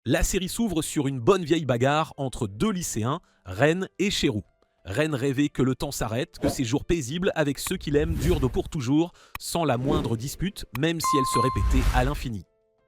La série s'ouvre sur une bonne vieille bagarre entre deux lycéens, Ren et Shiro. Ren rêvait que le temps s'arrête, que ses jours paisibles avec ceux qu'il aime durent pour toujours, sans la moindre dispute, même si elle se répétait à l'infini.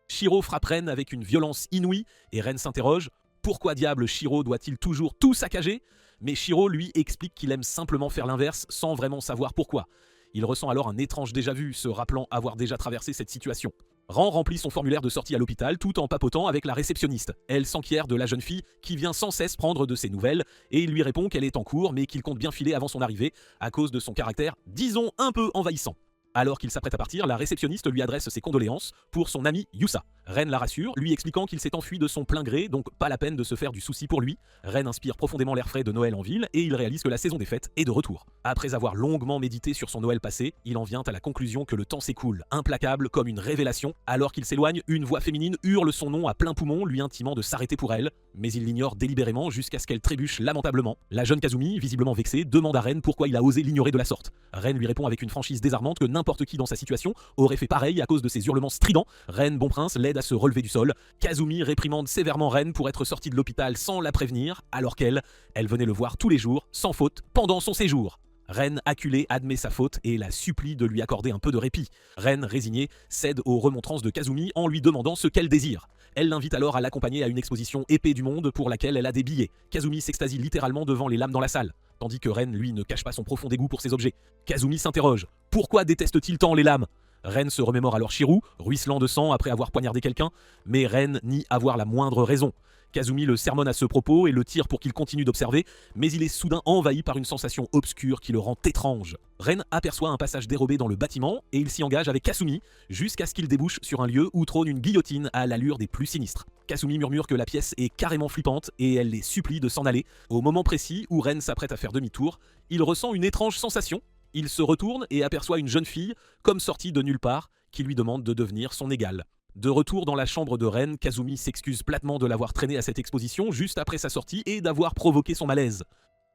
Shiro frappe Ren avec une violence inouïe, et Ren s'interroge « Pourquoi diable Shiro doit-il toujours tout saccager ?» Mais Shiro lui explique qu'il aime simplement faire l'inverse, sans vraiment savoir pourquoi. Il ressent alors un étrange déjà-vu, se rappelant avoir déjà traversé cette situation. Ren remplit son formulaire de sortie à l'hôpital tout en papotant avec la réceptionniste. Elle s'enquiert de la jeune fille qui vient sans cesse prendre de ses nouvelles et il lui répond qu'elle est en cours mais qu'il compte bien filer avant son arrivée à cause de son caractère, disons, un peu envahissant. Alors qu'il s'apprête à partir, la réceptionniste lui adresse ses condoléances pour son ami Yusa. Ren la rassure, lui expliquant qu'il s'est enfui de son plein gré, donc pas la peine de se faire du souci pour lui. Ren inspire profondément l'air frais de Noël en ville et il réalise que la saison des fêtes est de retour. Après avoir longuement médité sur son Noël passé, il en vient à la conclusion que le temps s'écoule, implacable comme une révélation. Alors qu'il s'éloigne, une voix féminine hurle son nom à plein poumon, lui intimant de s'arrêter pour elle, mais il l'ignore délibérément jusqu'à ce qu'elle trébuche lamentablement. La jeune Kazumi, visiblement vexée, demande à Ren pourquoi il a osé l'ignorer de la sorte. Ren lui répond avec une franchise désarmante que n'importe qui dans sa situation aurait fait pareil à cause de ses hurlements stridents. Ren, bon prince, l'aide à se relever du sol. Kazumi réprimande sévèrement Ren pour être sortie de l'hôpital sans la prévenir, alors qu'elle venait le voir tous les jours, sans faute, pendant son séjour. Ren, acculé, admet sa faute et la supplie de lui accorder un peu de répit. Ren, résignée, cède aux remontrances de Kazumi en lui demandant ce qu'elle désire. Elle l'invite alors à l'accompagner à une exposition épée du monde pour laquelle elle a des billets. Kazumi s'extasie littéralement devant les lames dans la salle, tandis que Ren, lui, ne cache pas son profond dégoût pour ses objets. Kazumi s'interroge. Pourquoi déteste-t-il tant les lames ? Ren se remémore alors Shiro, ruisselant de sang après avoir poignardé quelqu'un, mais Ren nie avoir la moindre raison. Kazumi le sermonne à ce propos et le tire pour qu'il continue d'observer, mais il est soudain envahi par une sensation obscure qui le rend étrange. Ren aperçoit un passage dérobé dans le bâtiment et il s'y engage avec Kasumi jusqu'à ce qu'il débouche sur un lieu où trône une guillotine à l'allure des plus sinistres. Kasumi murmure que la pièce est carrément flippante et elle les supplie de s'en aller. Au moment précis où Ren s'apprête à faire demi-tour, il ressent une étrange sensation. Il se retourne et aperçoit une jeune fille, comme sortie de nulle part, qui lui demande de devenir son égale. De retour dans la chambre de Ren, Kazumi s'excuse platement de l'avoir traîné à cette exposition juste après sa sortie et d'avoir provoqué son malaise.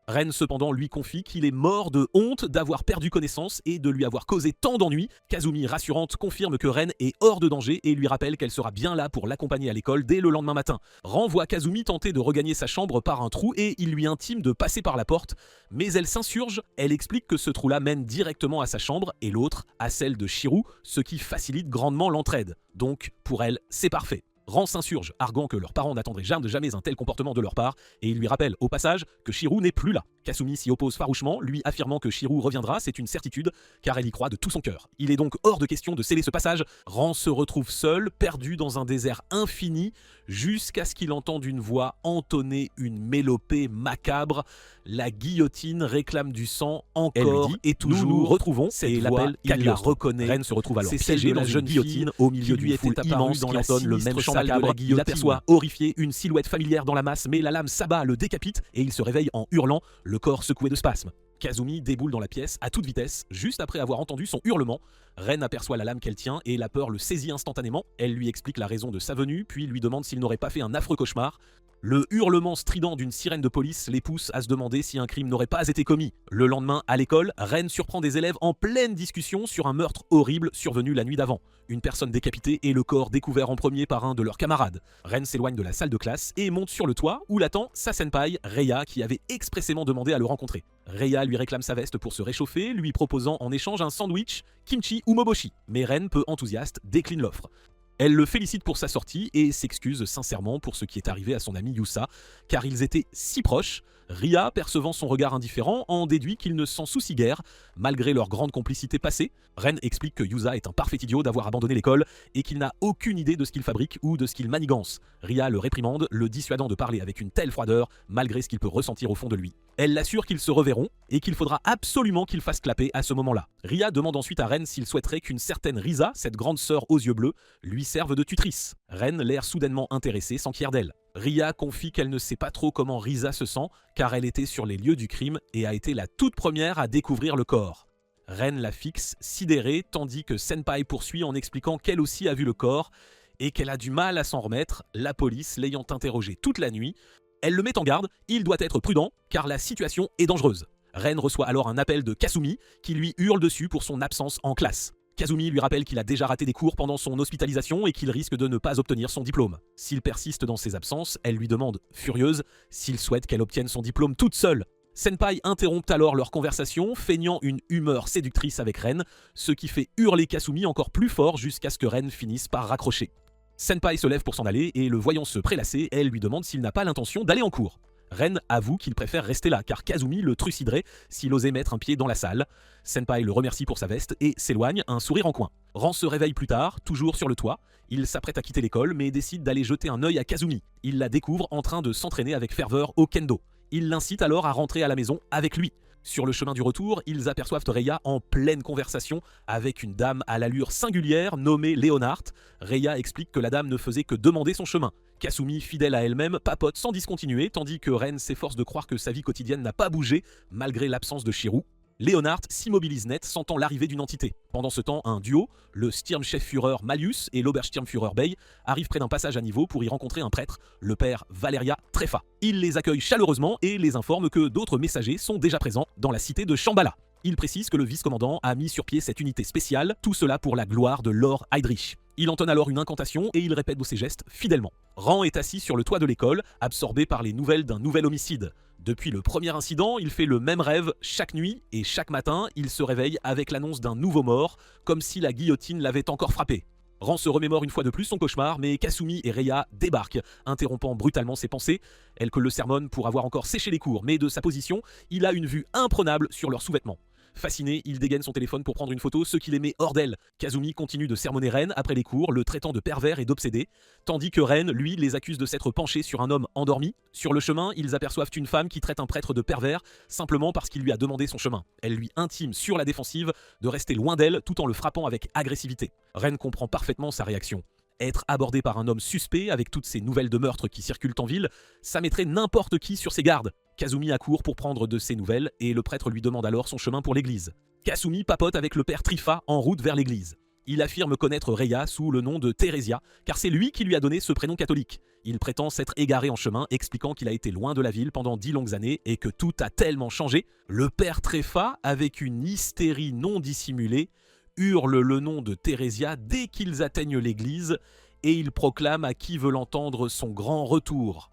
Ren cependant lui confie qu'il est mort de honte d'avoir perdu connaissance et de lui avoir causé tant d'ennuis. Kazumi, rassurante, confirme que Ren est hors de danger et lui rappelle qu'elle sera bien là pour l'accompagner à l'école dès le lendemain matin. Ren voit Kazumi tenter de regagner sa chambre par un trou et il lui intime de passer par la porte, mais elle s'insurge. Elle explique que ce trou-là mène directement à sa chambre et l'autre à celle de Shiro, ce qui facilite grandement l'entraide. Donc pour elle, c'est parfait. Ren s'insurge, arguant que leurs parents n'attendraient jamais un tel comportement de leur part, et il lui rappelle au passage que Shiro n'est plus là. Kasumi s'y oppose farouchement, lui affirmant que Shiro reviendra, c'est une certitude, car elle y croit de tout son cœur. Il est donc hors de question de sceller ce passage. Ren se retrouve seul, perdu dans un désert infini, jusqu'à ce qu'il entende une voix entonner une mélopée macabre. La guillotine réclame du sang encore dit, et toujours. nous retrouvons cette et voix, l'appelle, il la Cagliostro. reconnaît. Ren se retrouve alors C'est piégé celle de dans la une jeune guillotine fille au milieu qui lui d'une était foule apparue immense dans qui la entonne le même sinistre chant salle de la macabre. Il guillotine. aperçoit, horrifié, une silhouette familière dans la masse, mais la lame s'abat, le décapite et il se réveille en hurlant, le corps secoué de spasmes. Kazumi déboule dans la pièce à toute vitesse, juste après avoir entendu son hurlement. Ren aperçoit la lame qu'elle tient et la peur le saisit instantanément. Elle lui explique la raison de sa venue, puis lui demande s'il n'aurait pas fait un affreux cauchemar. Le hurlement strident d'une sirène de police les pousse à se demander si un crime n'aurait pas été commis. Le lendemain, à l'école, Ren surprend des élèves en pleine discussion sur un meurtre horrible survenu la nuit d'avant. Une personne décapitée et le corps découvert en premier par un de leurs camarades. Ren s'éloigne de la salle de classe et monte sur le toit où l'attend sa senpai, Reia, qui avait expressément demandé à le rencontrer. Reia lui réclame sa veste pour se réchauffer, lui proposant en échange un sandwich, kimchi ou moboshi. Mais Ren, peu enthousiaste, décline l'offre. Elle le félicite pour sa sortie et s'excuse sincèrement pour ce qui est arrivé à son ami Yusa, car ils étaient si proches. Ria, percevant son regard indifférent, en déduit qu'il ne s'en soucie guère, malgré leur grande complicité passée. Ren explique que Yusa est un parfait idiot d'avoir abandonné l'école et qu'il n'a aucune idée de ce qu'il fabrique ou de ce qu'il manigance. Ria le réprimande, le dissuadant de parler avec une telle froideur, malgré ce qu'il peut ressentir au fond de lui. Elle l'assure qu'ils se reverront et qu'il faudra absolument qu'il fasse clapper à ce moment-là. Ria demande ensuite à Ren s'il souhaiterait qu'une certaine Risa, cette grande sœur aux yeux bleus, lui serve de tutrice. Ren, l'air soudainement intéressé, s'enquiert d'elle. Ria confie qu'elle ne sait pas trop comment Risa se sent, car elle était sur les lieux du crime et a été la toute première à découvrir le corps. Ren la fixe, sidérée, tandis que Senpai poursuit en expliquant qu'elle aussi a vu le corps et qu'elle a du mal à s'en remettre, la police l'ayant interrogé toute la nuit. Elle le met en garde, il doit être prudent, car la situation est dangereuse. Ren reçoit alors un appel de Kasumi, qui lui hurle dessus pour son absence en classe. Kazumi lui rappelle qu'il a déjà raté des cours pendant son hospitalisation et qu'il risque de ne pas obtenir son diplôme. S'il persiste dans ses absences, elle lui demande, furieuse, s'il souhaite qu'elle obtienne son diplôme toute seule. Senpai interrompt alors leur conversation, feignant une humeur séductrice avec Ren, ce qui fait hurler Kasumi encore plus fort jusqu'à ce que Ren finisse par raccrocher. Senpai se lève pour s'en aller et le voyant se prélasser, elle lui demande s'il n'a pas l'intention d'aller en cours. Ren avoue qu'il préfère rester là car Kazumi le truciderait s'il osait mettre un pied dans la salle. Senpai le remercie pour sa veste et s'éloigne, un sourire en coin. Ran se réveille plus tard, toujours sur le toit. Il s'apprête à quitter l'école mais décide d'aller jeter un œil à Kazumi. Il la découvre en train de s'entraîner avec ferveur au kendo. Il l'incite alors à rentrer à la maison avec lui. Sur le chemin du retour, ils aperçoivent Reya en pleine conversation avec une dame à l'allure singulière nommée Leonhardt. Reya explique que la dame ne faisait que demander son chemin. Kasumi, fidèle à elle-même, papote sans discontinuer, tandis que Ren s'efforce de croire que sa vie quotidienne n'a pas bougé malgré l'absence de Shirou. Leonhardt s'immobilise net, sentant l'arrivée d'une entité. Pendant ce temps, un duo, le Sturmchefführer Mallius et l'Obersturmführer Bey, arrivent près d'un passage à niveau pour y rencontrer un prêtre, le père Valeria Treffa. Il les accueille chaleureusement et les informe que d'autres messagers sont déjà présents dans la cité de Shambhala. Il précise que le vice-commandant a mis sur pied cette unité spéciale, tout cela pour la gloire de Lord Heydrich. Il entonne alors une incantation et il répète ses gestes fidèlement. Ran est assis sur le toit de l'école, absorbé par les nouvelles d'un nouvel homicide. Depuis le premier incident, il fait le même rêve chaque nuit et chaque matin, il se réveille avec l'annonce d'un nouveau mort, comme si la guillotine l'avait encore frappé. Ran se remémore une fois de plus son cauchemar, mais Kasumi et Reya débarquent, interrompant brutalement ses pensées. Elle que le sermonne pour avoir encore séché les cours, mais de sa position, il a une vue imprenable sur leurs sous-vêtements. Fasciné, il dégaine son téléphone pour prendre une photo, ce qu'il aimait hors d'elle. Kazumi continue de sermonner Ren après les cours, le traitant de pervers et d'obsédé, tandis que Ren, lui, les accuse de s'être penché sur un homme endormi. Sur le chemin, ils aperçoivent une femme qui traite un prêtre de pervers simplement parce qu'il lui a demandé son chemin. Elle lui intime sur la défensive de rester loin d'elle tout en le frappant avec agressivité. Ren comprend parfaitement sa réaction. Être abordé par un homme suspect avec toutes ces nouvelles de meurtres qui circulent en ville, ça mettrait n'importe qui sur ses gardes. Kazumi accourt pour prendre de ses nouvelles et le prêtre lui demande alors son chemin pour l'église. Kasumi papote avec le père Trifa en route vers l'église. Il affirme connaître Reya sous le nom de Theresia, car c'est lui qui lui a donné ce prénom catholique. Il prétend s'être égaré en chemin, expliquant qu'il a été loin de la ville pendant 10 longues années et que tout a tellement changé. Le père Trifa, avec une hystérie non dissimulée, hurle le nom de Theresia dès qu'ils atteignent l'église et il proclame à qui veut l'entendre son grand retour.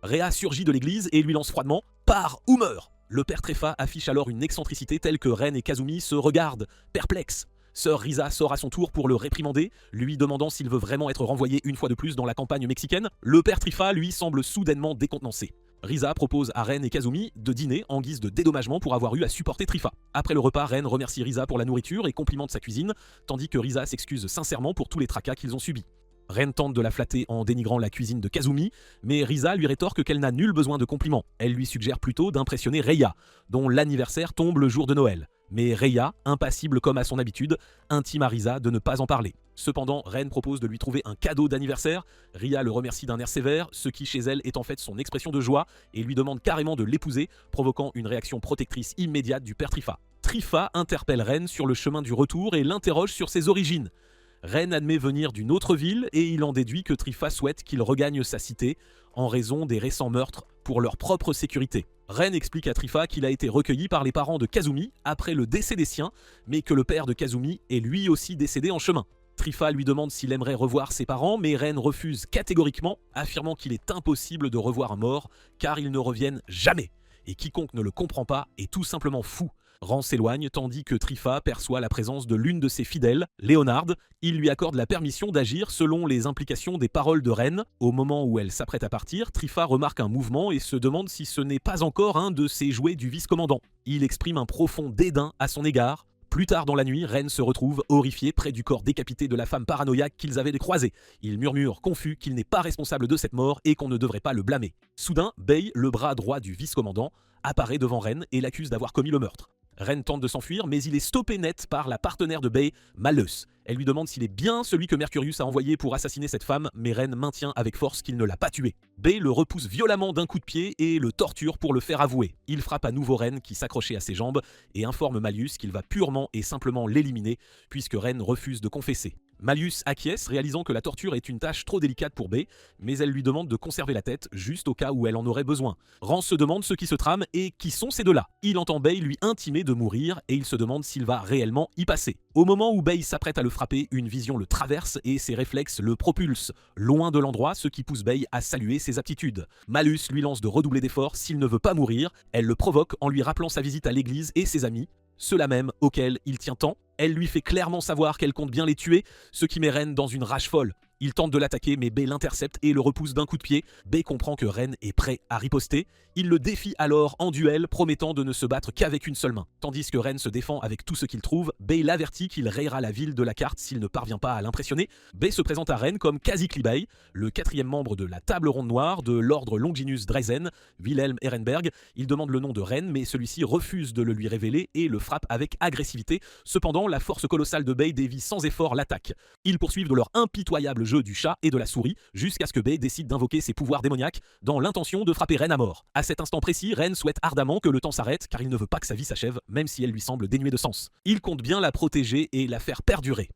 Reya surgit de l'église et lui lance froidement « Pars ou meurs !» Le père Treffa affiche alors une excentricité telle que Ren et Kazumi se regardent, perplexes. Sœur Risa sort à son tour pour le réprimander, lui demandant s'il veut vraiment être renvoyé une fois de plus dans la campagne mexicaine. Le père Trifa, lui, semble soudainement décontenancé. Risa propose à Ren et Kazumi de dîner en guise de dédommagement pour avoir eu à supporter Trifa. Après le repas, Ren remercie Risa pour la nourriture et complimente sa cuisine, tandis que Risa s'excuse sincèrement pour tous les tracas qu'ils ont subis. Ren tente de la flatter en dénigrant la cuisine de Kazumi, mais Risa lui rétorque qu'elle n'a nul besoin de compliments. Elle lui suggère plutôt d'impressionner Reya, dont l'anniversaire tombe le jour de Noël. Mais Reya, impassible comme à son habitude, intime à Risa de ne pas en parler. Cependant, Ren propose de lui trouver un cadeau d'anniversaire. Rya le remercie d'un air sévère, ce qui chez elle est en fait son expression de joie, et lui demande carrément de l'épouser, provoquant une réaction protectrice immédiate du père Trifa. Trifa interpelle Ren sur le chemin du retour et l'interroge sur ses origines. Ren admet venir d'une autre ville et il en déduit que Trifa souhaite qu'il regagne sa cité en raison des récents meurtres pour leur propre sécurité. Ren explique à Trifa qu'il a été recueilli par les parents de Kazumi après le décès des siens, mais que le père de Kazumi est lui aussi décédé en chemin. Trifa lui demande s'il aimerait revoir ses parents, mais Ren refuse catégoriquement, affirmant qu'il est impossible de revoir un mort car ils ne reviennent jamais. Et quiconque ne le comprend pas est tout simplement fou. Ran s'éloigne tandis que Trifa perçoit la présence de l'une de ses fidèles, Leonhard. Il lui accorde la permission d'agir selon les implications des paroles de Ren. Au moment où elle s'apprête à partir, Trifa remarque un mouvement et se demande si ce n'est pas encore un de ses jouets du vice-commandant. Il exprime un profond dédain à son égard. Plus tard dans la nuit, Ren se retrouve horrifié près du corps décapité de la femme paranoïaque qu'ils avaient croisée. Il murmure confus qu'il n'est pas responsable de cette mort et qu'on ne devrait pas le blâmer. Soudain, Bey, le bras droit du vice-commandant, apparaît devant Ren et l'accuse d'avoir commis le meurtre. Ren tente de s'enfuir, mais il est stoppé net par la partenaire de Bey, Malleus. Elle lui demande s'il est bien celui que Mercurius a envoyé pour assassiner cette femme, mais Ren maintient avec force qu'il ne l'a pas tué. Bey le repousse violemment d'un coup de pied et le torture pour le faire avouer. Il frappe à nouveau Ren qui s'accrochait à ses jambes et informe Malleus qu'il va purement et simplement l'éliminer puisque Ren refuse de confesser. Malleus acquiesce, réalisant que la torture est une tâche trop délicate pour Bay, mais elle lui demande de conserver la tête, juste au cas où elle en aurait besoin. Rance se demande ce qui se trame et qui sont ces deux-là. Il entend Bay lui intimer de mourir et il se demande s'il va réellement y passer. Au moment où Bay s'apprête à le frapper, une vision le traverse et ses réflexes le propulsent loin de l'endroit, ce qui pousse Bay à saluer ses aptitudes. Malleus lui lance de redoubler d'efforts s'il ne veut pas mourir. Elle le provoque en lui rappelant sa visite à l'église et ses amis, ceux-là même auxquels il tient tant. Elle lui fait clairement savoir qu'elle compte bien les tuer, ce qui met Ren dans une rage folle. Il tente de l'attaquer, mais Bay l'intercepte et le repousse d'un coup de pied. Bay comprend que Ren est prêt à riposter. Il le défie alors en duel, promettant de ne se battre qu'avec une seule main. Tandis que Ren se défend avec tout ce qu'il trouve, Bay l'avertit qu'il rayera la ville de la carte s'il ne parvient pas à l'impressionner. Bay se présente à Ren comme Kha'Zix-li-Bey, le 4e membre de la table ronde noire de l'ordre Longinus Drezen, Wilhelm Ehrenberg. Il demande le nom de Ren, mais celui-ci refuse de le lui révéler et le frappe avec agressivité. Cependant, la force colossale de Bay dévie sans effort l'attaque. Ils poursuivent de leur impitoyable jeu du chat et de la souris, jusqu'à ce que Bay décide d'invoquer ses pouvoirs démoniaques dans l'intention de frapper Ren à mort. À cet instant précis, Ren souhaite ardemment que le temps s'arrête, car il ne veut pas que sa vie s'achève, même si elle lui semble dénuée de sens. Il compte bien la protéger et la faire perdurer.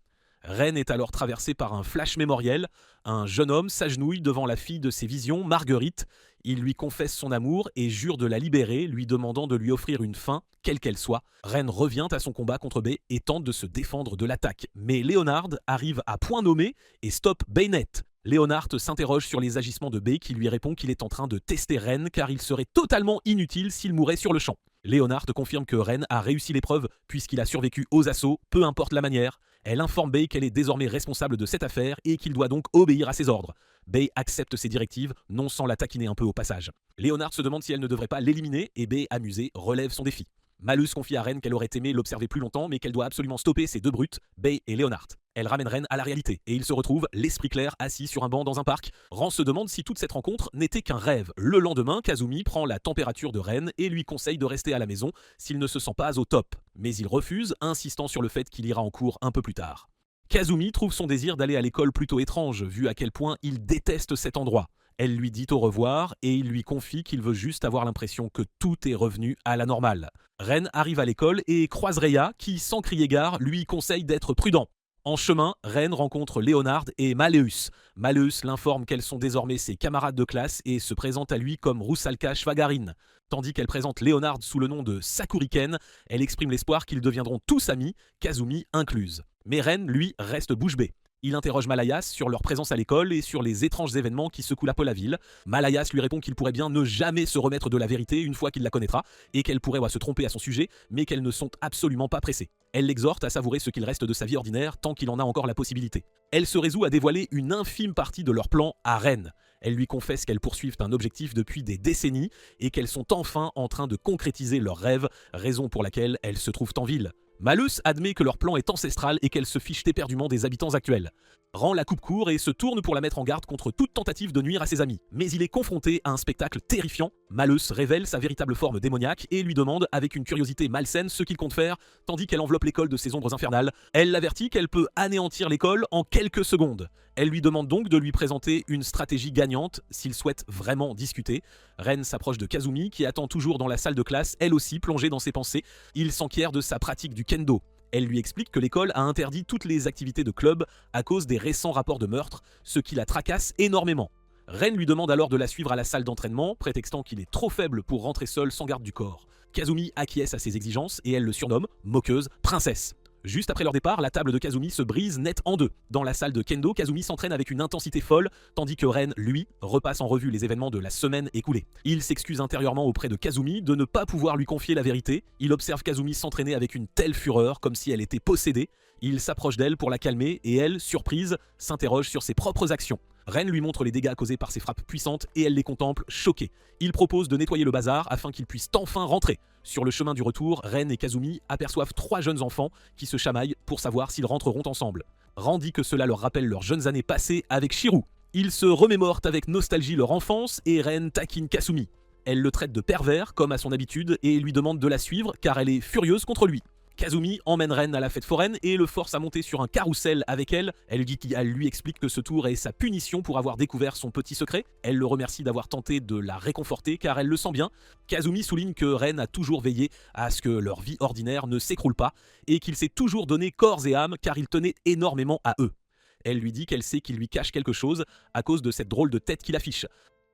Ren est alors traversé par un flash mémoriel. Un jeune homme s'agenouille devant la fille de ses visions, Marguerite. Il lui confesse son amour et jure de la libérer, lui demandant de lui offrir une fin, quelle qu'elle soit. Ren revient à son combat contre Bay et tente de se défendre de l'attaque. Mais Leonard arrive à point nommé et stoppe Bay net. Leonard s'interroge sur les agissements de Bay qui lui répond qu'il est en train de tester Ren car il serait totalement inutile s'il mourait sur le champ. Leonard confirme que Ren a réussi l'épreuve puisqu'il a survécu aux assauts, peu importe la manière. Elle informe Bay qu'elle est désormais responsable de cette affaire et qu'il doit donc obéir à ses ordres. Bay accepte ses directives, non sans la taquiner un peu au passage. Leonard se demande si elle ne devrait pas l'éliminer et Bay, amusée, relève son défi. Malleus confie à Ren qu'elle aurait aimé l'observer plus longtemps mais qu'elle doit absolument stopper ces deux brutes, Bay et Leonard. Elle ramène Ren à la réalité et ils se retrouvent, l'esprit clair, assis sur un banc dans un parc. Ren se demande si toute cette rencontre n'était qu'un rêve. Le lendemain, Kazumi prend la température de Ren et lui conseille de rester à la maison s'il ne se sent pas au top. Mais il refuse, insistant sur le fait qu'il ira en cours un peu plus tard. Kazumi trouve son désir d'aller à l'école plutôt étrange, vu à quel point il déteste cet endroit. Elle lui dit au revoir et il lui confie qu'il veut juste avoir l'impression que tout est revenu à la normale. Ren arrive à l'école et croise Reya qui, sans crier gare, lui conseille d'être prudent. En chemin, Ren rencontre Leonard et Malleus. Malleus l'informe qu'elles sont désormais ses camarades de classe et se présente à lui comme Rusalka Shvagarin. Tandis qu'elle présente Leonard sous le nom de Sakuriken, elle exprime l'espoir qu'ils deviendront tous amis, Kazumi incluse. Mais Ren, lui, reste bouche bée. Il interroge Malayas sur leur présence à l'école et sur les étranges événements qui secouent un peu la ville. Malayas lui répond qu'il pourrait bien ne jamais se remettre de la vérité une fois qu'il la connaîtra, et qu'elle pourrait se tromper à son sujet, mais qu'elles ne sont absolument pas pressées. Elle l'exhorte à savourer ce qu'il reste de sa vie ordinaire tant qu'il en a encore la possibilité. Elle se résout à dévoiler une infime partie de leur plan à Ren. Elle lui confesse qu'elles poursuivent un objectif depuis des décennies et qu'elles sont enfin en train de concrétiser leurs rêves, raison pour laquelle elles se trouvent en ville. Malleus admet que leur plan est ancestral et qu'elle se fiche éperdument des habitants actuels. Rend la coupe court et se tourne pour la mettre en garde contre toute tentative de nuire à ses amis. Mais il est confronté à un spectacle terrifiant. Malleus révèle sa véritable forme démoniaque et lui demande avec une curiosité malsaine ce qu'il compte faire, tandis qu'elle enveloppe l'école de ses ombres infernales. Elle l'avertit qu'elle peut anéantir l'école en quelques secondes. Elle lui demande donc de lui présenter une stratégie gagnante s'il souhaite vraiment discuter. Ren s'approche de Kazumi qui attend toujours dans la salle de classe, elle aussi plongée dans ses pensées. Il s'enquiert de sa pratique du kendo. Elle lui explique que l'école a interdit toutes les activités de club à cause des récents rapports de meurtre, ce qui la tracasse énormément. Ren lui demande alors de la suivre à la salle d'entraînement, prétextant qu'il est trop faible pour rentrer seul sans garde du corps. Kazumi acquiesce à ses exigences et elle le surnomme, moqueuse, princesse. Juste après leur départ, la table de Kazumi se brise net en deux. Dans la salle de Kendo, Kazumi s'entraîne avec une intensité folle, tandis que Ren, lui, repasse en revue les événements de la semaine écoulée. Il s'excuse intérieurement auprès de Kazumi de ne pas pouvoir lui confier la vérité. Il observe Kazumi s'entraîner avec une telle fureur, comme si elle était possédée. Il s'approche d'elle pour la calmer et elle, surprise, s'interroge sur ses propres actions. Ren lui montre les dégâts causés par ses frappes puissantes et elle les contemple, choquée. Il propose de nettoyer le bazar afin qu'ils puissent enfin rentrer. Sur le chemin du retour, Ren et Kazumi aperçoivent 3 jeunes enfants qui se chamaillent pour savoir s'ils rentreront ensemble. Ren dit que cela leur rappelle leurs jeunes années passées avec Shirou. Ils se remémorent avec nostalgie leur enfance et Ren taquine Kasumi. Elle le traite de pervers comme à son habitude et lui demande de la suivre car elle est furieuse contre lui. Kazumi emmène Ren à la fête foraine et le force à monter sur un carrousel avec elle. Elle lui explique que ce tour est sa punition pour avoir découvert son petit secret. Elle le remercie d'avoir tenté de la réconforter car elle le sent bien. Kazumi souligne que Ren a toujours veillé à ce que leur vie ordinaire ne s'écroule pas et qu'il s'est toujours donné corps et âme car il tenait énormément à eux. Elle lui dit qu'elle sait qu'il lui cache quelque chose à cause de cette drôle de tête qu'il affiche.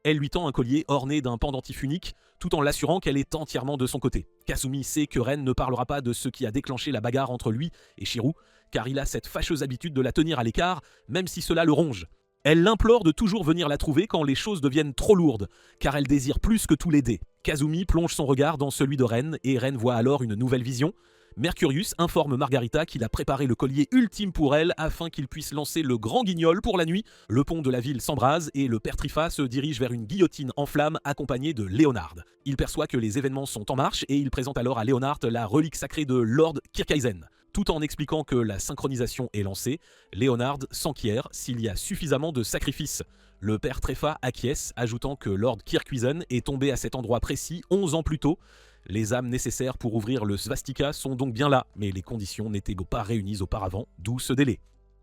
Elle lui tend un collier orné d'un pendentif unique, tout en l'assurant qu'elle est entièrement de son côté. Kasumi sait que Ren ne parlera pas de ce qui a déclenché la bagarre entre lui et Shirou, car il a cette fâcheuse habitude de la tenir à l'écart, même si cela le ronge. Elle l'implore de toujours venir la trouver quand les choses deviennent trop lourdes, car elle désire plus que tout l'aider. Kazumi plonge son regard dans celui de Ren, et Ren voit alors une nouvelle vision. Mercurius informe Margarita qu'il a préparé le collier ultime pour elle afin qu'il puisse lancer le grand guignol pour la nuit. Le pont de la ville s'embrase et le père Trifa se dirige vers une guillotine en flammes accompagnée de Leonard. Il perçoit que les événements sont en marche et il présente alors à Leonard la relique sacrée de Lord Kirkeisen. Tout en expliquant que la synchronisation est lancée, Leonard s'enquiert s'il y a suffisamment de sacrifices. Le père Trifa acquiesce, ajoutant que Lord Kirkeisen est tombé à cet endroit précis 11 ans plus tôt. Les âmes nécessaires pour ouvrir le svastika sont donc bien là, mais les conditions n'étaient pas réunies auparavant, d'où ce délai.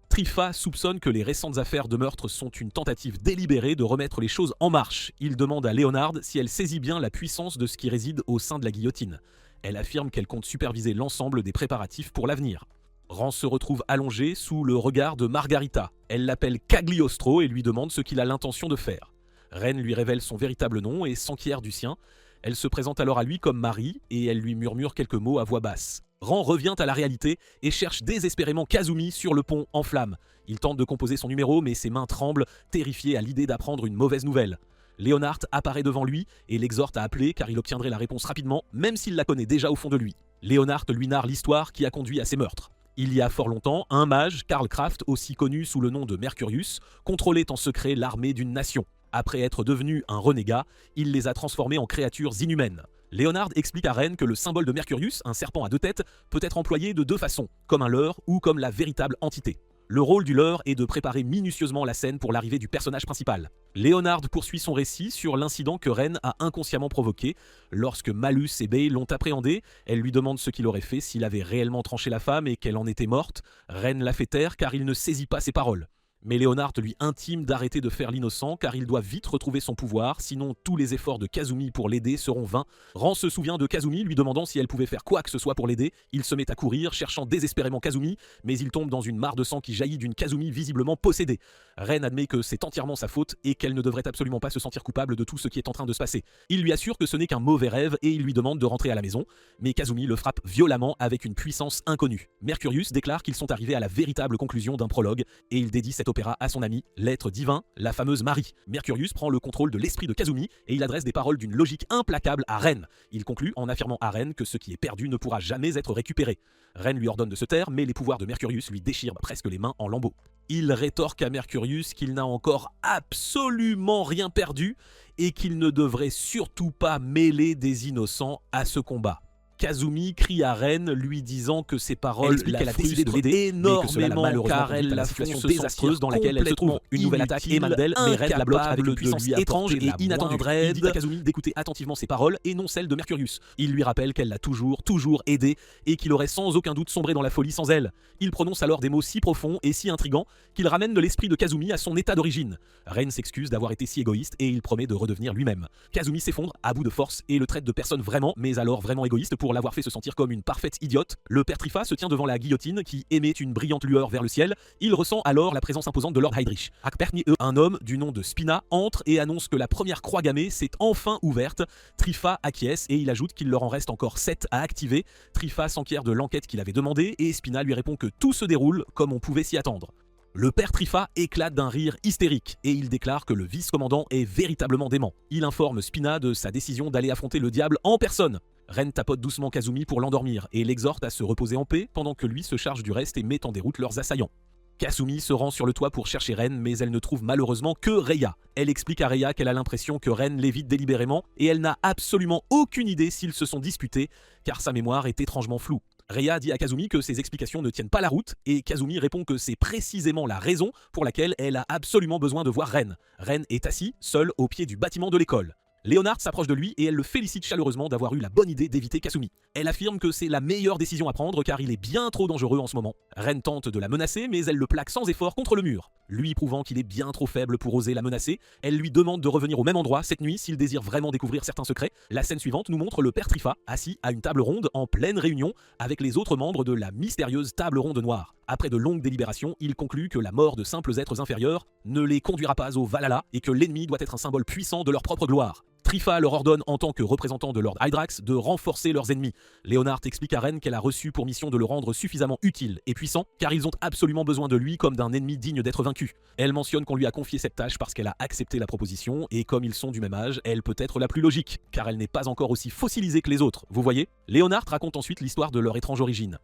Trifa soupçonne que les récentes affaires de meurtre sont une tentative délibérée de remettre les choses en marche. Il demande à Leonard si elle saisit bien la puissance de ce qui réside au sein de la guillotine. Elle affirme qu'elle compte superviser l'ensemble des préparatifs pour l'avenir. Ran se retrouve allongé sous le regard de Margarita. Elle l'appelle Cagliostro et lui demande ce qu'il a l'intention de faire. Ren lui révèle son véritable nom et s'enquiert du sien. Elle se présente alors à lui comme Marie et elle lui murmure quelques mots à voix basse. Ran revient à la réalité et cherche désespérément Kazumi sur le pont en flammes. Il tente de composer son numéro mais ses mains tremblent, terrifié à l'idée d'apprendre une mauvaise nouvelle. Leonard apparaît devant lui et l'exhorte à appeler car il obtiendrait la réponse rapidement même s'il la connaît déjà au fond de lui. Leonard lui narre l'histoire qui a conduit à ces meurtres. Il y a fort longtemps, un mage, Karl Kraft, aussi connu sous le nom de Mercurius, contrôlait en secret l'armée d'une nation. Après être devenu un renégat, il les a transformés en créatures inhumaines. Leonard explique à Ren que le symbole de Mercurius, un serpent à deux têtes, peut être employé de deux façons, comme un leurre ou comme la véritable entité. Le rôle du leurre est de préparer minutieusement la scène pour l'arrivée du personnage principal. Leonard poursuit son récit sur l'incident que Ren a inconsciemment provoqué. Lorsque Malus et Bay l'ont appréhendé, elle lui demande ce qu'il aurait fait s'il avait réellement tranché la femme et qu'elle en était morte. Ren la fait taire car il ne saisit pas ses paroles. Mais Leonard lui intime d'arrêter de faire l'innocent car il doit vite retrouver son pouvoir, sinon tous les efforts de Kazumi pour l'aider seront vains. Ran se souvient de Kazumi lui demandant si elle pouvait faire quoi que ce soit pour l'aider. Il se met à courir, cherchant désespérément Kazumi, mais il tombe dans une mare de sang qui jaillit d'une Kazumi visiblement possédée. Ren admet que c'est entièrement sa faute et qu'elle ne devrait absolument pas se sentir coupable de tout ce qui est en train de se passer. Il lui assure que ce n'est qu'un mauvais rêve et il lui demande de rentrer à la maison, mais Kazumi le frappe violemment avec une puissance inconnue. Mercurius déclare qu'ils sont arrivés à la véritable conclusion d'un prologue et il dédie cet opéra à son ami, l'être divin, la fameuse Marie. Mercurius prend le contrôle de l'esprit de Kazumi et il adresse des paroles d'une logique implacable à Ren. Il conclut en affirmant à Ren que ce qui est perdu ne pourra jamais être récupéré. Ren lui ordonne de se taire, mais les pouvoirs de Mercurius lui déchirent presque les mains en lambeaux. Il rétorque à Mercurius qu'il n'a encore absolument rien perdu et qu'il ne devrait surtout pas mêler des innocents à ce combat. Kazumi crie à Ren, lui disant que ses paroles la frustrent énormément car elle la fonce désastreuse dans laquelle elle se trouve. Une nouvelle attaque émane d'elle, mais Ren la bloque avec une puissance étrange et inattendue. Il dit à Kazumi d'écouter attentivement ses paroles et non celles de Mercurius. Il lui rappelle qu'elle l'a toujours aidé et qu'il aurait sans aucun doute sombré dans la folie sans elle. Il prononce alors des mots si profonds et si intrigants qu'il ramène de l'esprit de Kazumi à son état d'origine. Ren s'excuse d'avoir été si égoïste et il promet de redevenir lui-même. Kazumi s'effondre à bout de force et le traite de personne vraiment, mais alors vraiment égoïste pour l'avoir fait se sentir comme une parfaite idiote. Le père Trifa se tient devant la guillotine qui émet une brillante lueur vers le ciel. Il ressent alors la présence imposante de Lord Heydrich. Un homme du nom de Spina entre et annonce que la première croix gammée s'est enfin ouverte. Trifa acquiesce et il ajoute qu'il leur en reste encore 7 à activer. Trifa s'enquiert de l'enquête qu'il avait demandée et Spina lui répond que tout se déroule comme on pouvait s'y attendre. Le père Trifa éclate d'un rire hystérique et il déclare que le vice-commandant est véritablement dément. Il informe Spina de sa décision d'aller affronter le diable en personne. Ren tapote doucement Kazumi pour l'endormir et l'exhorte à se reposer en paix pendant que lui se charge du reste et met en déroute leurs assaillants. Kasumi se rend sur le toit pour chercher Ren, mais elle ne trouve malheureusement que Reya. Elle explique à Reya qu'elle a l'impression que Ren l'évite délibérément et elle n'a absolument aucune idée s'ils se sont disputés car sa mémoire est étrangement floue. Reya dit à Kazumi que ses explications ne tiennent pas la route et Kazumi répond que c'est précisément la raison pour laquelle elle a absolument besoin de voir Ren. Ren est assis, seul au pied du bâtiment de l'école. Leonard s'approche de lui et elle le félicite chaleureusement d'avoir eu la bonne idée d'éviter Kasumi. Elle affirme que c'est la meilleure décision à prendre car il est bien trop dangereux en ce moment. Ren tente de la menacer mais elle le plaque sans effort contre le mur. Lui prouvant qu'il est bien trop faible pour oser la menacer, elle lui demande de revenir au même endroit cette nuit s'il désire vraiment découvrir certains secrets. La scène suivante nous montre le père Trifa assis à une table ronde en pleine réunion avec les autres membres de la mystérieuse table ronde noire. Après de longues délibérations, il conclut que la mort de simples êtres inférieurs ne les conduira pas au Valhalla et que l'ennemi doit être un symbole puissant de leur propre gloire. Trifa leur ordonne en tant que représentant de Lord Hydrax de renforcer leurs ennemis. Léonard explique à Ren qu'elle a reçu pour mission de le rendre suffisamment utile et puissant car ils ont absolument besoin de lui comme d'un ennemi digne d'être vaincu. Elle mentionne qu'on lui a confié cette tâche parce qu'elle a accepté la proposition et comme ils sont du même âge, elle peut être la plus logique car elle n'est pas encore aussi fossilisée que les autres, vous voyez. Léonard raconte ensuite l'histoire de leur étrange origine.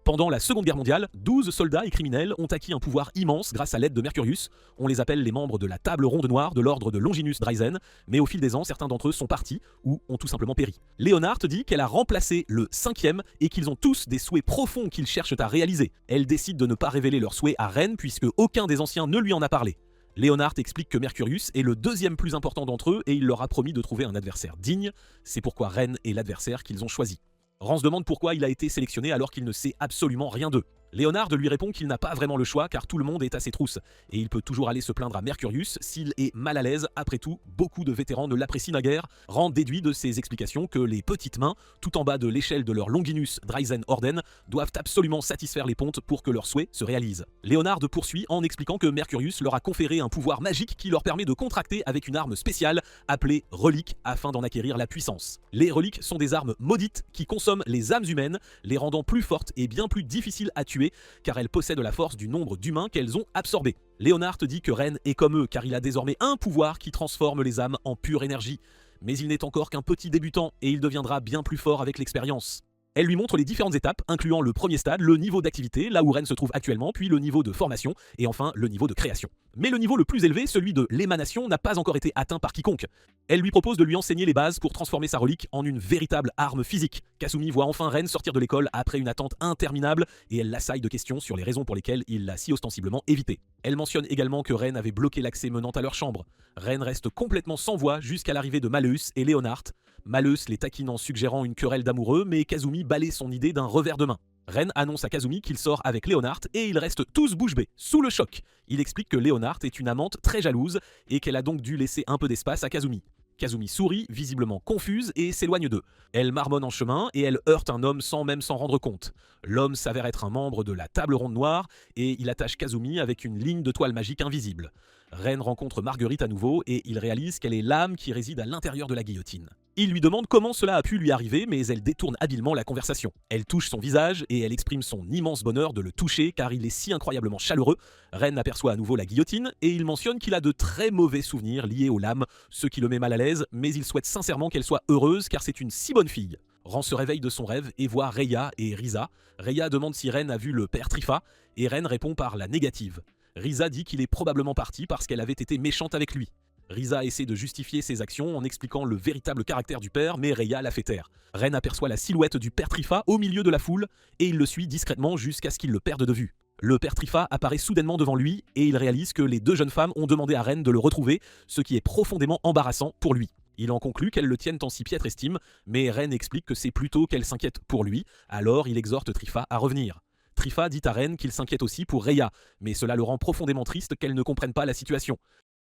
Pendant la Seconde Guerre mondiale, 12 soldats et criminels ont acquis un pouvoir immense grâce à l'aide de Mercurius. On les appelle les membres de la Table Ronde Noire de l'ordre de Longinus Dryzen, mais au fil des ans, certains d'entre eux sont partis ou ont tout simplement péri. Léonard dit qu'elle a remplacé le 5e et qu'ils ont tous des souhaits profonds qu'ils cherchent à réaliser. Elle décide de ne pas révéler leurs souhaits à Ren puisque aucun des anciens ne lui en a parlé. Léonard explique que Mercurius est le 2e plus important d'entre eux et il leur a promis de trouver un adversaire digne. C'est pourquoi Ren est l'adversaire qu'ils ont choisi. Ran se demande pourquoi il a été sélectionné alors qu'il ne sait absolument rien d'eux. Léonard lui répond qu'il n'a pas vraiment le choix car tout le monde est à ses trousses et il peut toujours aller se plaindre à Mercurius s'il est mal à l'aise. Après tout, beaucoup de vétérans ne l'apprécient naguère. Rand déduit de ses explications que les petites mains, tout en bas de l'échelle de leur Longinus Dryzen Orden, doivent absolument satisfaire les pontes pour que leurs souhaits se réalisent. Léonard poursuit en expliquant que Mercurius leur a conféré un pouvoir magique qui leur permet de contracter avec une arme spéciale appelée relique afin d'en acquérir la puissance. Les reliques sont des armes maudites qui consomment les âmes humaines, les rendant plus fortes et bien plus difficiles à tuer car elles possèdent la force du nombre d'humains qu'elles ont absorbés. Léonard dit que Ren est comme eux car il a désormais un pouvoir qui transforme les âmes en pure énergie. Mais il n'est encore qu'un petit débutant et il deviendra bien plus fort avec l'expérience. Elle lui montre les différentes étapes, incluant le premier stade, le niveau d'activité, là où Ren se trouve actuellement, puis le niveau de formation, et enfin le niveau de création. Mais le niveau le plus élevé, celui de l'émanation, n'a pas encore été atteint par quiconque. Elle lui propose de lui enseigner les bases pour transformer sa relique en une véritable arme physique. Kasumi voit enfin Ren sortir de l'école après une attente interminable, et elle l'assaille de questions sur les raisons pour lesquelles il l'a si ostensiblement évité. Elle mentionne également que Ren avait bloqué l'accès menant à leur chambre. Ren reste complètement sans voix jusqu'à l'arrivée de Malleus et Léonard. Malleus les taquine en suggérant une querelle d'amoureux, mais Kasumi balaie son idée d'un revers de main. Ren annonce à Kasumi qu'il sort avec Léonard et ils restent tous bouche bée, sous le choc. Il explique que Léonard est une amante très jalouse et qu'elle a donc dû laisser un peu d'espace à Kasumi. Kasumi sourit, visiblement confuse, et s'éloigne d'eux. Elle marmonne en chemin et elle heurte un homme sans même s'en rendre compte. L'homme s'avère être un membre de la Table Ronde Noire et il attache Kasumi avec une ligne de toile magique invisible. Ren rencontre Marguerite à nouveau et il réalise qu'elle est l'âme qui réside à l'intérieur de la guillotine. Il lui demande comment cela a pu lui arriver, mais elle détourne habilement la conversation. Elle touche son visage et elle exprime son immense bonheur de le toucher car il est si incroyablement chaleureux. Ren aperçoit à nouveau la guillotine et il mentionne qu'il a de très mauvais souvenirs liés aux lames, ce qui le met mal à l'aise, mais il souhaite sincèrement qu'elle soit heureuse car c'est une si bonne fille. Ran se réveille de son rêve et voit Reya et Risa. Reya demande si Ren a vu le père Trifa et Ren répond par la négative. Risa dit qu'il est probablement parti parce qu'elle avait été méchante avec lui. Risa essaie de justifier ses actions en expliquant le véritable caractère du père, mais Reya la fait taire. Ren aperçoit la silhouette du père Trifa au milieu de la foule et il le suit discrètement jusqu'à ce qu'il le perde de vue. Le père Trifa apparaît soudainement devant lui et il réalise que les deux jeunes femmes ont demandé à Ren de le retrouver, ce qui est profondément embarrassant pour lui. Il en conclut qu'elles le tiennent en si piètre estime, mais Ren explique que c'est plutôt qu'elle s'inquiète pour lui, alors il exhorte Trifa à revenir. Trifa dit à Ren qu'il s'inquiète aussi pour Reya, mais cela le rend profondément triste qu'elle ne comprenne pas la situation.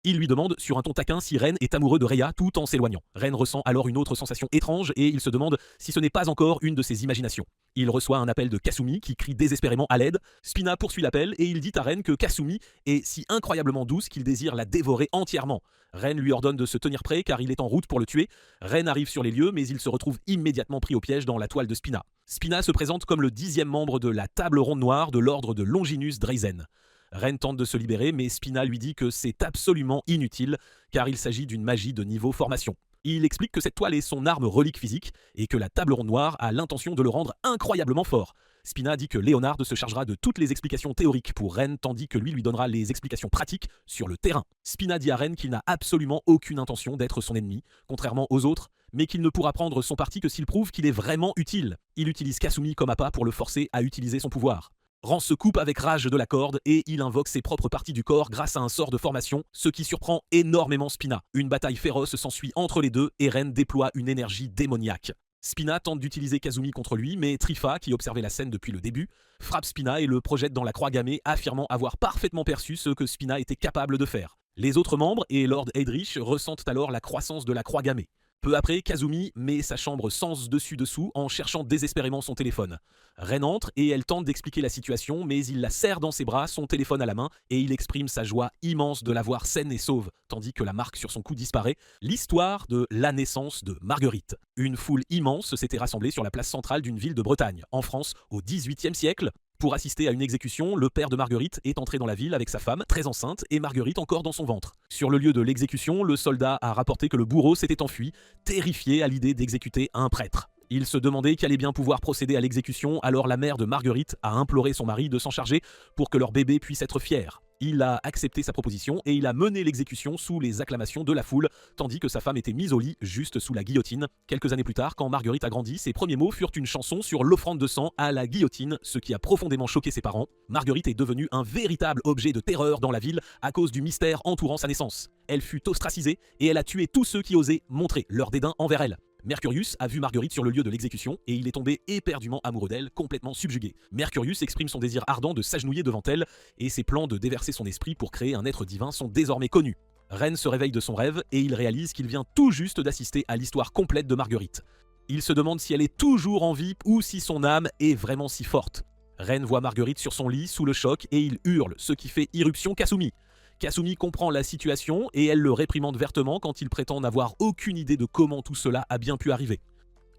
Il lui demande sur un ton taquin si Ren est amoureux de Reya tout en s'éloignant. Ren ressent alors une autre sensation étrange et il se demande si ce n'est pas encore une de ses imaginations. Il reçoit un appel de Kasumi qui crie désespérément à l'aide. Spina poursuit l'appel et il dit à Ren que Kasumi est si incroyablement douce qu'il désire la dévorer entièrement. Ren lui ordonne de se tenir prêt car il est en route pour le tuer. Ren arrive sur les lieux mais il se retrouve immédiatement pris au piège dans la toile de Spina. Spina se présente comme le 10e membre de la Table Ronde Noire de l'ordre de Longinus Dryzen. Ren tente de se libérer, mais Spina lui dit que c'est absolument inutile, car il s'agit d'une magie de niveau formation. Il explique que cette toile est son arme relique physique, et que la Table Ronde Noire a l'intention de le rendre incroyablement fort. Spina dit que Léonard se chargera de toutes les explications théoriques pour Ren, tandis que lui donnera les explications pratiques sur le terrain. Spina dit à Ren qu'il n'a absolument aucune intention d'être son ennemi, contrairement aux autres, mais qu'il ne pourra prendre son parti que s'il prouve qu'il est vraiment utile. Il utilise Kasumi comme appât pour le forcer à utiliser son pouvoir. Ran se coupe avec rage de la corde et il invoque ses propres parties du corps grâce à un sort de formation, ce qui surprend énormément Spina. Une bataille féroce s'ensuit entre les deux et Ren déploie une énergie démoniaque. Spina tente d'utiliser Kasumi contre lui, mais Trifa, qui observait la scène depuis le début, frappe Spina et le projette dans la croix gammée, affirmant avoir parfaitement perçu ce que Spina était capable de faire. Les autres membres et Lord Heydrich ressentent alors la croissance de la croix gammée. Peu après, Kazumi met sa chambre sens dessus-dessous en cherchant désespérément son téléphone. Ren entre et elle tente d'expliquer la situation, mais il la serre dans ses bras, son téléphone à la main, et il exprime sa joie immense de la voir saine et sauve, tandis que la marque sur son cou disparaît. L'histoire de la naissance de Marguerite. Une foule immense s'était rassemblée sur la place centrale d'une ville de Bretagne, en France, au XVIIIe siècle. Pour assister à une exécution, le père de Marguerite est entré dans la ville avec sa femme, très enceinte, et Marguerite encore dans son ventre. Sur le lieu de l'exécution, le soldat a rapporté que le bourreau s'était enfui, terrifié à l'idée d'exécuter un prêtre. Il se demandait qui allait bien pouvoir procéder à l'exécution, alors la mère de Marguerite a imploré son mari de s'en charger pour que leur bébé puisse être fier. Il a accepté sa proposition et il a mené l'exécution sous les acclamations de la foule, tandis que sa femme était mise au lit juste sous la guillotine. Quelques années plus tard, quand Marguerite a grandi, ses premiers mots furent une chanson sur l'offrande de sang à la guillotine, ce qui a profondément choqué ses parents. Marguerite est devenue un véritable objet de terreur dans la ville à cause du mystère entourant sa naissance. Elle fut ostracisée et elle a tué tous ceux qui osaient montrer leur dédain envers elle. Mercurius a vu Marguerite sur le lieu de l'exécution et il est tombé éperdument amoureux d'elle, complètement subjugué. Mercurius exprime son désir ardent de s'agenouiller devant elle et ses plans de déverser son esprit pour créer un être divin sont désormais connus. Ren se réveille de son rêve et il réalise qu'il vient tout juste d'assister à l'histoire complète de Marguerite. Il se demande si elle est toujours en vie ou si son âme est vraiment si forte. Ren voit Marguerite sur son lit sous le choc et il hurle, ce qui fait irruption Kasumi. Kasumi comprend la situation et elle le réprimande vertement quand il prétend n'avoir aucune idée de comment tout cela a bien pu arriver.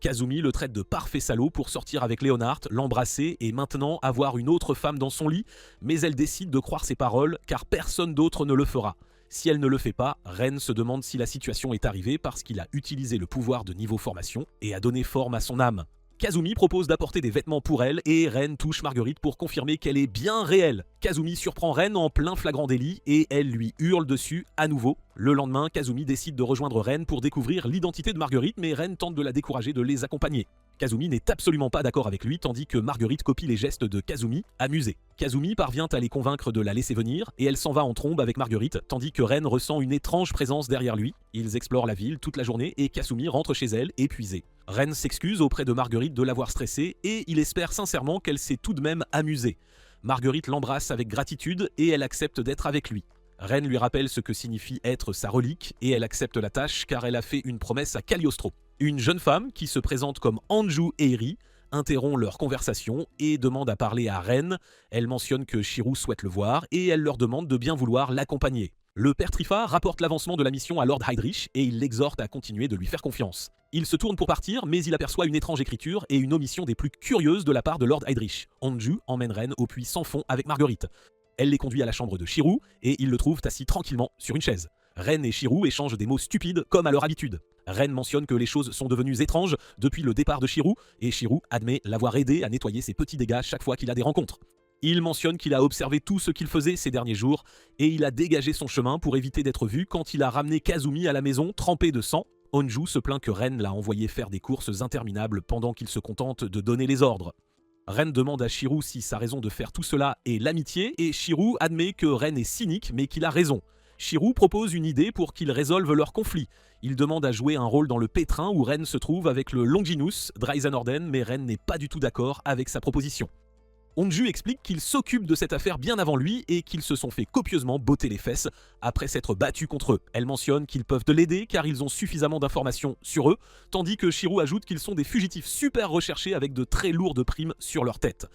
Kazumi le traite de parfait salaud pour sortir avec Leonard, l'embrasser et maintenant avoir une autre femme dans son lit, mais elle décide de croire ses paroles car personne d'autre ne le fera. Si elle ne le fait pas, Ren se demande si la situation est arrivée parce qu'il a utilisé le pouvoir de niveau formation et a donné forme à son âme. Kazumi propose d'apporter des vêtements pour elle et Ren touche Marguerite pour confirmer qu'elle est bien réelle. Kazumi surprend Ren en plein flagrant délit et elle lui hurle dessus à nouveau. Le lendemain, Kazumi décide de rejoindre Ren pour découvrir l'identité de Marguerite, mais Ren tente de la décourager de les accompagner. Kazumi n'est absolument pas d'accord avec lui, tandis que Marguerite copie les gestes de Kazumi, amusée. Kazumi parvient à les convaincre de la laisser venir, et elle s'en va en trombe avec Marguerite, tandis que Ren ressent une étrange présence derrière lui. Ils explorent la ville toute la journée, et Kasumi rentre chez elle, épuisée. Ren s'excuse auprès de Marguerite de l'avoir stressée, et il espère sincèrement qu'elle s'est tout de même amusée. Marguerite l'embrasse avec gratitude, et elle accepte d'être avec lui. Ren lui rappelle ce que signifie être sa relique, et elle accepte la tâche car elle a fait une promesse à Cagliostro. Une jeune femme, qui se présente comme Anju Eiri, interrompt leur conversation et demande à parler à Ren. Elle mentionne que Shirou souhaite le voir et elle leur demande de bien vouloir l'accompagner. Le père Trifa rapporte l'avancement de la mission à Lord Heydrich et il l'exhorte à continuer de lui faire confiance. Il se tourne pour partir, mais il aperçoit une étrange écriture et une omission des plus curieuses de la part de Lord Heydrich. Anju emmène Ren au puits sans fond avec Marguerite. Elle les conduit à la chambre de Shirou et ils le trouvent assis tranquillement sur une chaise. Ren et Shirou échangent des mots stupides comme à leur habitude. Ren mentionne que les choses sont devenues étranges depuis le départ de Shirou et Shirou admet l'avoir aidé à nettoyer ses petits dégâts chaque fois qu'il a des rencontres. Il mentionne qu'il a observé tout ce qu'il faisait ces derniers jours et il a dégagé son chemin pour éviter d'être vu quand il a ramené Kazumi à la maison trempé de sang. Anju se plaint que Ren l'a envoyé faire des courses interminables pendant qu'il se contente de donner les ordres. Ren demande à Shirou si sa raison de faire tout cela est l'amitié et Shirou admet que Ren est cynique mais qu'il a raison. Shirou propose une idée pour qu'ils résolvent leur conflit. Il demande à jouer un rôle dans le pétrin où Ren se trouve avec le Longinus, Dreisenorden, mais Ren n'est pas du tout d'accord avec sa proposition. Anju explique qu'ils s'occupent de cette affaire bien avant lui et qu'ils se sont fait copieusement botter les fesses après s'être battus contre eux. Elle mentionne qu'ils peuvent l'aider car ils ont suffisamment d'informations sur eux, tandis que Shirou ajoute qu'ils sont des fugitifs super recherchés avec de très lourdes primes sur leur tête.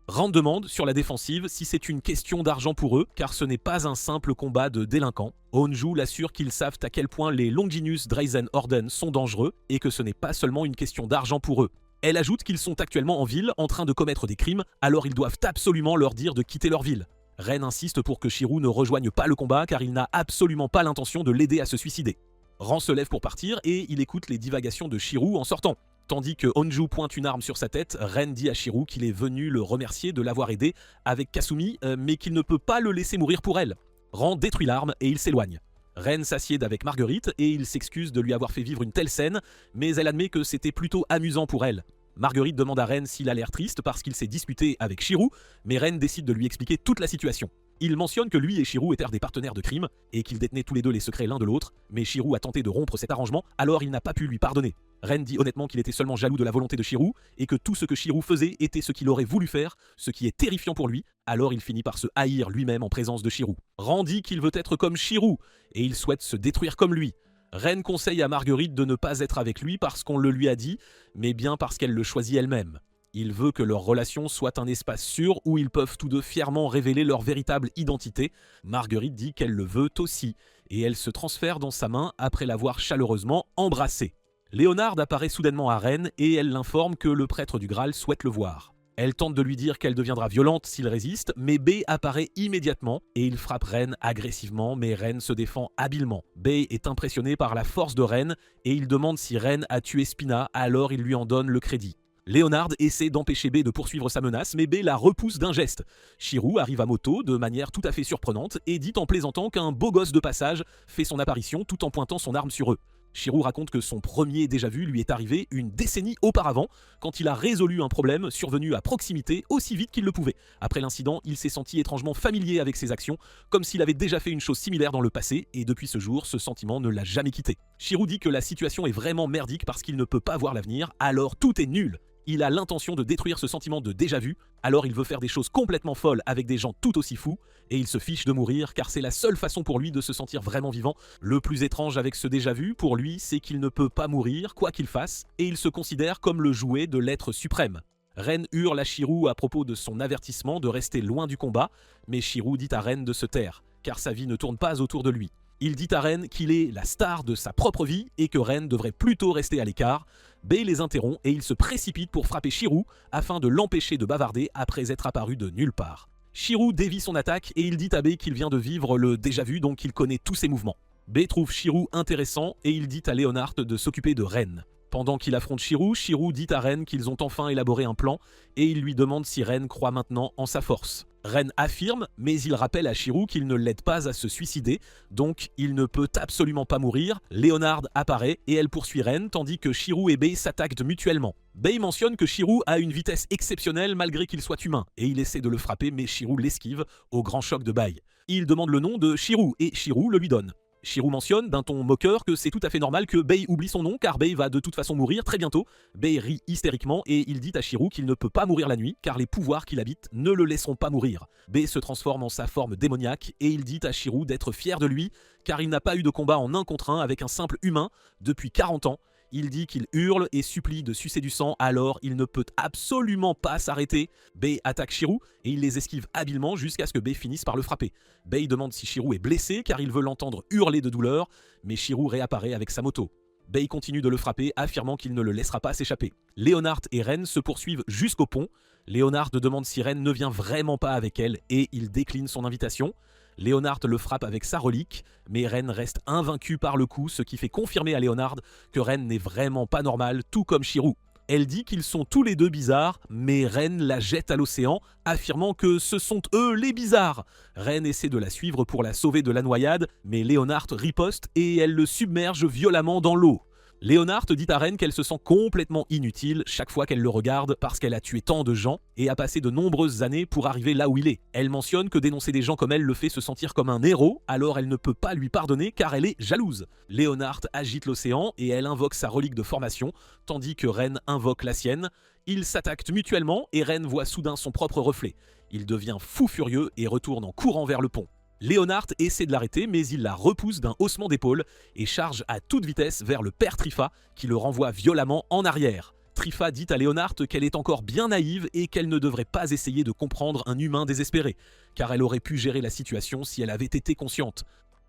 Rand demande, sur la défensive, si c'est une question d'argent pour eux, car ce n'est pas un simple combat de délinquants. Anju l'assure qu'ils savent à quel point les Longinus Dreisenorden sont dangereux et que ce n'est pas seulement une question d'argent pour eux. Elle ajoute qu'ils sont actuellement en ville en train de commettre des crimes, alors ils doivent absolument leur dire de quitter leur ville. Ren insiste pour que Shirou ne rejoigne pas le combat car il n'a absolument pas l'intention de l'aider à se suicider. Rand se lève pour partir et il écoute les divagations de Shirou en sortant. Tandis que Anju pointe une arme sur sa tête, Ren dit à Shirou qu'il est venu le remercier de l'avoir aidé avec Kasumi, mais qu'il ne peut pas le laisser mourir pour elle. Rand détruit l'arme et il s'éloigne. Ren s'assied avec Marguerite et il s'excuse de lui avoir fait vivre une telle scène, mais elle admet que c'était plutôt amusant pour elle. Marguerite demande à Ren s'il a l'air triste parce qu'il s'est disputé avec Shirou, mais Ren décide de lui expliquer toute la situation. Il mentionne que lui et Shirou étaient des partenaires de crime et qu'ils détenaient tous les deux les secrets l'un de l'autre, mais Shirou a tenté de rompre cet arrangement, alors il n'a pas pu lui pardonner. Ren dit honnêtement qu'il était seulement jaloux de la volonté de Shirou et que tout ce que Shirou faisait était ce qu'il aurait voulu faire, ce qui est terrifiant pour lui, alors il finit par se haïr lui-même en présence de Shirou. Ren dit qu'il veut être comme Shirou et il souhaite se détruire comme lui. Ren conseille à Marguerite de ne pas être avec lui parce qu'on le lui a dit, mais bien parce qu'elle le choisit elle-même. Il veut que leur relation soit un espace sûr où ils peuvent tous deux fièrement révéler leur véritable identité. Marguerite dit qu'elle le veut aussi, et elle se transfère dans sa main après l'avoir chaleureusement embrassé. Léonard apparaît soudainement à Ren et elle l'informe que le prêtre du Graal souhaite le voir. Elle tente de lui dire qu'elle deviendra violente s'il résiste, mais Bay apparaît immédiatement et il frappe Ren agressivement, mais Ren se défend habilement. Bay est impressionné par la force de Ren et il demande si Ren a tué Spina, alors il lui en donne le crédit. Léonard essaie d'empêcher Bay de poursuivre sa menace, mais Bay la repousse d'un geste. Shirou arrive à moto de manière tout à fait surprenante et dit en plaisantant qu'un beau gosse de passage fait son apparition tout en pointant son arme sur eux. Shirou raconte que son premier déjà-vu lui est arrivé une décennie auparavant, quand il a résolu un problème survenu à proximité aussi vite qu'il le pouvait. Après l'incident, il s'est senti étrangement familier avec ses actions, comme s'il avait déjà fait une chose similaire dans le passé, et depuis ce jour, ce sentiment ne l'a jamais quitté. Shirou dit que la situation est vraiment merdique parce qu'il ne peut pas voir l'avenir, alors tout est nul. Il a l'intention de détruire ce sentiment de déjà-vu, alors il veut faire des choses complètement folles avec des gens tout aussi fous, et il se fiche de mourir car c'est la seule façon pour lui de se sentir vraiment vivant. Le plus étrange avec ce déjà-vu, pour lui, c'est qu'il ne peut pas mourir, quoi qu'il fasse, et il se considère comme le jouet de l'être suprême. Ren hurle à Shirou à propos de son avertissement de rester loin du combat, mais Shirou dit à Ren de se taire, car sa vie ne tourne pas autour de lui. Il dit à Ren qu'il est la star de sa propre vie et que Ren devrait plutôt rester à l'écart. Bay les interrompt et il se précipite pour frapper Shirou afin de l'empêcher de bavarder après être apparu de nulle part. Shirou dévie son attaque et il dit à Bay qu'il vient de vivre le déjà-vu, donc il connaît tous ses mouvements. Bay trouve Shirou intéressant et il dit à Léonard de s'occuper de Ren. Pendant qu'il affronte Shirou, Shirou dit à Ren qu'ils ont enfin élaboré un plan et il lui demande si Ren croit maintenant en sa force. Ren affirme, mais il rappelle à Shirou qu'il ne l'aide pas à se suicider, donc il ne peut absolument pas mourir. Léonard apparaît et elle poursuit Ren, tandis que Shirou et Bay s'attaquent mutuellement. Bay mentionne que Shirou a une vitesse exceptionnelle malgré qu'il soit humain, et il essaie de le frapper mais Shirou l'esquive au grand choc de Bay. Il demande le nom de Shirou et Shirou le lui donne. Shirou mentionne d'un ton moqueur que c'est tout à fait normal que Bay oublie son nom car Bay va de toute façon mourir très bientôt. Bay rit hystériquement et il dit à Shirou qu'il ne peut pas mourir la nuit car les pouvoirs qu'il habite ne le laisseront pas mourir. Bay se transforme en sa forme démoniaque et il dit à Shirou d'être fier de lui car il n'a pas eu de combat en 1 contre 1 avec un simple humain depuis 40 ans. Il dit qu'il hurle et supplie de sucer du sang, alors il ne peut absolument pas s'arrêter. Bay attaque Shirou et il les esquive habilement jusqu'à ce que Bay finisse par le frapper. Bay demande si Shirou est blessé car il veut l'entendre hurler de douleur, mais Shirou réapparaît avec sa moto. Bay continue de le frapper, affirmant qu'il ne le laissera pas s'échapper. Léonard et Ren se poursuivent jusqu'au pont. Léonard demande si Ren ne vient vraiment pas avec elle et il décline son invitation. Léonard le frappe avec sa relique, mais Ren reste invaincu par le coup, ce qui fait confirmer à Léonard que Ren n'est vraiment pas normal, tout comme Shirou. Elle dit qu'ils sont tous les deux bizarres, mais Ren la jette à l'océan, affirmant que ce sont eux les bizarres. Ren essaie de la suivre pour la sauver de la noyade, mais Léonard riposte et elle le submerge violemment dans l'eau. Léonard dit à Ren qu'elle se sent complètement inutile chaque fois qu'elle le regarde parce qu'elle a tué tant de gens et a passé de nombreuses années pour arriver là où il est. Elle mentionne que dénoncer des gens comme elle le fait se sentir comme un héros, alors elle ne peut pas lui pardonner car elle est jalouse. Léonard agite l'océan et elle invoque sa relique de formation, tandis que Ren invoque la sienne. Ils s'attaquent mutuellement et Ren voit soudain son propre reflet. Il devient fou furieux et retourne en courant vers le pont. Léonard essaie de l'arrêter, mais il la repousse d'un haussement d'épaule et charge à toute vitesse vers le père Trifa, qui le renvoie violemment en arrière. Trifa dit à Léonard qu'elle est encore bien naïve et qu'elle ne devrait pas essayer de comprendre un humain désespéré, car elle aurait pu gérer la situation si elle avait été consciente.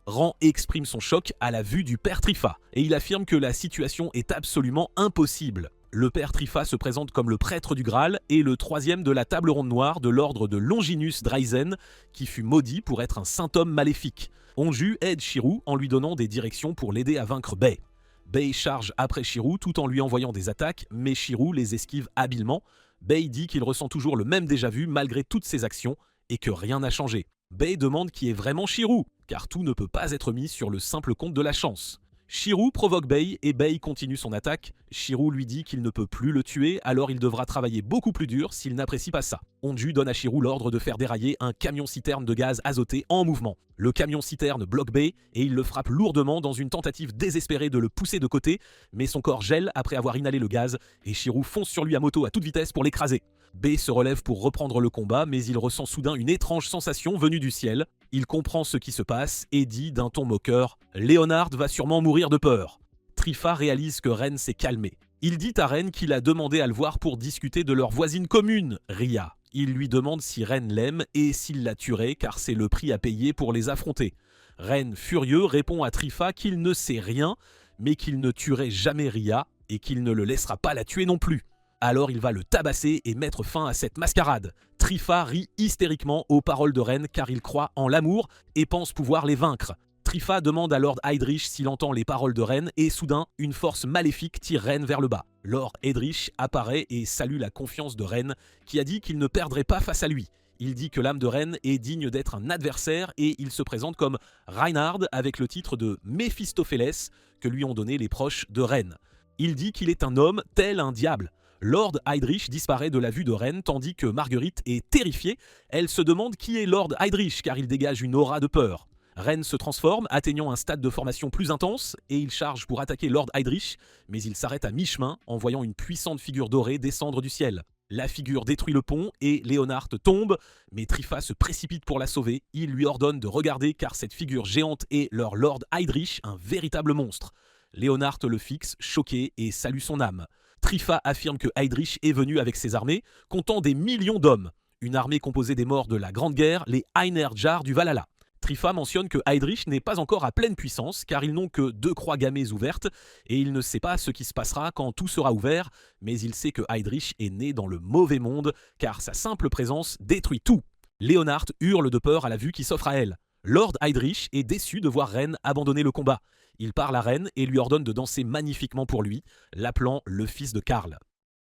Ran exprime son choc à la vue du père Trifa, et il affirme que la situation est absolument impossible. Le père Trifa se présente comme le prêtre du Graal et le 3e de la table ronde noire de l'ordre de Longinus Dryzen, qui fut maudit pour être un saint homme maléfique. Onju aide Shirou en lui donnant des directions pour l'aider à vaincre Bay. Bay charge après Shirou tout en lui envoyant des attaques, mais Shirou les esquive habilement. Bay dit qu'il ressent toujours le même déjà-vu malgré toutes ses actions et que rien n'a changé. Bay demande qui est vraiment Shirou, car tout ne peut pas être mis sur le simple compte de la chance. Shirou provoque Bay et Bay continue son attaque. Shirou lui dit qu'il ne peut plus le tuer, alors il devra travailler beaucoup plus dur s'il n'apprécie pas ça. Onju donne à Shirou l'ordre de faire dérailler un camion-citerne de gaz azoté en mouvement. Le camion-citerne bloque Bay et il le frappe lourdement dans une tentative désespérée de le pousser de côté, mais son corps gèle après avoir inhalé le gaz et Shirou fonce sur lui à moto à toute vitesse pour l'écraser. Bay se relève pour reprendre le combat, mais il ressent soudain une étrange sensation venue du ciel. Il comprend ce qui se passe et dit d'un ton moqueur « Léonard va sûrement mourir de peur ». Trifa réalise que Ren s'est calmé. Il dit à Ren qu'il a demandé à le voir pour discuter de leur voisine commune, Ria. Il lui demande si Ren l'aime et s'il la tuerait car c'est le prix à payer pour les affronter. Ren, furieux, répond à Trifa qu'il ne sait rien, mais qu'il ne tuerait jamais Ria et qu'il ne le laissera pas la tuer non plus. Alors il va le tabasser et mettre fin à cette mascarade. Trifa rit hystériquement aux paroles de Ren car il croit en l'amour et pense pouvoir les vaincre. Trifa demande à Lord Heydrich s'il entend les paroles de Ren et soudain, une force maléfique tire Ren vers le bas. Lord Heydrich apparaît et salue la confiance de Ren qui a dit qu'il ne perdrait pas face à lui. Il dit que l'âme de Ren est digne d'être un adversaire et il se présente comme Reinhard avec le titre de Méphistophélès que lui ont donné les proches de Ren. Il dit qu'il est un homme tel un diable. Lord Heydrich disparaît de la vue de Ren tandis que Marguerite est terrifiée. Elle se demande qui est Lord Heydrich car il dégage une aura de peur. Ren se transforme, atteignant un stade de formation plus intense, et il charge pour attaquer Lord Heydrich, mais il s'arrête à mi-chemin en voyant une puissante figure dorée descendre du ciel. La figure détruit le pont et Léonard tombe, mais Trifa se précipite pour la sauver. Il lui ordonne de regarder car cette figure géante est leur Lord Heydrich, un véritable monstre. Léonard le fixe, choqué, et salue son âme. Trifa affirme que Heydrich est venu avec ses armées, comptant des millions d'hommes. Une armée composée des morts de la Grande Guerre, les Einherjar du Valhalla. Trifa mentionne que Heydrich n'est pas encore à pleine puissance car ils n'ont que 2 croix gammées ouvertes et il ne sait pas ce qui se passera quand tout sera ouvert, mais il sait que Heydrich est né dans le mauvais monde car sa simple présence détruit tout. Léonard hurle de peur à la vue qui s'offre à elle. Lord Heydrich est déçu de voir Ren abandonner le combat. Il parle à Ren et lui ordonne de danser magnifiquement pour lui, l'appelant le fils de Karl.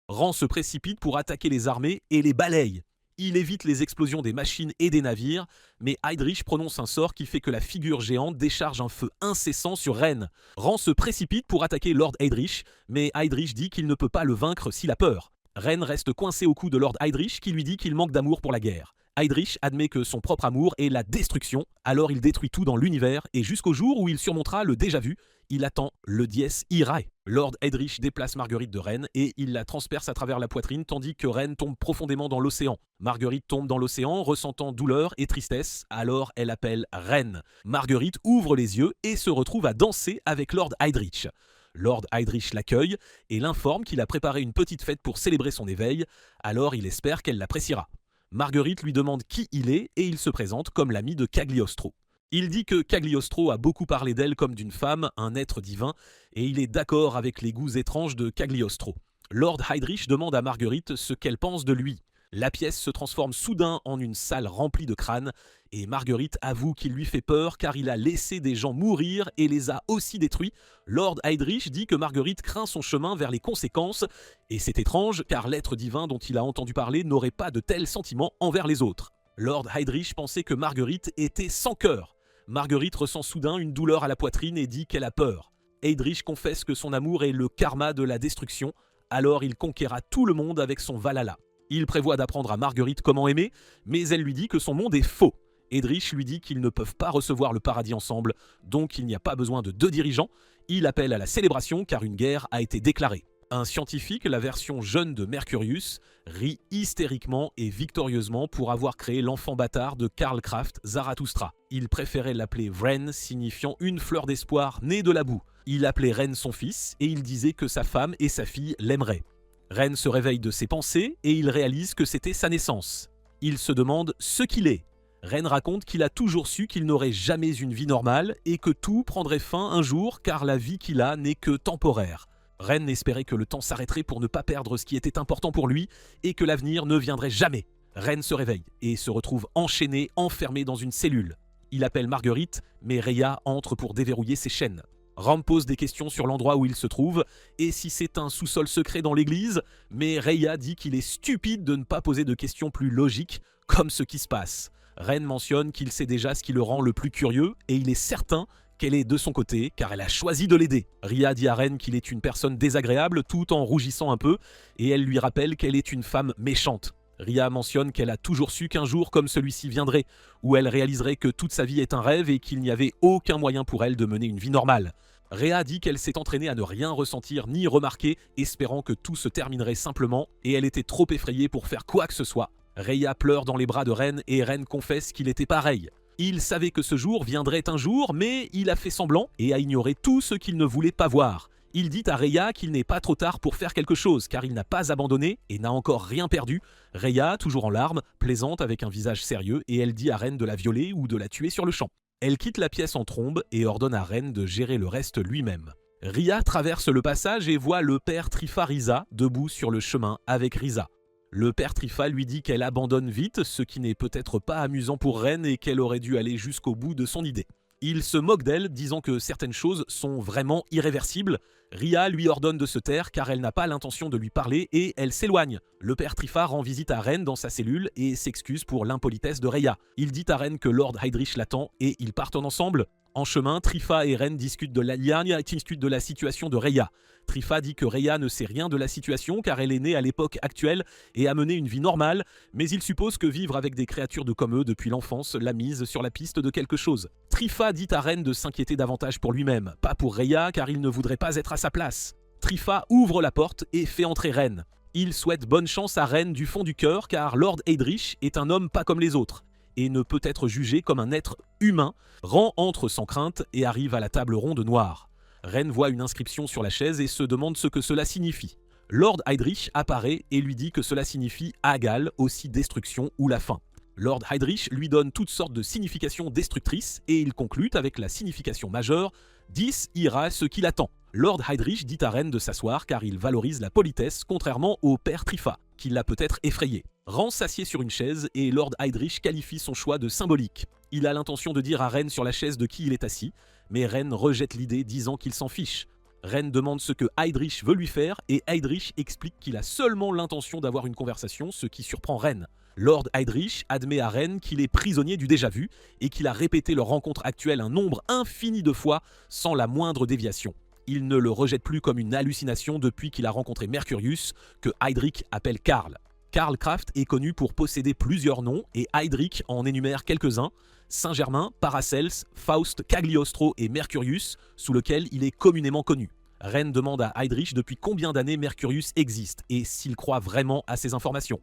Ren se précipite pour attaquer les armées et les balaye. Il évite les explosions des machines et des navires, mais Heydrich prononce un sort qui fait que la figure géante décharge un feu incessant sur Ren. Ren se précipite pour attaquer Lord Heydrich, mais Heydrich dit qu'il ne peut pas le vaincre s'il a peur. Ren reste coincé au cou de Lord Heydrich qui lui dit qu'il manque d'amour pour la guerre. Heydrich admet que son propre amour est la destruction, alors il détruit tout dans l'univers et jusqu'au jour où il surmontera le déjà-vu, il attend le Dies Irae. Lord Heydrich déplace Marguerite de Ren et il la transperce à travers la poitrine tandis que Ren tombe profondément dans l'océan. Marguerite tombe dans l'océan, ressentant douleur et tristesse, alors elle appelle Ren. Marguerite ouvre les yeux et se retrouve à danser avec Lord Heydrich. Lord Heydrich l'accueille et l'informe qu'il a préparé une petite fête pour célébrer son éveil, alors il espère qu'elle l'appréciera. Marguerite lui demande qui il est et il se présente comme l'ami de Cagliostro. Il dit que Cagliostro a beaucoup parlé d'elle comme d'une femme, un être divin, et il est d'accord avec les goûts étranges de Cagliostro. Lord Heydrich demande à Marguerite ce qu'elle pense de lui. La pièce se transforme soudain en une salle remplie de crânes, et Marguerite avoue qu'il lui fait peur car il a laissé des gens mourir et les a aussi détruits. Lord Heydrich dit que Marguerite craint son chemin vers les conséquences, et c'est étrange car l'être divin dont il a entendu parler n'aurait pas de tels sentiments envers les autres. Lord Heydrich pensait que Marguerite était sans cœur. Marguerite ressent soudain une douleur à la poitrine et dit qu'elle a peur. Heydrich confesse que son amour est le karma de la destruction, alors il conquérera tout le monde avec son Valhalla. Il prévoit d'apprendre à Marguerite comment aimer, mais elle lui dit que son monde est faux. Heydrich lui dit qu'ils ne peuvent pas recevoir le paradis ensemble, donc il n'y a pas besoin de 2 dirigeants. Il appelle à la célébration car une guerre a été déclarée. Un scientifique, la version jeune de Mercurius, rit hystériquement et victorieusement pour avoir créé l'enfant bâtard de Karl Kraft, Zarathustra. Il préférait l'appeler Wren, signifiant une fleur d'espoir née de la boue. Il appelait Ren son fils et il disait que sa femme et sa fille l'aimeraient. Ren se réveille de ses pensées et il réalise que c'était sa naissance. Il se demande ce qu'il est. Ren raconte qu'il a toujours su qu'il n'aurait jamais une vie normale et que tout prendrait fin un jour car la vie qu'il a n'est que temporaire. Ren espérait que le temps s'arrêterait pour ne pas perdre ce qui était important pour lui et que l'avenir ne viendrait jamais. Ren se réveille et se retrouve enchaîné, enfermé dans une cellule. Il appelle Marguerite, mais Rhea entre pour déverrouiller ses chaînes. Ram pose des questions sur l'endroit où il se trouve et si c'est un sous-sol secret dans l'église, mais Rhea dit qu'il est stupide de ne pas poser de questions plus logiques comme ce qui se passe. Ren mentionne qu'il sait déjà ce qui le rend le plus curieux et il est certain qu'elle est de son côté car elle a choisi de l'aider. Rhea dit à Ren qu'il est une personne désagréable tout en rougissant un peu et elle lui rappelle qu'elle est une femme méchante. Rhea mentionne qu'elle a toujours su qu'un jour comme celui-ci viendrait, où elle réaliserait que toute sa vie est un rêve et qu'il n'y avait aucun moyen pour elle de mener une vie normale. Rhea dit qu'elle s'est entraînée à ne rien ressentir ni remarquer, espérant que tout se terminerait simplement, et elle était trop effrayée pour faire quoi que ce soit. Rhea pleure dans les bras de Ren et Ren confesse qu'il était pareil. Il savait que ce jour viendrait un jour, mais il a fait semblant et a ignoré tout ce qu'il ne voulait pas voir. Il dit à Rhea qu'il n'est pas trop tard pour faire quelque chose, car il n'a pas abandonné et n'a encore rien perdu. Rhea, toujours en larmes, plaisante avec un visage sérieux, et elle dit à Ren de la violer ou de la tuer sur le champ. Elle quitte la pièce en trombe et ordonne à Ren de gérer le reste lui-même. Rhea traverse le passage et voit le père Trifa Risa debout sur le chemin avec Risa. Le père Trifa lui dit qu'elle abandonne vite, ce qui n'est peut-être pas amusant pour Ren et qu'elle aurait dû aller jusqu'au bout de son idée. Il se moque d'elle, disant que certaines choses sont vraiment irréversibles. Rhea lui ordonne de se taire car elle n'a pas l'intention de lui parler et elle s'éloigne. Le père Trifa rend visite à Ren dans sa cellule et s'excuse pour l'impolitesse de Rhea. Il dit à Ren que Lord Heydrich l'attend et ils partent ensemble. En chemin, Trifa et Ren discutent de la situation de Rhea. Trifa dit que Rhea ne sait rien de la situation car elle est née à l'époque actuelle et a mené une vie normale, mais il suppose que vivre avec des créatures de comme eux depuis l'enfance l'a mise sur la piste de quelque chose. Trifa dit à Ren de s'inquiéter davantage pour lui-même, pas pour Rhea car il ne voudrait pas être à sa place. Trifa ouvre la porte et fait entrer Ren. Il souhaite bonne chance à Ren du fond du cœur car Lord Heydrich est un homme pas comme les autres et ne peut être jugé comme un être humain. Ren entre sans crainte et arrive à la table ronde noire. Ren voit une inscription sur la chaise et se demande ce que cela signifie. Lord Heydrich apparaît et lui dit que cela signifie Agal, aussi destruction ou la fin. Lord Heydrich lui donne toutes sortes de significations destructrices et il conclut avec la signification majeure « 10 ira ce qui l'attend ». Lord Heydrich dit à Ren de s'asseoir car il valorise la politesse contrairement au père Trifa, qui l'a peut-être effrayé. Ren s'assied sur une chaise et Lord Heydrich qualifie son choix de symbolique. Il a l'intention de dire à Ren sur la chaise de qui il est assis, mais Ren rejette l'idée disant qu'il s'en fiche. Ren demande ce que Heydrich veut lui faire et Heydrich explique qu'il a seulement l'intention d'avoir une conversation, ce qui surprend Ren. Lord Heydrich admet à Ren qu'il est prisonnier du déjà-vu et qu'il a répété leur rencontre actuelle un nombre infini de fois sans la moindre déviation. Il ne le rejette plus comme une hallucination depuis qu'il a rencontré Mercurius, que Heydrich appelle Karl. Karl Kraft est connu pour posséder plusieurs noms et Heydrich en énumère quelques-uns: Saint-Germain, Paracels, Faust, Cagliostro et Mercurius, sous lequel il est communément connu. Ren demande à Heydrich depuis combien d'années Mercurius existe et s'il croit vraiment à ces informations.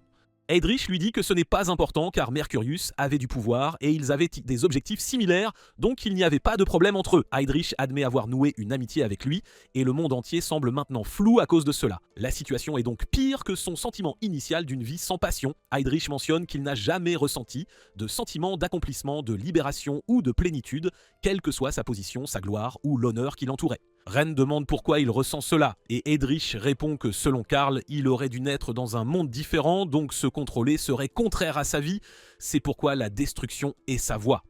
Heydrich lui dit que ce n'est pas important car Mercurius avait du pouvoir et ils avaient des objectifs similaires, donc il n'y avait pas de problème entre eux. Heydrich admet avoir noué une amitié avec lui et le monde entier semble maintenant flou à cause de cela. La situation est donc pire que son sentiment initial d'une vie sans passion. Heydrich mentionne qu'il n'a jamais ressenti de sentiment d'accomplissement, de libération ou de plénitude, quelle que soit sa position, sa gloire ou l'honneur qui l'entourait. Ren demande pourquoi il ressent cela, et Heydrich répond que selon Karl, il aurait dû naître dans un monde différent, donc se contrôler serait contraire à sa vie, c'est pourquoi la destruction est sa voie.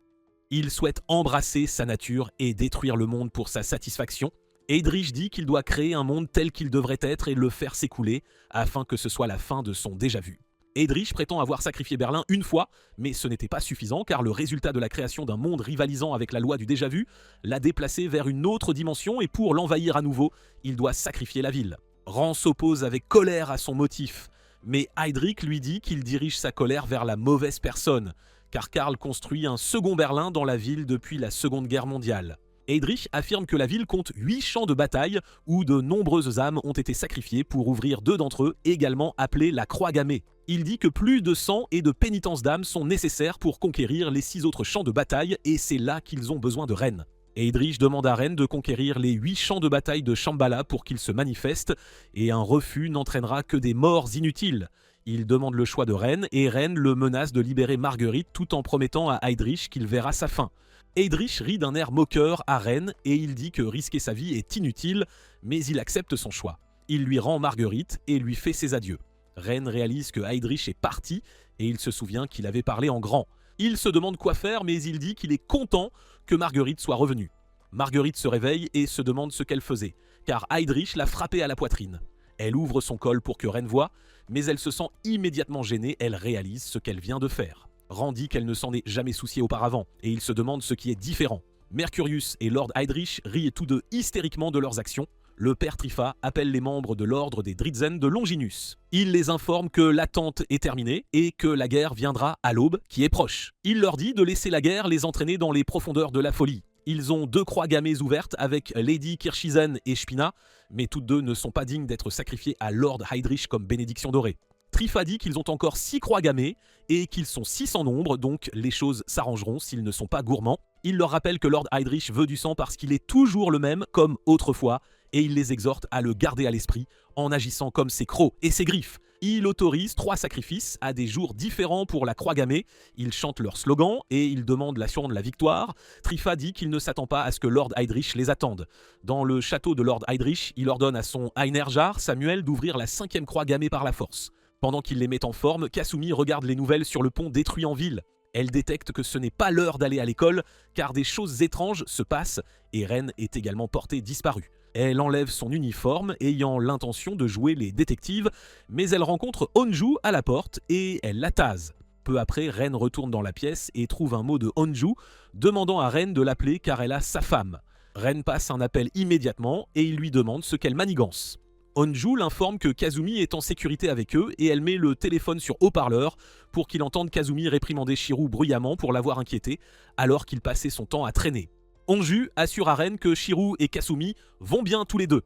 Il souhaite embrasser sa nature et détruire le monde pour sa satisfaction. Heydrich dit qu'il doit créer un monde tel qu'il devrait être et le faire s'écouler, afin que ce soit la fin de son déjà-vu. Heydrich prétend avoir sacrifié Berlin une fois, mais ce n'était pas suffisant car le résultat de la création d'un monde rivalisant avec la loi du déjà-vu l'a déplacé vers une autre dimension et pour l'envahir à nouveau, il doit sacrifier la ville. Ren s'oppose avec colère à son motif, mais Heydrich lui dit qu'il dirige sa colère vers la mauvaise personne, car Karl construit un second Berlin dans la ville depuis la Seconde Guerre mondiale. Heydrich affirme que la ville compte 8 champs de bataille où de nombreuses âmes ont été sacrifiées pour ouvrir 2 d'entre eux, également appelés la Croix gammée. Il dit que plus de sang et de pénitence d'âme sont nécessaires pour conquérir les 6 autres champs de bataille et c'est là qu'ils ont besoin de Ren. Heydrich demande à Ren de conquérir les 8 champs de bataille de Shambhala pour qu'il se manifeste et un refus n'entraînera que des morts inutiles. Il demande le choix de Ren et Ren le menace de libérer Marguerite tout en promettant à Heydrich qu'il verra sa fin. Heydrich rit d'un air moqueur à Ren et il dit que risquer sa vie est inutile, mais il accepte son choix. Il lui rend Marguerite et lui fait ses adieux. Ren réalise que Heydrich est parti et il se souvient qu'il avait parlé en grand. Il se demande quoi faire mais il dit qu'il est content que Marguerite soit revenue. Marguerite se réveille et se demande ce qu'elle faisait, car Heydrich l'a frappée à la poitrine. Elle ouvre son col pour que Ren voie, mais elle se sent immédiatement gênée, elle réalise ce qu'elle vient de faire. Ren dit qu'elle ne s'en est jamais souciée auparavant, et il se demande ce qui est différent. Mercurius et Lord Heydrich rient tous deux hystériquement de leurs actions. Le père Trifa appelle les membres de l'ordre des Dritzen de Longinus. Il les informe que l'attente est terminée et que la guerre viendra à l'aube qui est proche. Il leur dit de laisser la guerre les entraîner dans les profondeurs de la folie. Ils ont 2 croix gammées ouvertes avec Lady Kirchizen et Spina, mais toutes deux ne sont pas dignes d'être sacrifiées à Lord Heydrich comme bénédiction dorée. Trifa dit qu'ils ont encore 6 croix gammées et qu'ils sont 6 en nombre, donc les choses s'arrangeront s'ils ne sont pas gourmands. Il leur rappelle que Lord Heydrich veut du sang parce qu'il est toujours le même, comme autrefois, et il les exhorte à le garder à l'esprit en agissant comme ses crocs et ses griffes. Il autorise 3 sacrifices à des jours différents pour la croix gammée. Ils chantent leur slogan et ils demandent l'assurance de la victoire. Trifa dit qu'il ne s'attend pas à ce que Lord Heydrich les attende. Dans le château de Lord Heydrich, il ordonne à son Einerjar, Samuel, d'ouvrir la 5e croix gammée par la force. Pendant qu'il les met en forme, Kasumi regarde les nouvelles sur le pont détruit en ville. Elle détecte que ce n'est pas l'heure d'aller à l'école car des choses étranges se passent et Ren est également portée disparue. Elle enlève son uniforme, ayant l'intention de jouer les détectives, mais elle rencontre Honju à la porte et elle la tase. Peu après, Ren retourne dans la pièce et trouve un mot de Honju, demandant à Ren de l'appeler car elle a sa femme. Ren passe un appel immédiatement et il lui demande ce qu'elle manigance. Honju l'informe que Kazumi est en sécurité avec eux et elle met le téléphone sur haut-parleur pour qu'il entende Kazumi réprimander Shirou bruyamment pour l'avoir inquiété alors qu'il passait son temps à traîner. Honju assure à Ren que Shirou et Kasumi vont bien tous les deux.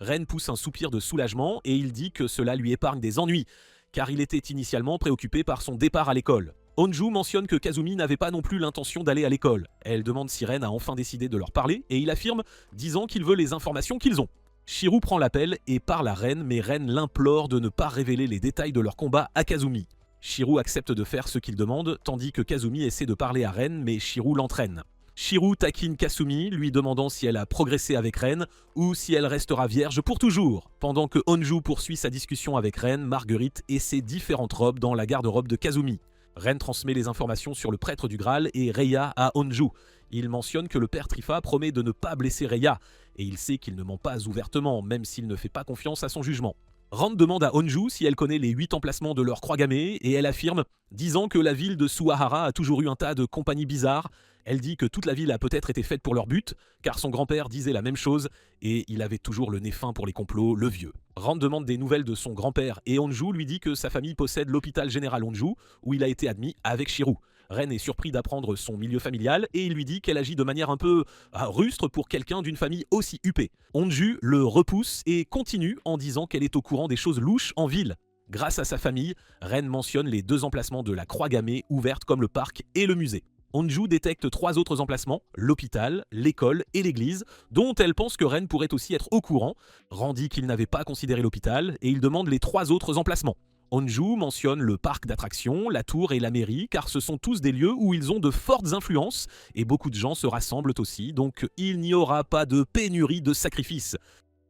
Ren pousse un soupir de soulagement et il dit que cela lui épargne des ennuis, car il était initialement préoccupé par son départ à l'école. Honju mentionne que Kazumi n'avait pas non plus l'intention d'aller à l'école. Elle demande si Ren a enfin décidé de leur parler et il affirme, disant qu'il veut les informations qu'ils ont. Shirou prend l'appel et parle à Ren, mais Ren l'implore de ne pas révéler les détails de leur combat à Kazumi. Shirou accepte de faire ce qu'il demande, tandis que Kazumi essaie de parler à Ren, mais Shirou l'entraîne. Shirou taquine Kasumi, lui demandant si elle a progressé avec Ren ou si elle restera vierge pour toujours. Pendant que Honju poursuit sa discussion avec Ren, Marguerite et ses différentes robes dans la garde-robe de Kazumi. Ren transmet les informations sur le prêtre du Graal et Reiya à Honju. Il mentionne que le père Trifa promet de ne pas blesser Reiya, et il sait qu'il ne ment pas ouvertement, même s'il ne fait pas confiance à son jugement. Rand demande à Honju si elle connaît les 8 emplacements de leur croix gammée, et elle affirme, disant que la ville de Suwahara a toujours eu un tas de compagnies bizarres. Elle dit que toute la ville a peut-être été faite pour leur but, car son grand-père disait la même chose, et il avait toujours le nez fin pour les complots, le vieux. Rand demande des nouvelles de son grand-père, et Honju lui dit que sa famille possède l'hôpital général Honju, où il a été admis avec Shirou. Ren est surpris d'apprendre son milieu familial, et il lui dit qu'elle agit de manière un peu rustre pour quelqu'un d'une famille aussi huppée. Honju le repousse et continue en disant qu'elle est au courant des choses louches en ville. Grâce à sa famille, Ren mentionne les 2 emplacements de la croix gammée ouvertes comme le parc et le musée. Honju détecte 3 autres emplacements, l'hôpital, l'école et l'église, dont elle pense que Ren pourrait aussi être au courant. Rand dit qu'il n'avait pas considéré l'hôpital et il demande les 3 autres emplacements. Honju mentionne le parc d'attractions, la tour et la mairie, car ce sont tous des lieux où ils ont de fortes influences et beaucoup de gens se rassemblent aussi, donc il n'y aura pas de pénurie de sacrifices.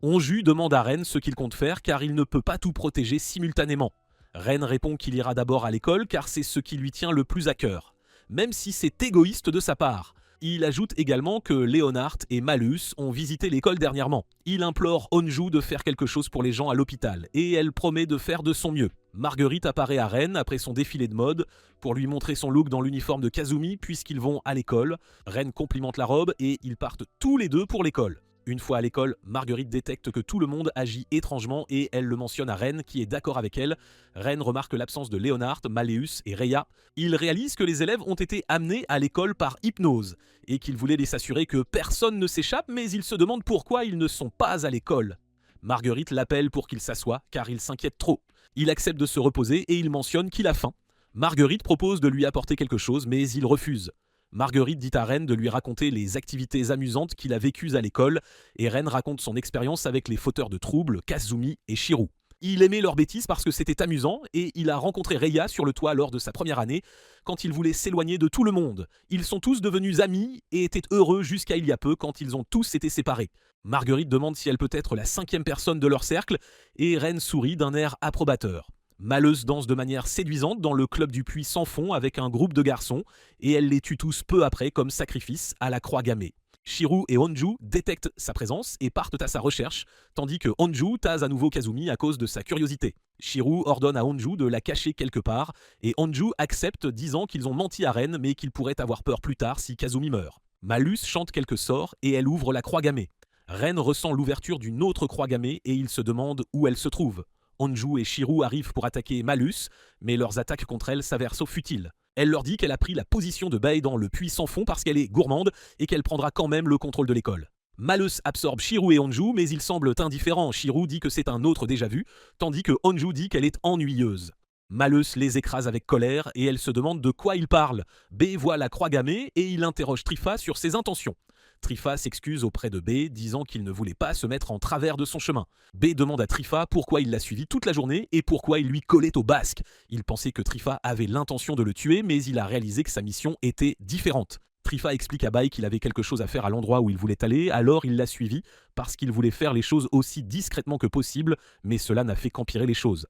Honju demande à Ren ce qu'il compte faire car il ne peut pas tout protéger simultanément. Ren répond qu'il ira d'abord à l'école car c'est ce qui lui tient le plus à cœur, même si c'est égoïste de sa part. Il ajoute également que Leonhard et Malus ont visité l'école dernièrement. Il implore Honju de faire quelque chose pour les gens à l'hôpital, et elle promet de faire de son mieux. Marguerite apparaît à Ren après son défilé de mode pour lui montrer son look dans l'uniforme de Kazumi puisqu'ils vont à l'école. Ren complimente la robe et ils partent tous les deux pour l'école. Une fois à l'école, Marguerite détecte que tout le monde agit étrangement et elle le mentionne à Ren qui est d'accord avec elle. Ren remarque l'absence de Leonhard, Malleus et Reiya. Il réalise que les élèves ont été amenés à l'école par hypnose et qu'il voulait les s'assurer que personne ne s'échappe, mais il se demande pourquoi ils ne sont pas à l'école. Marguerite l'appelle pour qu'il s'assoie car il s'inquiète trop. Il accepte de se reposer et il mentionne qu'il a faim. Marguerite propose de lui apporter quelque chose mais il refuse. Marguerite dit à Ren de lui raconter les activités amusantes qu'il a vécues à l'école et Ren raconte son expérience avec les fauteurs de troubles, Kazumi et Shirou. Il aimait leurs bêtises parce que c'était amusant et il a rencontré Reiya sur le toit lors de sa première année quand il voulait s'éloigner de tout le monde. Ils sont tous devenus amis et étaient heureux jusqu'à il y a peu quand ils ont tous été séparés. Marguerite demande si elle peut être la 5e personne de leur cercle et Ren sourit d'un air approbateur. Malleus danse de manière séduisante dans le club du puits sans fond avec un groupe de garçons et elle les tue tous peu après comme sacrifice à la croix gammée. Shirou et Honju détectent sa présence et partent à sa recherche, tandis que Honju tase à nouveau Kazumi à cause de sa curiosité. Shirou ordonne à Honju de la cacher quelque part et Honju accepte disant qu'ils ont menti à Ren mais qu'ils pourraient avoir peur plus tard si Kazumi meurt. Malleus chante quelques sorts et elle ouvre la croix gammée. Ren ressent l'ouverture d'une autre croix gammée et il se demande où elle se trouve. Honju et Shirou arrivent pour attaquer Malleus, mais leurs attaques contre elle s'avèrent sauf futiles. Elle leur dit qu'elle a pris la position de Bae dans le puits sans fond parce qu'elle est gourmande et qu'elle prendra quand même le contrôle de l'école. Malleus absorbe Shirou et Honju, mais ils semblent indifférents. Shirou dit que c'est un autre déjà vu, tandis que Honju dit qu'elle est ennuyeuse. Malus les écrase avec colère et elle se demande de quoi il parle. B voit la croix gammée et il interroge Trifa sur ses intentions. Trifa s'excuse auprès de B, disant qu'il ne voulait pas se mettre en travers de son chemin. B demande à Trifa pourquoi il l'a suivi toute la journée et pourquoi il lui collait au basque. Il pensait que Trifa avait l'intention de le tuer, mais il a réalisé que sa mission était différente. Trifa explique à Bai qu'il avait quelque chose à faire à l'endroit où il voulait aller, alors il l'a suivi parce qu'il voulait faire les choses aussi discrètement que possible, mais cela n'a fait qu'empirer les choses.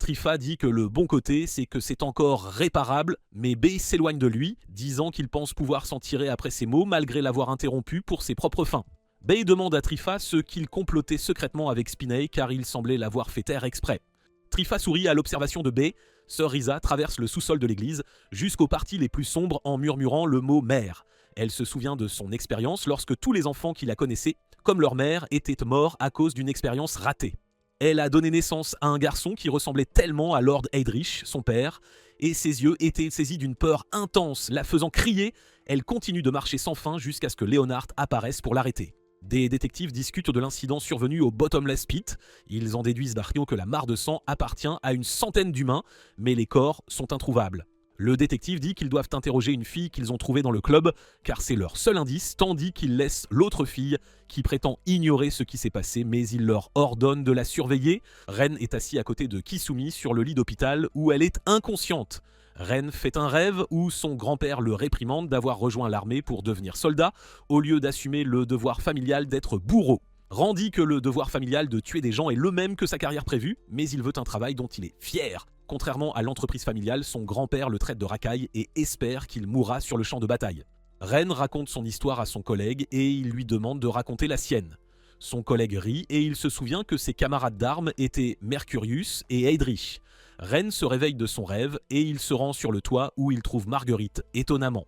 Trifa dit que le bon côté, c'est que c'est encore réparable, mais B s'éloigne de lui, disant qu'il pense pouvoir s'en tirer après ses mots malgré l'avoir interrompu pour ses propres fins. B demande à Trifa ce qu'il complotait secrètement avec Spinney car il semblait l'avoir fait taire exprès. Trifa sourit à l'observation de B. Sœur Risa traverse le sous-sol de l'église jusqu'aux parties les plus sombres en murmurant le mot mère. Elle se souvient de son expérience lorsque tous les enfants qui la connaissaient, comme leur mère, étaient morts à cause d'une expérience ratée. Elle a donné naissance à un garçon qui ressemblait tellement à Lord Heydrich, son père, et ses yeux étaient saisis d'une peur intense, la faisant crier. Elle continue de marcher sans fin jusqu'à ce que Leonard apparaisse pour l'arrêter. Des détectives discutent de l'incident survenu au Bottomless Pit. Ils en déduisent d'Ario que la mare de sang appartient à une centaine d'humains, mais les corps sont introuvables. Le détective dit qu'ils doivent interroger une fille qu'ils ont trouvée dans le club, car c'est leur seul indice, tandis qu'ils laissent l'autre fille, qui prétend ignorer ce qui s'est passé, mais il leur ordonne de la surveiller. Ren est assis à côté de Kisumi sur le lit d'hôpital, où elle est inconsciente. Ren fait un rêve où son grand-père le réprimande d'avoir rejoint l'armée pour devenir soldat, au lieu d'assumer le devoir familial d'être bourreau. Ren dit que le devoir familial de tuer des gens est le même que sa carrière prévue, mais il veut un travail dont il est fier. Contrairement à l'entreprise familiale, son grand-père le traite de racaille et espère qu'il mourra sur le champ de bataille. Ren raconte son histoire à son collègue et il lui demande de raconter la sienne. Son collègue rit et il se souvient que ses camarades d'armes étaient Mercurius et Heydrich. Ren se réveille de son rêve et il se rend sur le toit où il trouve Marguerite, étonnamment.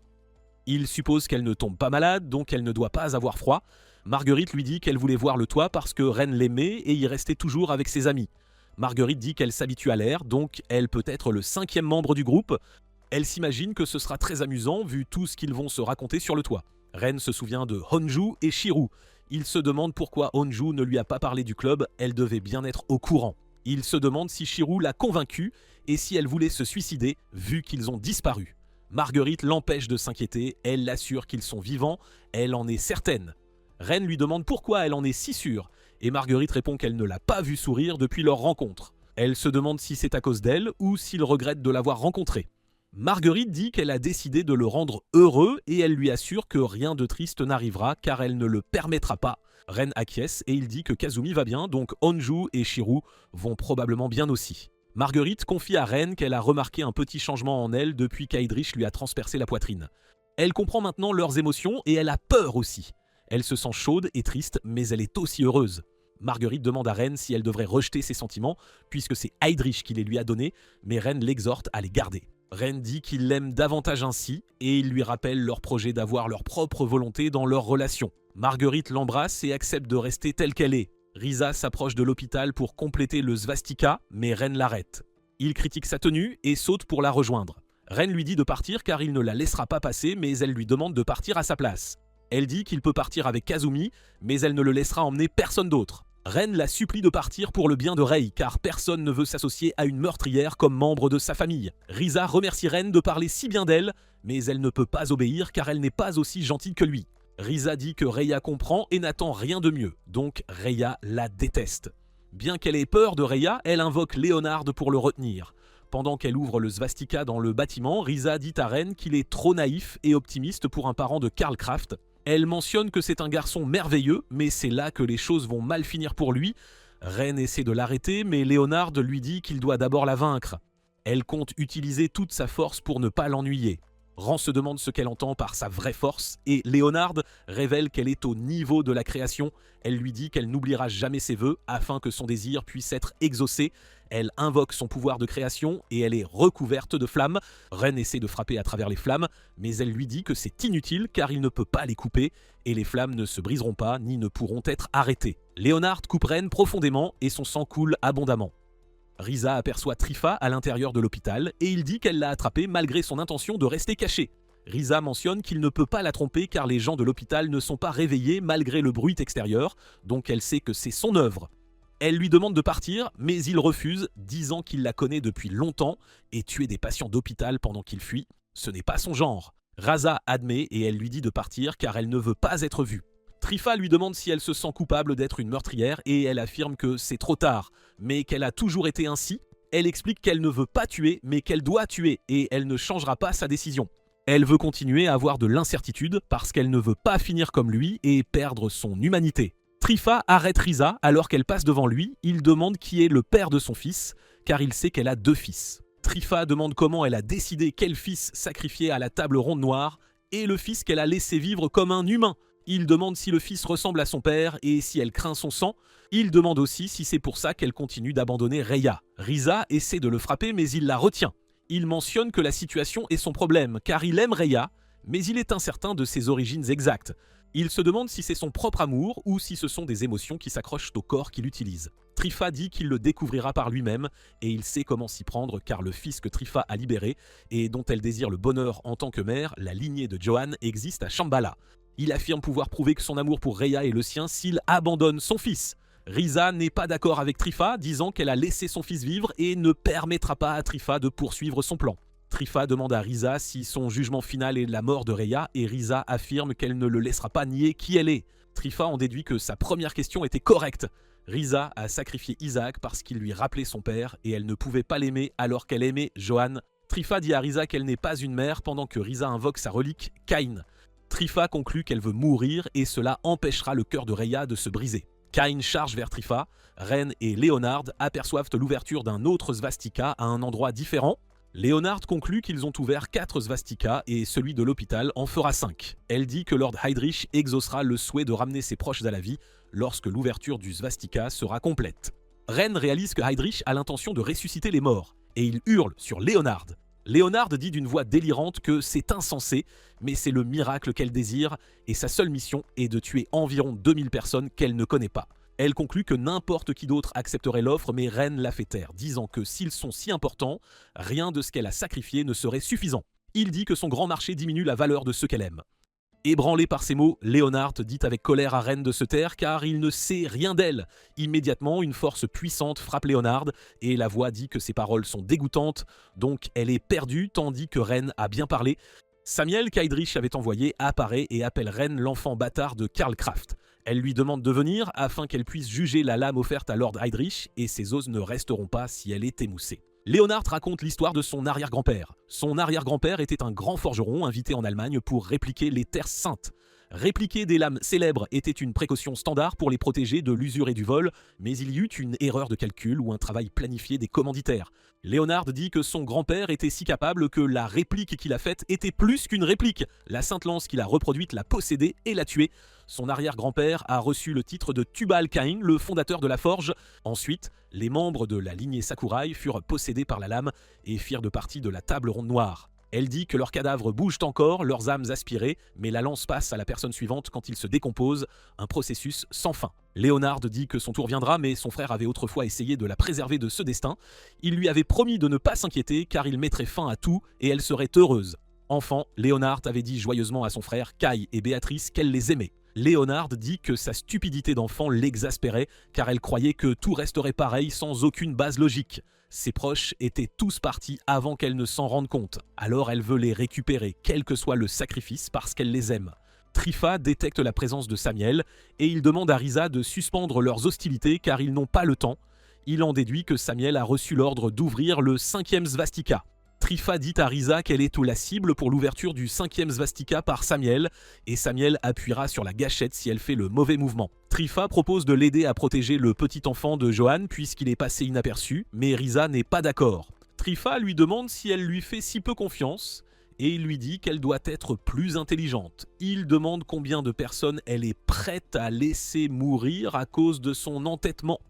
Il suppose qu'elle ne tombe pas malade, donc elle ne doit pas avoir froid. Marguerite lui dit qu'elle voulait voir le toit parce que Ren l'aimait et y restait toujours avec ses amis. Marguerite dit qu'elle s'habitue à l'air, donc elle peut être le 5e membre du groupe. Elle s'imagine que ce sera très amusant vu tout ce qu'ils vont se raconter sur le toit. Ren se souvient de Honju et Shiru. Il se demande pourquoi Honju ne lui a pas parlé du club, elle devait bien être au courant. Il se demande si Shiru l'a convaincue et si elle voulait se suicider vu qu'ils ont disparu. Marguerite l'empêche de s'inquiéter, elle l'assure qu'ils sont vivants, elle en est certaine. Ren lui demande pourquoi elle en est si sûre, et Marguerite répond qu'elle ne l'a pas vu sourire depuis leur rencontre. Elle se demande si c'est à cause d'elle ou s'il regrette de l'avoir rencontré. Marguerite dit qu'elle a décidé de le rendre heureux et elle lui assure que rien de triste n'arrivera car elle ne le permettra pas. Ren acquiesce et il dit que Kazumi va bien, donc Honju et Shiru vont probablement bien aussi. Marguerite confie à Ren qu'elle a remarqué un petit changement en elle depuis qu'Heydrich lui a transpercé la poitrine. Elle comprend maintenant leurs émotions et elle a peur aussi. Elle se sent chaude et triste, mais elle est aussi heureuse. Marguerite demande à Ren si elle devrait rejeter ses sentiments, puisque c'est Heydrich qui les lui a donnés, mais Ren l'exhorte à les garder. Ren dit qu'il l'aime davantage ainsi, et il lui rappelle leur projet d'avoir leur propre volonté dans leur relation. Marguerite l'embrasse et accepte de rester telle qu'elle est. Risa s'approche de l'hôpital pour compléter le svastika, mais Ren l'arrête. Il critique sa tenue et saute pour la rejoindre. Ren lui dit de partir car il ne la laissera pas passer, mais elle lui demande de partir à sa place. Elle dit qu'il peut partir avec Kazumi, mais elle ne le laissera emmener personne d'autre. Ren la supplie de partir pour le bien de Rei, car personne ne veut s'associer à une meurtrière comme membre de sa famille. Risa remercie Ren de parler si bien d'elle, mais elle ne peut pas obéir car elle n'est pas aussi gentille que lui. Risa dit que Reia comprend et n'attend rien de mieux, donc Reia la déteste. Bien qu'elle ait peur de Reia, elle invoque Leonard pour le retenir. Pendant qu'elle ouvre le svastika dans le bâtiment, Risa dit à Ren qu'il est trop naïf et optimiste pour un parent de Karl Kraft. Elle mentionne que c'est un garçon merveilleux, mais c'est là que les choses vont mal finir pour lui. Ren essaie de l'arrêter, mais Leonard lui dit qu'il doit d'abord la vaincre. Elle compte utiliser toute sa force pour ne pas l'ennuyer. Ren se demande ce qu'elle entend par sa vraie force, et Leonard révèle qu'elle est au niveau de la création. Elle lui dit qu'elle n'oubliera jamais ses vœux, afin que son désir puisse être exaucé. Elle invoque son pouvoir de création, et elle est recouverte de flammes. Ren essaie de frapper à travers les flammes, mais elle lui dit que c'est inutile car il ne peut pas les couper, et les flammes ne se briseront pas, ni ne pourront être arrêtées. Leonard coupe Ren profondément, et son sang coule abondamment. Risa aperçoit Trifa à l'intérieur de l'hôpital et il dit qu'elle l'a attrapée malgré son intention de rester cachée. Risa mentionne qu'il ne peut pas la tromper car les gens de l'hôpital ne sont pas réveillés malgré le bruit extérieur, donc elle sait que c'est son œuvre. Elle lui demande de partir, mais il refuse, disant qu'il la connaît depuis longtemps et tuer des patients d'hôpital pendant qu'il fuit, ce n'est pas son genre. Raza admet et elle lui dit de partir car elle ne veut pas être vue. Trifa lui demande si elle se sent coupable d'être une meurtrière et elle affirme que c'est trop tard, mais qu'elle a toujours été ainsi. Elle explique qu'elle ne veut pas tuer, mais qu'elle doit tuer et elle ne changera pas sa décision. Elle veut continuer à avoir de l'incertitude parce qu'elle ne veut pas finir comme lui et perdre son humanité. Trifa arrête Riza alors qu'elle passe devant lui. Il demande qui est le père de son fils, car il sait qu'elle a 2 fils. Trifa demande comment elle a décidé quel fils sacrifier à la table ronde noire et le fils qu'elle a laissé vivre comme un humain. Il demande si le fils ressemble à son père et si elle craint son sang. Il demande aussi si c'est pour ça qu'elle continue d'abandonner Rhea. Riza essaie de le frapper mais il la retient. Il mentionne que la situation est son problème car il aime Rhea, mais il est incertain de ses origines exactes. Il se demande si c'est son propre amour ou si ce sont des émotions qui s'accrochent au corps qu'il utilise. Trifa dit qu'il le découvrira par lui-même et il sait comment s'y prendre car le fils que Trifa a libéré et dont elle désire le bonheur en tant que mère, la lignée de Johan, existe à Shambhala. Il affirme pouvoir prouver que son amour pour Rhea est le sien s'il abandonne son fils. Riza n'est pas d'accord avec Trifa, disant qu'elle a laissé son fils vivre et ne permettra pas à Trifa de poursuivre son plan. Trifa demande à Riza si son jugement final est la mort de Rhea et Riza affirme qu'elle ne le laissera pas nier qui elle est. Trifa en déduit que sa première question était correcte. Riza a sacrifié Isaac parce qu'il lui rappelait son père et elle ne pouvait pas l'aimer alors qu'elle aimait Johan. Trifa dit à Riza qu'elle n'est pas une mère pendant que Riza invoque sa relique, Cain. Trifa conclut qu'elle veut mourir et cela empêchera le cœur de Rhea de se briser. Cain charge vers Trifa. Ren et Leonard aperçoivent l'ouverture d'un autre svastika à un endroit différent. Leonard conclut qu'ils ont ouvert 4 svastikas et celui de l'hôpital en fera 5. Elle dit que Lord Heydrich exaucera le souhait de ramener ses proches à la vie lorsque l'ouverture du svastika sera complète. Ren réalise que Heydrich a l'intention de ressusciter les morts et il hurle sur Leonard. Leonard dit d'une voix délirante que c'est insensé, mais c'est le miracle qu'elle désire et sa seule mission est de tuer environ 2000 personnes qu'elle ne connaît pas. Elle conclut que n'importe qui d'autre accepterait l'offre, mais Ren la fait taire, disant que s'ils sont si importants, rien de ce qu'elle a sacrifié ne serait suffisant. Il dit que son grand marché diminue la valeur de ceux qu'elle aime. Ébranlé par ces mots, Leonard dit avec colère à Ren de se taire car il ne sait rien d'elle. Immédiatement, une force puissante frappe Leonard et la voix dit que ses paroles sont dégoûtantes, donc elle est perdue tandis que Ren a bien parlé. Samuel qu'Heydrich avait envoyé apparaît et appelle Ren l'enfant bâtard de Karl Kraft. Elle lui demande de venir afin qu'elle puisse juger la lame offerte à Lord Heydrich et ses os ne resteront pas si elle est émoussée. Leonard raconte l'histoire de son arrière-grand-père. Son arrière-grand-père était un grand forgeron invité en Allemagne pour répliquer les terres saintes. Répliquer des lames célèbres était une précaution standard pour les protéger de l'usure et du vol, mais il y eut une erreur de calcul ou un travail planifié des commanditaires. Leonard dit que son grand-père était si capable que la réplique qu'il a faite était plus qu'une réplique. La sainte lance qu'il a reproduite l'a possédée et l'a tuée. Son arrière-grand-père a reçu le titre de Tubal-Cain, le fondateur de la forge. Ensuite, les membres de la lignée Sakurai furent possédés par la lame et firent de partie de la table ronde noire. Elle dit que leurs cadavres bougent encore, leurs âmes aspirées, mais la lance passe à la personne suivante quand ils se décomposent, un processus sans fin. Leonard dit que son tour viendra, mais son frère avait autrefois essayé de la préserver de ce destin. Il lui avait promis de ne pas s'inquiéter car il mettrait fin à tout et elle serait heureuse. Enfant, Leonard avait dit joyeusement à son frère Kai et Béatrice qu'elle les aimait. Leonard dit que sa stupidité d'enfant l'exaspérait car elle croyait que tout resterait pareil sans aucune base logique. Ses proches étaient tous partis avant qu'elle ne s'en rende compte. Alors elle veut les récupérer, quel que soit le sacrifice, parce qu'elle les aime. Trifa détecte la présence de Samuel et il demande à Riza de suspendre leurs hostilités car ils n'ont pas le temps. Il en déduit que Samuel a reçu l'ordre d'ouvrir le 5e svastika. Trifa dit à Riza qu'elle est la cible pour l'ouverture du 5e svastika par Samuel et Samuel appuiera sur la gâchette si elle fait le mauvais mouvement. Trifa propose de l'aider à protéger le petit enfant de Johan puisqu'il est passé inaperçu, mais Riza n'est pas d'accord. Trifa lui demande si elle lui fait si peu confiance et il lui dit qu'elle doit être plus intelligente. Il demande combien de personnes elle est prête à laisser mourir à cause de son entêtement.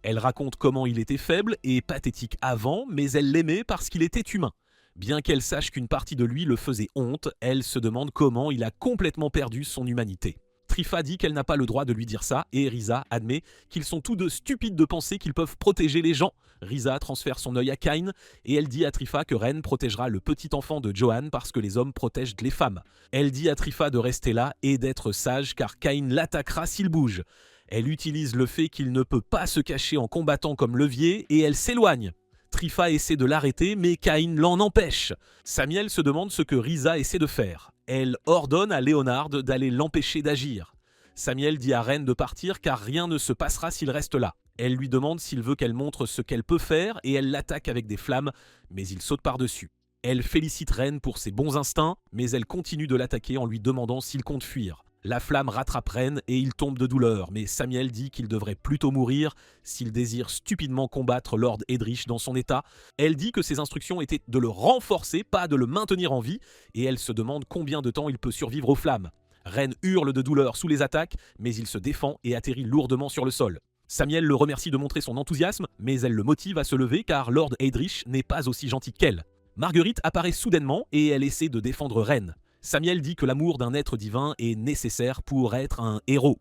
Elle raconte comment il était faible et pathétique avant, mais elle l'aimait parce qu'il était humain. Bien qu'elle sache qu'une partie de lui le faisait honte, elle se demande comment il a complètement perdu son humanité. Trifa dit qu'elle n'a pas le droit de lui dire ça et Riza admet qu'ils sont tous deux stupides de penser qu'ils peuvent protéger les gens. Riza transfère son œil à Cain et elle dit à Trifa que Ren protégera le petit enfant de Johan parce que les hommes protègent les femmes. Elle dit à Trifa de rester là et d'être sage car Cain l'attaquera s'il bouge. Elle utilise le fait qu'il ne peut pas se cacher en combattant comme levier et elle s'éloigne. Trifa essaie de l'arrêter, mais Cain l'en empêche. Samiel se demande ce que Risa essaie de faire. Elle ordonne à Léonard d'aller l'empêcher d'agir. Samiel dit à Ren de partir car rien ne se passera s'il reste là. Elle lui demande s'il veut qu'elle montre ce qu'elle peut faire et elle l'attaque avec des flammes, mais il saute par-dessus. Elle félicite Ren pour ses bons instincts, mais elle continue de l'attaquer en lui demandant s'il compte fuir. La flamme rattrape Ren et il tombe de douleur, mais Samiel dit qu'il devrait plutôt mourir s'il désire stupidement combattre Lord Eldritch dans son état. Elle dit que ses instructions étaient de le renforcer, pas de le maintenir en vie, et elle se demande combien de temps il peut survivre aux flammes. Ren hurle de douleur sous les attaques, mais il se défend et atterrit lourdement sur le sol. Samiel le remercie de montrer son enthousiasme, mais elle le motive à se lever car Lord Eldritch n'est pas aussi gentil qu'elle. Marguerite apparaît soudainement et elle essaie de défendre Ren. Samiel dit que l'amour d'un être divin est nécessaire pour être un héros.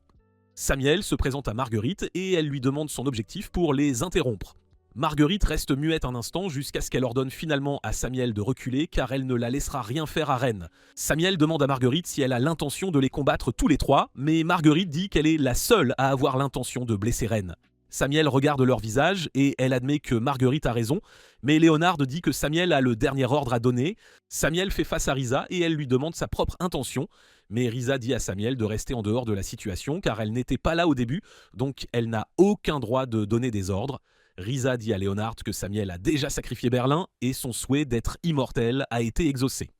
Samiel se présente à Marguerite et elle lui demande son objectif pour les interrompre. Marguerite reste muette un instant jusqu'à ce qu'elle ordonne finalement à Samiel de reculer car elle ne la laissera rien faire à Ren. Samiel demande à Marguerite si elle a l'intention de les combattre tous les trois, mais Marguerite dit qu'elle est la seule à avoir l'intention de blesser Ren. Samiel regarde leur visage et elle admet que Marguerite a raison, mais Léonard dit que Samiel a le dernier ordre à donner. Samiel fait face à Risa et elle lui demande sa propre intention, mais Risa dit à Samiel de rester en dehors de la situation car elle n'était pas là au début, donc elle n'a aucun droit de donner des ordres. Risa dit à Léonard que Samiel a déjà sacrifié Berlin et son souhait d'être immortel a été exaucé.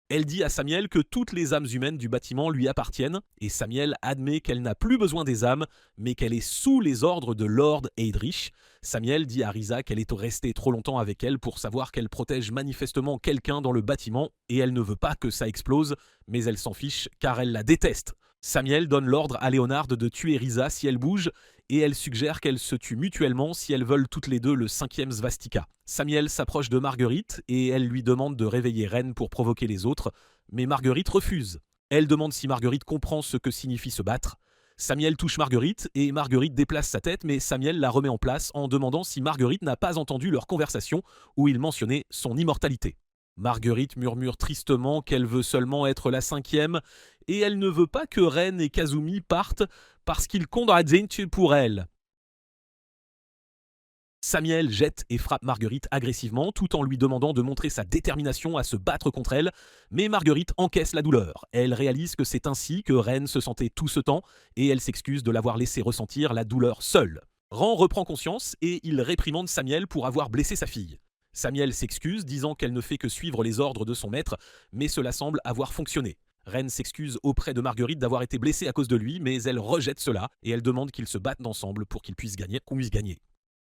Elle dit à Samiel que toutes les âmes humaines du bâtiment lui appartiennent, et Samiel admet qu'elle n'a plus besoin des âmes, mais qu'elle est sous les ordres de Lord Eldritch. Samiel dit à Risa qu'elle est restée trop longtemps avec elle pour savoir qu'elle protège manifestement quelqu'un dans le bâtiment, et elle ne veut pas que ça explose, mais elle s'en fiche car elle la déteste. Samiel donne l'ordre à Léonard de tuer Risa si elle bouge, et elle suggère qu'elles se tuent mutuellement si elles veulent toutes les deux le 5e svastika. Samiel s'approche de Marguerite et elle lui demande de réveiller Ren pour provoquer les autres, mais Marguerite refuse. Elle demande si Marguerite comprend ce que signifie se battre. Samiel touche Marguerite et Marguerite déplace sa tête, mais Samiel la remet en place en demandant si Marguerite n'a pas entendu leur conversation où il mentionnait son immortalité. Marguerite murmure tristement qu'elle veut seulement être la 5e et elle ne veut pas que Ren et Kazumi partent parce qu'ils comptent pour elle. Samiel jette et frappe Marguerite agressivement tout en lui demandant de montrer sa détermination à se battre contre elle, mais Marguerite encaisse la douleur. Elle réalise que c'est ainsi que Ren se sentait tout ce temps et elle s'excuse de l'avoir laissé ressentir la douleur seule. Ren reprend conscience et il réprimande Samiel pour avoir blessé sa fille. Samiel s'excuse, disant qu'elle ne fait que suivre les ordres de son maître, mais cela semble avoir fonctionné. Ren s'excuse auprès de Marguerite d'avoir été blessée à cause de lui, mais elle rejette cela et elle demande qu'ils se battent ensemble pour qu'ils puissent gagner, qu'on puisse gagner.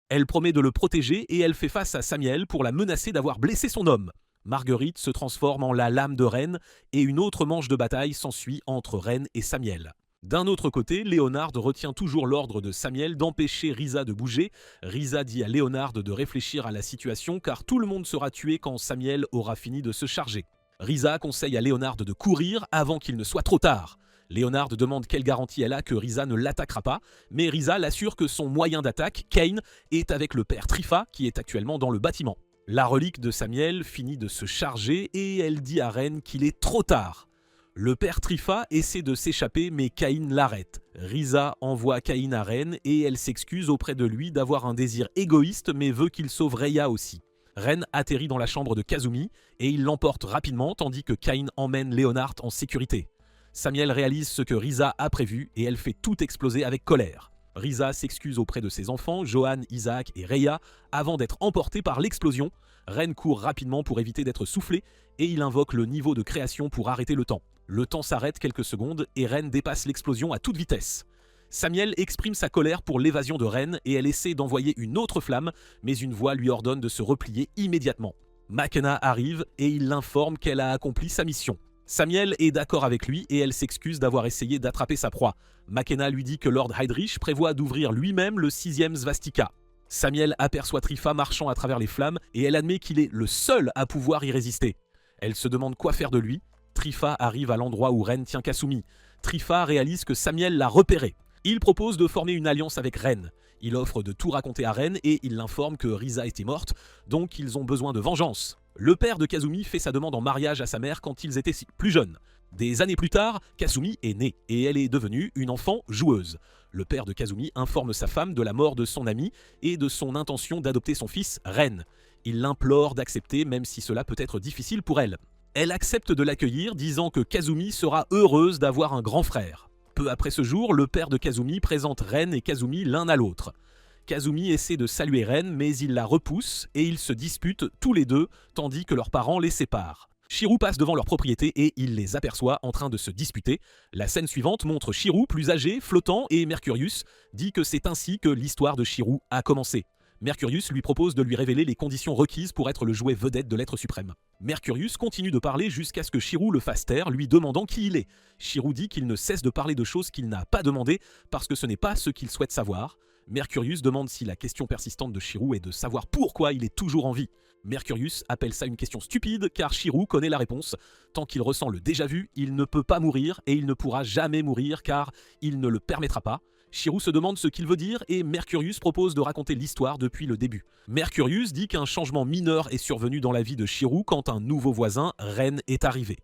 Elle promet de le protéger et elle fait face à Samiel pour la menacer d'avoir blessé son homme. Marguerite se transforme en la lame de Ren et une autre manche de bataille s'ensuit entre Ren et Samiel. D'un autre côté, Léonard retient toujours l'ordre de Samiel d'empêcher Risa de bouger. Risa dit à Léonard de réfléchir à la situation car tout le monde sera tué quand Samiel aura fini de se charger. Risa conseille à Léonard de courir avant qu'il ne soit trop tard. Léonard demande quelle garantie elle a que Risa ne l'attaquera pas, mais Risa l'assure que son moyen d'attaque, Cain, est avec le père Trifa qui est actuellement dans le bâtiment. La relique de Samiel finit de se charger et elle dit à Ren qu'il est trop tard. Le père Trifa essaie de s'échapper mais Cain l'arrête. Risa envoie Cain à Ren et elle s'excuse auprès de lui d'avoir un désir égoïste mais veut qu'il sauve Reya aussi. Ren atterrit dans la chambre de Kazumi et il l'emporte rapidement tandis que Cain emmène Léonard en sécurité. Samiel réalise ce que Risa a prévu et elle fait tout exploser avec colère. Risa s'excuse auprès de ses enfants, Johan, Isaac et Reya, avant d'être emporté par l'explosion. Ren court rapidement pour éviter d'être soufflé et il invoque le niveau de création pour arrêter le temps. Le temps s'arrête quelques secondes et Ren dépasse l'explosion à toute vitesse. Samiel exprime sa colère pour l'évasion de Ren et elle essaie d'envoyer une autre flamme, mais une voix lui ordonne de se replier immédiatement. Makena arrive et il l'informe qu'elle a accompli sa mission. Samiel est d'accord avec lui et elle s'excuse d'avoir essayé d'attraper sa proie. Makena lui dit que Lord Eldritch prévoit d'ouvrir lui-même le 6e svastika. Samiel aperçoit Trifa marchant à travers les flammes et elle admet qu'il est le seul à pouvoir y résister. Elle se demande quoi faire de lui. Trifa arrive à l'endroit où Ren tient Kasumi. Trifa réalise que Samiel l'a repéré. Il propose de former une alliance avec Ren. Il offre de tout raconter à Ren et il l'informe que Risa était morte, donc ils ont besoin de vengeance. Le père de Kazumi fait sa demande en mariage à sa mère quand ils étaient plus jeunes. Des années plus tard, Kasumi est née et elle est devenue une enfant joueuse. Le père de Kazumi informe sa femme de la mort de son ami et de son intention d'adopter son fils, Ren. Il l'implore d'accepter même si cela peut être difficile pour elle. Elle accepte de l'accueillir, disant que Kazumi sera heureuse d'avoir un grand frère. Peu après ce jour, le père de Kazumi présente Ren et Kazumi l'un à l'autre. Kazumi essaie de saluer Ren, mais il la repousse et ils se disputent tous les deux, tandis que leurs parents les séparent. Shirou passe devant leur propriété et il les aperçoit en train de se disputer. La scène suivante montre Shirou plus âgé, flottant, et Mercurius dit que c'est ainsi que l'histoire de Shirou a commencé. Mercurius lui propose de lui révéler les conditions requises pour être le jouet vedette de l'être suprême. Mercurius continue de parler jusqu'à ce que Shirou le fasse taire, lui demandant qui il est. Shirou dit qu'il ne cesse de parler de choses qu'il n'a pas demandées parce que ce n'est pas ce qu'il souhaite savoir. Mercurius demande si la question persistante de Shirou est de savoir pourquoi il est toujours en vie. Mercurius appelle ça une question stupide car Shirou connaît la réponse. Tant qu'il ressent le déjà-vu, il ne peut pas mourir et il ne pourra jamais mourir car il ne le permettra pas. Shirou se demande ce qu'il veut dire et Mercurius propose de raconter l'histoire depuis le début. Mercurius dit qu'un changement mineur est survenu dans la vie de Shirou quand un nouveau voisin, Ren, est arrivé.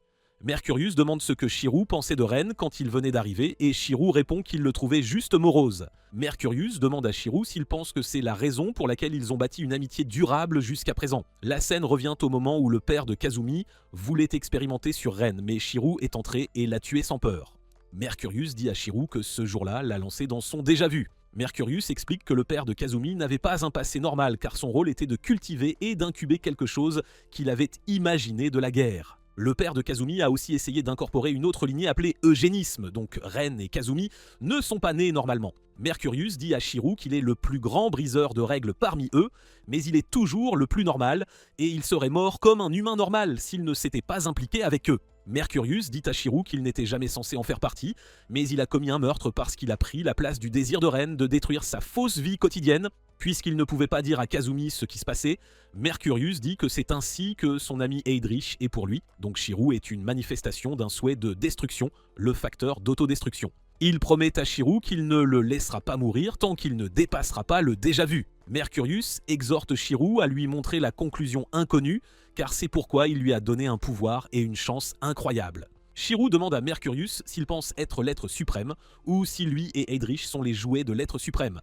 Mercurius demande ce que Shirou pensait de Ren quand il venait d'arriver et Shirou répond qu'il le trouvait juste morose. Mercurius demande à Shirou s'il pense que c'est la raison pour laquelle ils ont bâti une amitié durable jusqu'à présent. La scène revient au moment où le père de Kazumi voulait expérimenter sur Ren, mais Shirou est entré et l'a tué sans peur. Mercurius dit à Shirou que ce jour-là l'a lancé dans son déjà-vu. Mercurius explique que le père de Kazumi n'avait pas un passé normal car son rôle était de cultiver et d'incuber quelque chose qu'il avait imaginé de la guerre. Le père de Kazumi a aussi essayé d'incorporer une autre lignée appelée eugénisme, donc Ren et Kazumi ne sont pas nés normalement. Mercurius dit à Shirou qu'il est le plus grand briseur de règles parmi eux, mais il est toujours le plus normal, et il serait mort comme un humain normal s'il ne s'était pas impliqué avec eux. Mercurius dit à Shirou qu'il n'était jamais censé en faire partie, mais il a commis un meurtre parce qu'il a pris la place du désir de Ren de détruire sa fausse vie quotidienne. Puisqu'il ne pouvait pas dire à Kazumi ce qui se passait, Mercurius dit que c'est ainsi que son ami Heydrich est pour lui, donc Shirou est une manifestation d'un souhait de destruction, le facteur d'autodestruction. Il promet à Shirou qu'il ne le laissera pas mourir tant qu'il ne dépassera pas le déjà-vu. Mercurius exhorte Shirou à lui montrer la conclusion inconnue, car c'est pourquoi il lui a donné un pouvoir et une chance incroyables. Shirou demande à Mercurius s'il pense être l'être suprême, ou si lui et Heydrich sont les jouets de l'être suprême.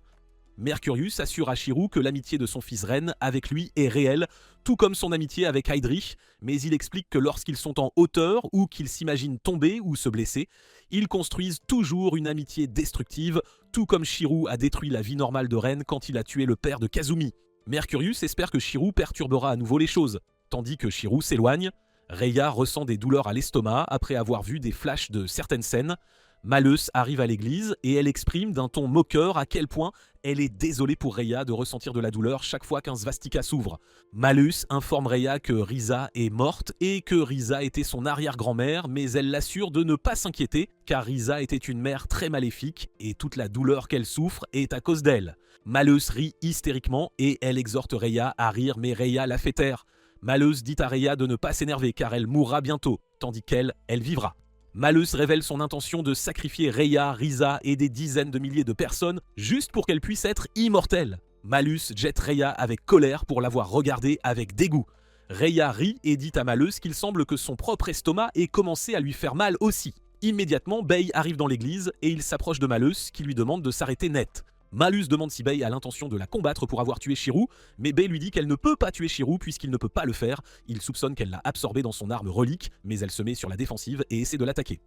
Mercurius assure à Shirou que l'amitié de son fils Ren avec lui est réelle, tout comme son amitié avec Heydrich, mais il explique que lorsqu'ils sont en hauteur ou qu'ils s'imaginent tomber ou se blesser, ils construisent toujours une amitié destructive, tout comme Shirou a détruit la vie normale de Ren quand il a tué le père de Kazumi. Mercurius espère que Shirou perturbera à nouveau les choses, tandis que Shirou s'éloigne. Reiya ressent des douleurs à l'estomac après avoir vu des flashs de certaines scènes. Malleus arrive à l'église et elle exprime d'un ton moqueur à quel point elle est désolée pour Reiya de ressentir de la douleur chaque fois qu'un svastika s'ouvre. Malleus informe Reiya que Risa est morte et que Risa était son arrière-grand-mère, mais elle l'assure de ne pas s'inquiéter car Risa était une mère très maléfique et toute la douleur qu'elle souffre est à cause d'elle. Malleus rit hystériquement et elle exhorte Reiya à rire, mais Reiya la fait taire. Malleus dit à Reiya de ne pas s'énerver car elle mourra bientôt, tandis qu'elle vivra. Malleus révèle son intention de sacrifier Reiya, Risa et des dizaines de milliers de personnes juste pour qu'elle puisse être immortelle. Malleus jette Reiya avec colère pour l'avoir regardée avec dégoût. Reiya rit et dit à Malleus qu'il semble que son propre estomac ait commencé à lui faire mal aussi. Immédiatement, Bei arrive dans l'église et il s'approche de Malleus qui lui demande de s'arrêter net. Malleus demande si Bei a l'intention de la combattre pour avoir tué Shirou, mais Bei lui dit qu'elle ne peut pas tuer Shirou puisqu'il ne peut pas le faire. Il soupçonne qu'elle l'a absorbé dans son arme relique, mais elle se met sur la défensive et essaie de l'attaquer.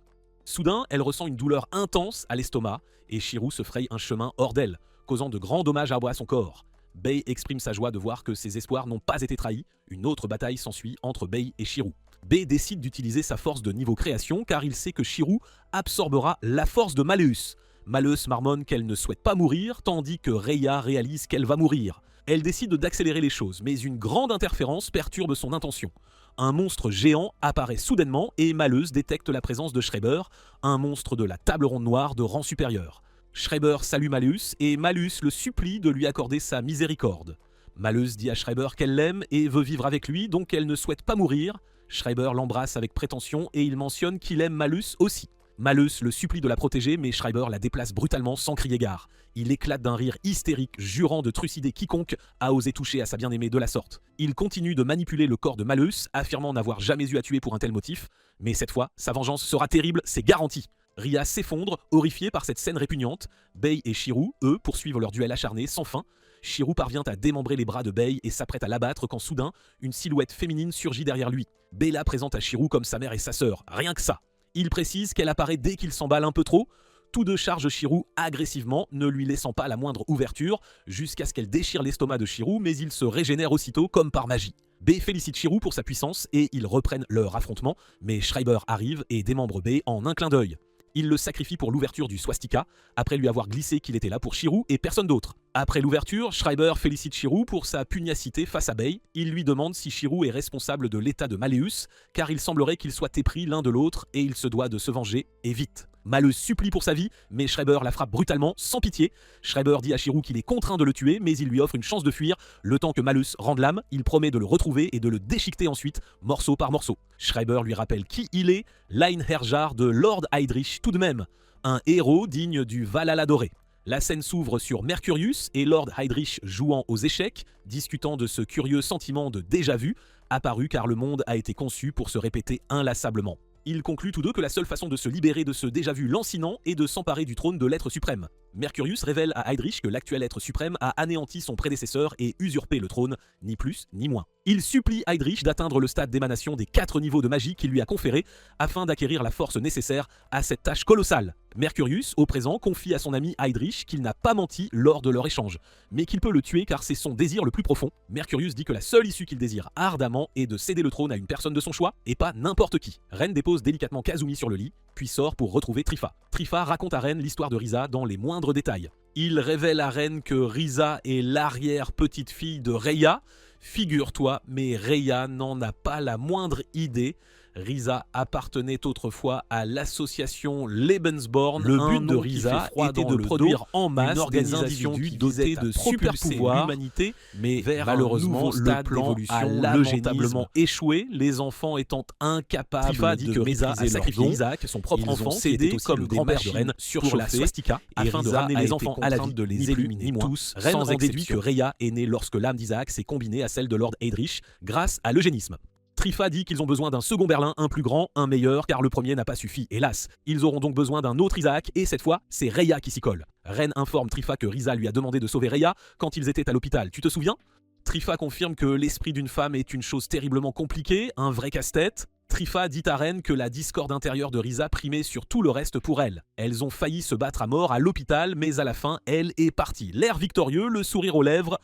Soudain, elle ressent une douleur intense à l'estomac et Shirou se fraye un chemin hors d'elle, causant de grands dommages à son corps. Bei exprime sa joie de voir que ses espoirs n'ont pas été trahis. Une autre bataille s'ensuit entre Bei et Shirou. Bei décide d'utiliser sa force de niveau création car il sait que Shirou absorbera la force de Malleus. Malleus marmonne qu'elle ne souhaite pas mourir, tandis que Reiya réalise qu'elle va mourir. Elle décide d'accélérer les choses, mais une grande interférence perturbe son intention. Un monstre géant apparaît soudainement et Malleus détecte la présence de Schreiber, un monstre de la table ronde noire de rang supérieur. Schreiber salue Malleus et Malleus le supplie de lui accorder sa miséricorde. Malleus dit à Schreiber qu'elle l'aime et veut vivre avec lui, donc elle ne souhaite pas mourir. Schreiber l'embrasse avec prétention et il mentionne qu'il aime Malleus aussi. Malleus le supplie de la protéger, mais Schreiber la déplace brutalement sans crier gare. Il éclate d'un rire hystérique, jurant de trucider quiconque a osé toucher à sa bien-aimée de la sorte. Il continue de manipuler le corps de Malleus, affirmant n'avoir jamais eu à tuer pour un tel motif, mais cette fois, sa vengeance sera terrible, c'est garanti. Rhea s'effondre, horrifiée par cette scène répugnante. Bey et Shirou, eux, poursuivent leur duel acharné sans fin. Shirou parvient à démembrer les bras de Bey et s'apprête à l'abattre quand soudain, une silhouette féminine surgit derrière lui. Bey la présente à Shirou comme sa mère et sa sœur, rien que ça. Il précise qu'elle apparaît dès qu'il s'emballe un peu trop. Tous deux chargent Shirou agressivement, ne lui laissant pas la moindre ouverture, jusqu'à ce qu'elle déchire l'estomac de Shirou, mais il se régénère aussitôt comme par magie. Bey félicite Shirou pour sa puissance et ils reprennent leur affrontement, mais Schreiber arrive et démembre Bey en un clin d'œil. Il le sacrifie pour l'ouverture du swastika, après lui avoir glissé qu'il était là pour Shirou et personne d'autre. Après l'ouverture, Schreiber félicite Shirou pour sa pugnacité face à Bey. Il lui demande si Shirou est responsable de l'état de Malleus, car il semblerait qu'ils soient épris l'un de l'autre et il se doit de se venger, et vite. Malleus supplie pour sa vie, mais Schreiber la frappe brutalement, sans pitié. Schreiber dit à Shirou qu'il est contraint de le tuer, mais il lui offre une chance de fuir. Le temps que Malleus rende l'âme, il promet de le retrouver et de le déchiqueter ensuite, morceau par morceau. Schreiber lui rappelle qui il est, Leinherjar de Lord Heydrich tout de même, un héros digne du Valhalla doré. La scène s'ouvre sur Mercurius et Lord Heydrich jouant aux échecs, discutant de ce curieux sentiment de déjà-vu, apparu car le monde a été conçu pour se répéter inlassablement. Ils concluent tous deux que la seule façon de se libérer de ce déjà-vu lancinant est de s'emparer du trône de l'être suprême. Mercurius révèle à Heydrich que l'actuel être suprême a anéanti son prédécesseur et usurpé le trône, ni plus ni moins. Il supplie Heydrich d'atteindre le stade d'émanation des 4 niveaux de magie qu'il lui a conférés afin d'acquérir la force nécessaire à cette tâche colossale. Mercurius, au présent, confie à son ami Heydrich qu'il n'a pas menti lors de leur échange, mais qu'il peut le tuer car c'est son désir le plus profond. Mercurius dit que la seule issue qu'il désire ardemment est de céder le trône à une personne de son choix, et pas n'importe qui. Ren dépose délicatement Kazumi sur le lit, puis sort pour retrouver Trifa. Trifa raconte à Ren l'histoire de Risa dans les moindres détails. Il révèle à Ren que Risa est l'arrière-petite-fille de Rhea. Figure-toi, mais Rhea n'en a pas la moindre idée. Risa appartenait autrefois à l'association Lebensborn. Le but de Risa était de produire en masse une organisation dotée de super pouvoirs, l'humanité, mais malheureusement le plan a lamentablement échoué, les enfants étant incapables. Trifa dit que Risa a sacrifié Isaac, son propre enfant, cédé comme le grand-père de Ren sur la swastika, afin de ramener les enfants à la vie, de les éliminer tous. Ren en déduit que Rhea est née lorsque l'âme d'Isaac s'est combinée à celle de Lord Heydrich grâce à l'eugénisme. Trifa dit qu'ils ont besoin d'un second Berlin, un plus grand, un meilleur, car le premier n'a pas suffi, hélas. Ils auront donc besoin d'un autre Isaac, et cette fois, c'est Rhea qui s'y colle. Ren informe Trifa que Risa lui a demandé de sauver Rhea quand ils étaient à l'hôpital, tu te souviens? Trifa confirme que l'esprit d'une femme est une chose terriblement compliquée, un vrai casse-tête. Trifa dit à Ren que la discorde intérieure de Risa primait sur tout le reste pour elle. Elles ont failli se battre à mort à l'hôpital, mais à la fin, elle est partie. L'air victorieux, le sourire aux lèvres.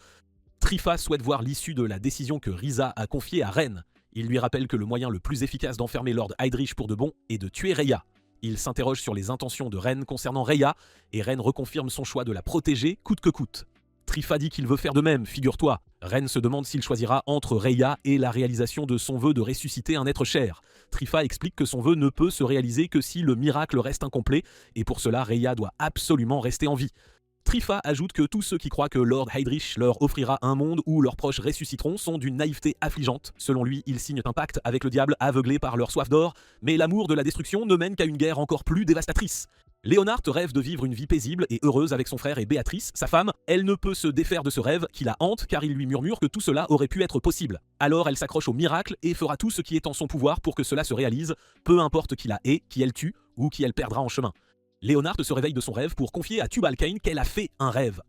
Trifa souhaite voir l'issue de la décision que Risa a confiée à Ren. Il lui rappelle que le moyen le plus efficace d'enfermer Lord Heydrich pour de bon est de tuer Rhea. Il s'interroge sur les intentions de Ren concernant Rhea, et Ren reconfirme son choix de la protéger coûte que coûte. Trifa dit qu'il veut faire de même, figure-toi. Ren se demande s'il choisira entre Rhea et la réalisation de son vœu de ressusciter un être cher. Trifa explique que son vœu ne peut se réaliser que si le miracle reste incomplet, et pour cela Rhea doit absolument rester en vie. Trifa ajoute que tous ceux qui croient que Lord Heydrich leur offrira un monde où leurs proches ressusciteront sont d'une naïveté affligeante. Selon lui, ils signent un pacte avec le diable aveuglé par leur soif d'or, mais l'amour de la destruction ne mène qu'à une guerre encore plus dévastatrice. Leonard rêve de vivre une vie paisible et heureuse avec son frère et Béatrice, sa femme. Elle ne peut se défaire de ce rêve qui la hante car il lui murmure que tout cela aurait pu être possible. Alors elle s'accroche au miracle et fera tout ce qui est en son pouvoir pour que cela se réalise, peu importe qui la hait, qui elle tue ou qui elle perdra en chemin. Leonard se réveille de son rêve pour confier à Tubal-Cain qu'elle a fait un rêve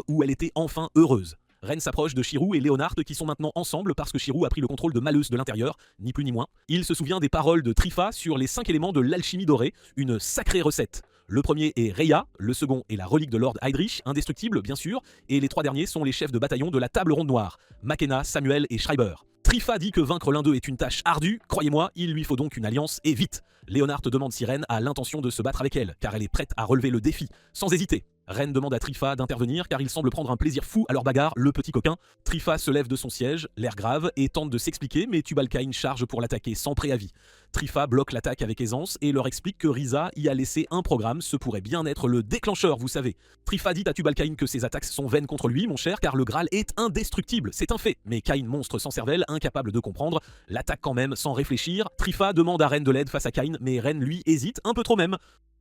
où elle était enfin heureuse. Ren s'approche de Shirou et Leonard qui sont maintenant ensemble parce que Shirou a pris le contrôle de Malleus de l'intérieur, ni plus ni moins. Il se souvient des paroles de Trifa sur les 5 éléments de l'alchimie dorée, une sacrée recette. Le premier est Rhea, le second est la relique de Lord Heydrich, indestructible bien sûr, et les 3 derniers sont les chefs de bataillon de la table ronde noire, Makena, Samuel et Schreiber. Trifa dit que vaincre l'un d'eux est une tâche ardue, croyez-moi, il lui faut donc une alliance et vite. Leonard demande si Ren a l'intention de se battre avec elle, car elle est prête à relever le défi, sans hésiter. Ren demande à Trifa d'intervenir car il semble prendre un plaisir fou à leur bagarre, le petit coquin. Trifa se lève de son siège, l'air grave, et tente de s'expliquer, mais Tubal-Cain charge pour l'attaquer sans préavis. Trifa bloque l'attaque avec aisance et leur explique que Risa y a laissé un programme, ce pourrait bien être le déclencheur, vous savez. Trifa dit à Tubal-Cain que ses attaques sont vaines contre lui, mon cher, car le Graal est indestructible, c'est un fait. Mais Cain, monstre sans cervelle, incapable de comprendre, l'attaque quand même sans réfléchir. Trifa demande à Ren de l'aide face à Cain, mais Ren lui hésite un peu trop même.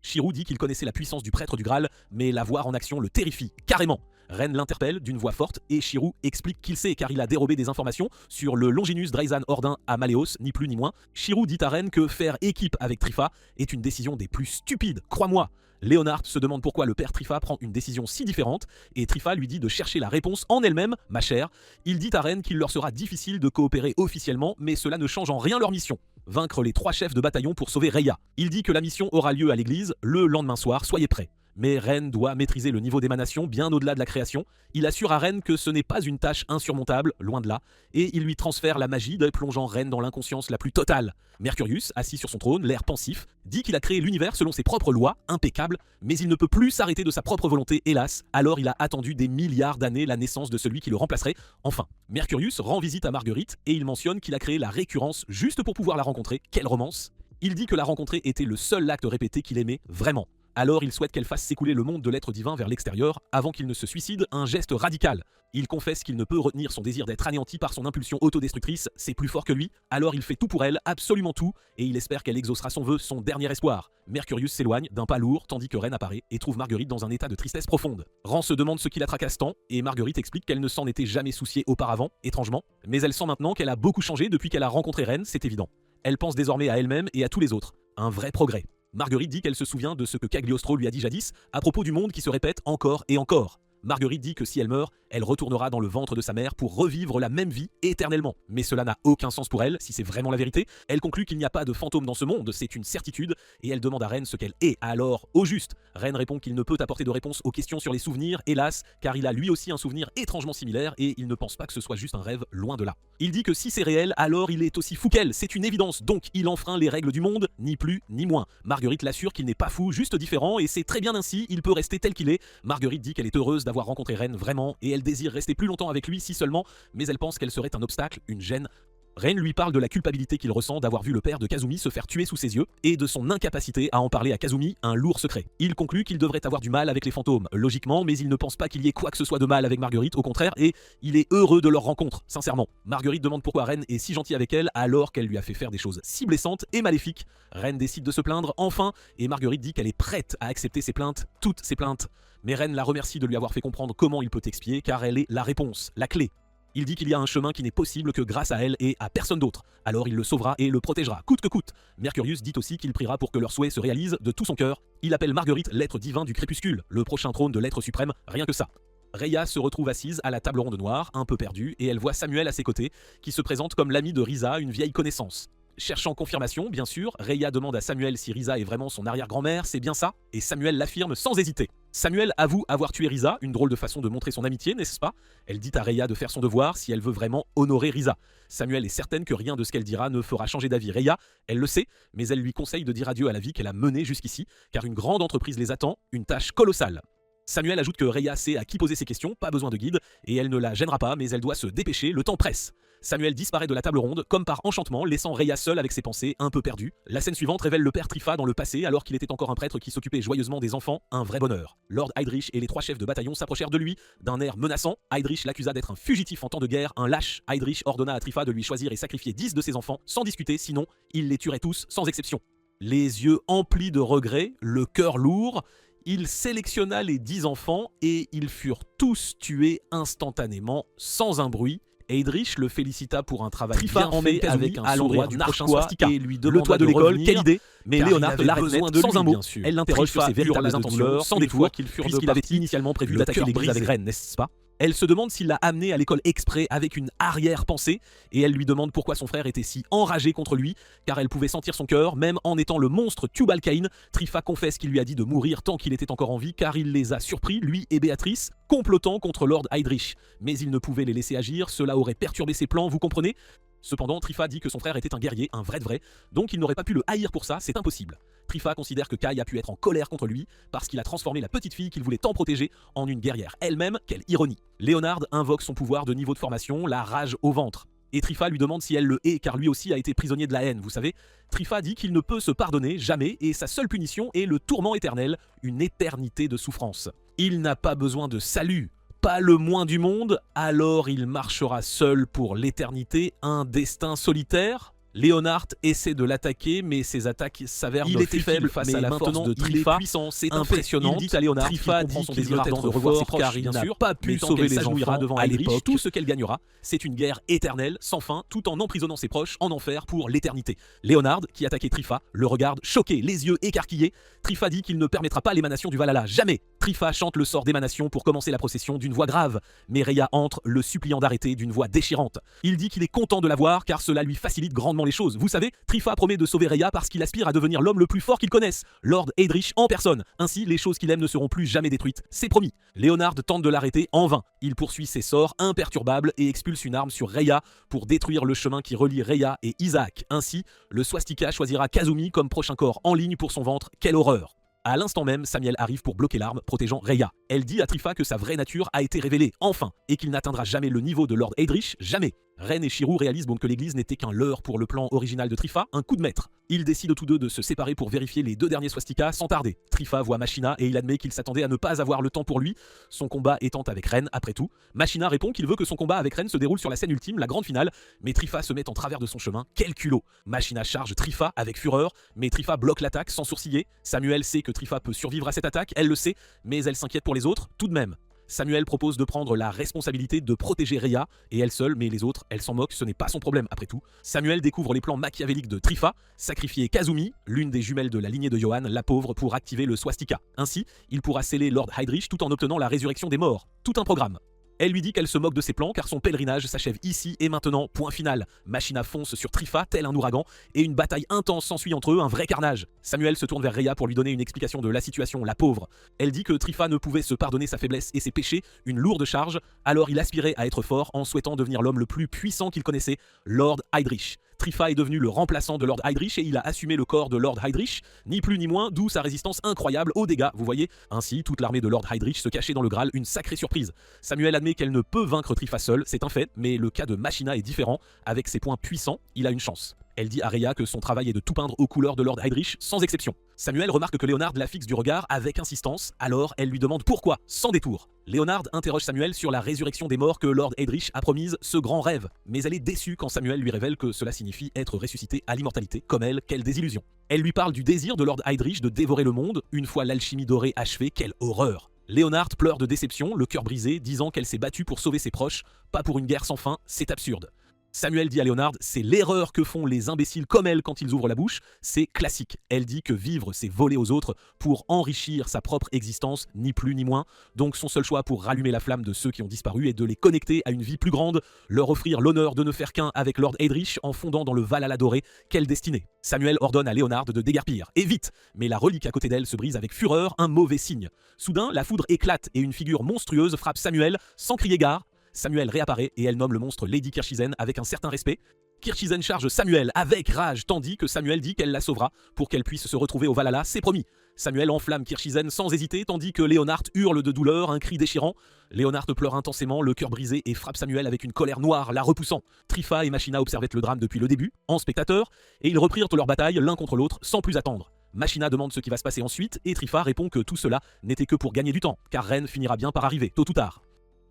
Shirou dit qu'il connaissait la puissance du prêtre du Graal, mais la voir en action le terrifie, carrément. Ren l'interpelle d'une voix forte et Shirou explique qu'il sait car il a dérobé des informations sur le Longinus Dreizan Ordin à Maléos, ni plus ni moins. Shirou dit à Ren que faire équipe avec Trifa est une décision des plus stupides, crois-moi. Léonard se demande pourquoi le père Trifa prend une décision si différente et Trifa lui dit de chercher la réponse en elle-même, ma chère. Il dit à Ren qu'il leur sera difficile de coopérer officiellement, mais cela ne change en rien leur mission. Vaincre les 3 chefs de bataillon pour sauver Raya. Il dit que la mission aura lieu à l'église le lendemain soir, soyez prêts. Mais Ren doit maîtriser le niveau d'émanation bien au-delà de la création. Il assure à Ren que ce n'est pas une tâche insurmontable, loin de là, et il lui transfère la magie, plongeant Ren dans l'inconscience la plus totale. Mercurius, assis sur son trône, l'air pensif, dit qu'il a créé l'univers selon ses propres lois, impeccables, mais il ne peut plus s'arrêter de sa propre volonté, hélas. Alors il a attendu des milliards d'années la naissance de celui qui le remplacerait. Enfin, Mercurius rend visite à Marguerite et il mentionne qu'il a créé la récurrence juste pour pouvoir la rencontrer. Quelle romance! Il dit que la rencontrer était le seul acte répété qu'il aimait vraiment. Alors il souhaite qu'elle fasse s'écouler le monde de l'être divin vers l'extérieur avant qu'il ne se suicide, un geste radical. Il confesse qu'il ne peut retenir son désir d'être anéanti par son impulsion autodestructrice, c'est plus fort que lui, alors il fait tout pour elle, absolument tout, et il espère qu'elle exaucera son vœu, son dernier espoir. Mercurius s'éloigne d'un pas lourd, tandis que Ren apparaît et trouve Marguerite dans un état de tristesse profonde. Ren se demande ce qui la tracasse tant, et Marguerite explique qu'elle ne s'en était jamais souciée auparavant, étrangement, mais elle sent maintenant qu'elle a beaucoup changé depuis qu'elle a rencontré Ren, c'est évident. Elle pense désormais à elle-même et à tous les autres. Un vrai progrès. Marguerite dit qu'elle se souvient de ce que Cagliostro lui a dit jadis à propos du monde qui se répète encore et encore. Marguerite dit que si elle meurt, elle retournera dans le ventre de sa mère pour revivre la même vie éternellement. Mais cela n'a aucun sens pour elle, si c'est vraiment la vérité. Elle conclut qu'il n'y a pas de fantôme dans ce monde, c'est une certitude, et elle demande à Ren ce qu'elle est. Alors, au juste, Ren répond qu'il ne peut apporter de réponse aux questions sur les souvenirs, hélas, car il a lui aussi un souvenir étrangement similaire, et il ne pense pas que ce soit juste un rêve, loin de là. Il dit que si c'est réel, alors il est aussi fou qu'elle, c'est une évidence, donc il enfreint les règles du monde, ni plus ni moins. Marguerite l'assure qu'il n'est pas fou, juste différent, et c'est très bien ainsi, il peut rester tel qu'il est. Marguerite dit qu'elle est heureuse d'avoir rencontré Ren vraiment, et elle désire rester plus longtemps avec lui si seulement, mais elle pense qu'elle serait un obstacle, une gêne. Ren lui parle de la culpabilité qu'il ressent d'avoir vu le père de Kazumi se faire tuer sous ses yeux, et de son incapacité à en parler à Kazumi, un lourd secret. Il conclut qu'il devrait avoir du mal avec les fantômes, logiquement, mais il ne pense pas qu'il y ait quoi que ce soit de mal avec Marguerite, au contraire, et il est heureux de leur rencontre, sincèrement. Marguerite demande pourquoi Ren est si gentil avec elle alors qu'elle lui a fait faire des choses si blessantes et maléfiques. Ren décide de se plaindre, enfin, et Marguerite dit qu'elle est prête à accepter ses plaintes, toutes ses plaintes. Mais Ren la remercie de lui avoir fait comprendre comment il peut expier, car elle est la réponse, la clé. Il dit qu'il y a un chemin qui n'est possible que grâce à elle et à personne d'autre. Alors il le sauvera et le protégera, coûte que coûte. Mercurius dit aussi qu'il priera pour que leur souhait se réalise de tout son cœur. Il appelle Marguerite l'être divin du crépuscule, le prochain trône de l'être suprême, rien que ça. Raya se retrouve assise à la table ronde noire, un peu perdue, et elle voit Samuel à ses côtés, qui se présente comme l'ami de Risa, une vieille connaissance. Cherchant confirmation, bien sûr, Raya demande à Samuel si Risa est vraiment son arrière-grand-mère, c'est bien ça, et Samuel l'affirme sans hésiter. Samuel avoue avoir tué Risa, une drôle de façon de montrer son amitié, n'est-ce pas? Elle dit à Raya de faire son devoir si elle veut vraiment honorer Risa. Samuel est certaine que rien de ce qu'elle dira ne fera changer d'avis Raya, elle le sait, mais elle lui conseille de dire adieu à la vie qu'elle a menée jusqu'ici, car une grande entreprise les attend, une tâche colossale. Samuel ajoute que Raya sait à qui poser ses questions, pas besoin de guide, et elle ne la gênera pas, mais elle doit se dépêcher, le temps presse. Samuel disparaît de la table ronde, comme par enchantement, laissant Raya seule avec ses pensées, un peu perdues. La scène suivante révèle le père Trifa dans le passé, alors qu'il était encore un prêtre qui s'occupait joyeusement des enfants, un vrai bonheur. Lord Heydrich et les 3 chefs de bataillon s'approchèrent de lui, d'un air menaçant. Heydrich l'accusa d'être un fugitif en temps de guerre, un lâche. Heydrich ordonna à Trifa de lui choisir et sacrifier 10 de ses enfants, sans discuter, sinon, il les tuerait tous, sans exception. Les yeux emplis de regret, le cœur lourd, il sélectionna les 10 enfants et ils furent tous tués instantanément, sans un bruit. Heydrich le félicita pour un travail bien fait avec un sourire du prochain swastika et lui demanda le toit de l'école, quelle idée. Mais Léonard l'arrête net sans un mot. Elle l'interroge sur ses véritables intentions, sans détour, puisqu'il avait initialement prévu d'attaquer l'église avec Ren, n'est-ce pas? Elle se demande s'il l'a amené à l'école exprès avec une arrière-pensée, et elle lui demande pourquoi son frère était si enragé contre lui, car elle pouvait sentir son cœur, même en étant le monstre Tubal-Cain. Trifa confesse qu'il lui a dit de mourir tant qu'il était encore en vie, car il les a surpris, lui et Béatrice, complotant contre Lord Heydrich. Mais il ne pouvait les laisser agir, cela aurait perturbé ses plans, vous comprenez? Cependant, Trifa dit que son frère était un guerrier, un vrai de vrai, donc il n'aurait pas pu le haïr pour ça, c'est impossible. Trifa considère que Kai a pu être en colère contre lui parce qu'il a transformé la petite fille qu'il voulait tant protéger en une guerrière elle-même, quelle ironie. Léonard invoque son pouvoir de niveau de formation, la rage au ventre. Et Trifa lui demande si elle le hait car lui aussi a été prisonnier de la haine, vous savez. Trifa dit qu'il ne peut se pardonner, jamais, et sa seule punition est le tourment éternel, une éternité de souffrance. Il n'a pas besoin de salut, pas le moins du monde, alors il marchera seul pour l'éternité, un destin solitaire. Leonhardt essaie de l'attaquer, mais ses attaques s'avèrent faibles face à la force de Trifa. Puissant, c'est impressionnant. Il dit à Leonhardt Trifa dit son désir ardent de revoir ses proches, car il n'a pas pu sauver les enfants devant Heydrich. Tout ce qu'elle gagnera, c'est une guerre éternelle, sans fin, tout en emprisonnant ses proches en enfer pour l'éternité. Leonhardt, qui attaquait Trifa, le regarde choqué, les yeux écarquillés. Trifa dit qu'il ne permettra pas l'émanation du Valhalla, jamais. Trifa chante le sort d'émanation pour commencer la procession d'une voix grave, mais Rhea entre, le suppliant d'arrêter d'une voix déchirante. Il dit qu'il est content de la voir car cela lui facilite grandement les choses. Vous savez, Trifa promet de sauver Rhea parce qu'il aspire à devenir l'homme le plus fort qu'il connaisse, Lord Heydrich en personne. Ainsi, les choses qu'il aime ne seront plus jamais détruites, c'est promis. Leonhardt tente de l'arrêter en vain. Il poursuit ses sorts imperturbables et expulse une arme sur Rhea pour détruire le chemin qui relie Rhea et Isaac. Ainsi, le swastika choisira Kazumi comme prochain corps en ligne pour son ventre. Quelle horreur! À l'instant même, Samuel arrive pour bloquer l'arme, protégeant Rhea. Elle dit à Trifa que sa vraie nature a été révélée, enfin, et qu'il n'atteindra jamais le niveau de Lord Heydrich, jamais. Ren et Shirou réalisent donc que l'église n'était qu'un leurre pour le plan original de Trifa, un coup de maître. Ils décident tous deux de se séparer pour vérifier les deux derniers swastikas sans tarder. Trifa voit Machina et il admet qu'il s'attendait à ne pas avoir le temps pour lui, son combat étant avec Ren après tout. Machina répond qu'il veut que son combat avec Ren se déroule sur la scène ultime, la grande finale, mais Trifa se met en travers de son chemin, quel culot. Machina charge Trifa avec fureur, mais Trifa bloque l'attaque sans sourciller. Samuel sait que Trifa peut survivre à cette attaque, elle le sait, mais elle s'inquiète pour les autres, tout de même. Samuel propose de prendre la responsabilité de protéger Rhea, et elle seule, mais les autres, elle s'en moque, ce n'est pas son problème après tout. Samuel découvre les plans machiavéliques de Trifa, sacrifier Kazumi, l'une des jumelles de la lignée de Johan, la pauvre, pour activer le swastika. Ainsi, il pourra sceller Lord Heydrich tout en obtenant la résurrection des morts. Tout un programme. Elle lui dit qu'elle se moque de ses plans car son pèlerinage s'achève ici et maintenant, point final. Machina fonce sur Trifa tel un ouragan et une bataille intense s'ensuit entre eux, un vrai carnage. Samuel se tourne vers Rhea pour lui donner une explication de la situation, la pauvre. Elle dit que Trifa ne pouvait se pardonner sa faiblesse et ses péchés, une lourde charge, alors il aspirait à être fort en souhaitant devenir l'homme le plus puissant qu'il connaissait, Lord Heydrich. Trifa est devenu le remplaçant de Lord Heydrich et il a assumé le corps de Lord Heydrich, ni plus ni moins, d'où sa résistance incroyable aux dégâts, vous voyez. Ainsi, toute l'armée de Lord Heydrich se cachait dans le Graal, une sacrée surprise. Samuel admet qu'elle ne peut vaincre Trifa seule, c'est un fait, mais le cas de Machina est différent, avec ses points puissants, il a une chance. Elle dit à Rhea que son travail est de tout peindre aux couleurs de Lord Heydrich, sans exception. Samuel remarque que Leonhardt la fixe du regard avec insistance, alors elle lui demande pourquoi, sans détour. Leonhardt interroge Samuel sur la résurrection des morts que Lord Heydrich a promise, ce grand rêve. Mais elle est déçue quand Samuel lui révèle que cela signifie être ressuscité à l'immortalité. Comme elle, quelle désillusion. Elle lui parle du désir de Lord Heydrich de dévorer le monde, une fois l'alchimie dorée achevée, quelle horreur. Leonhardt pleure de déception, le cœur brisé, disant qu'elle s'est battue pour sauver ses proches, pas pour une guerre sans fin, c'est absurde. Samuel dit à Leonhardt, c'est l'erreur que font les imbéciles comme elle quand ils ouvrent la bouche, c'est classique. Elle dit que vivre, c'est voler aux autres pour enrichir sa propre existence, ni plus ni moins. Donc son seul choix pour rallumer la flamme de ceux qui ont disparu est de les connecter à une vie plus grande, leur offrir l'honneur de ne faire qu'un avec Lord Heydrich en fondant dans le Valhalla doré. Quelle destinée. Samuel ordonne à Leonhardt de déguerpir, et vite. Mais la relique à côté d'elle se brise avec fureur, un mauvais signe. Soudain, la foudre éclate et une figure monstrueuse frappe Samuel sans crier gare. Samuel réapparaît et elle nomme le monstre Lady Kirchizen avec un certain respect. Kirchizen charge Samuel avec rage tandis que Samuel dit qu'elle la sauvera pour qu'elle puisse se retrouver au Valhalla, c'est promis. Samuel enflamme Kirchizen sans hésiter tandis que Leonhardt hurle de douleur, un cri déchirant. Leonhardt pleure intensément, le cœur brisé et frappe Samuel avec une colère noire, la repoussant. Trifa et Machina observaient le drame depuis le début, en spectateurs, et ils reprirent leur bataille l'un contre l'autre sans plus attendre. Machina demande ce qui va se passer ensuite et Trifa répond que tout cela n'était que pour gagner du temps, car Ren finira bien par arriver, tôt ou tard.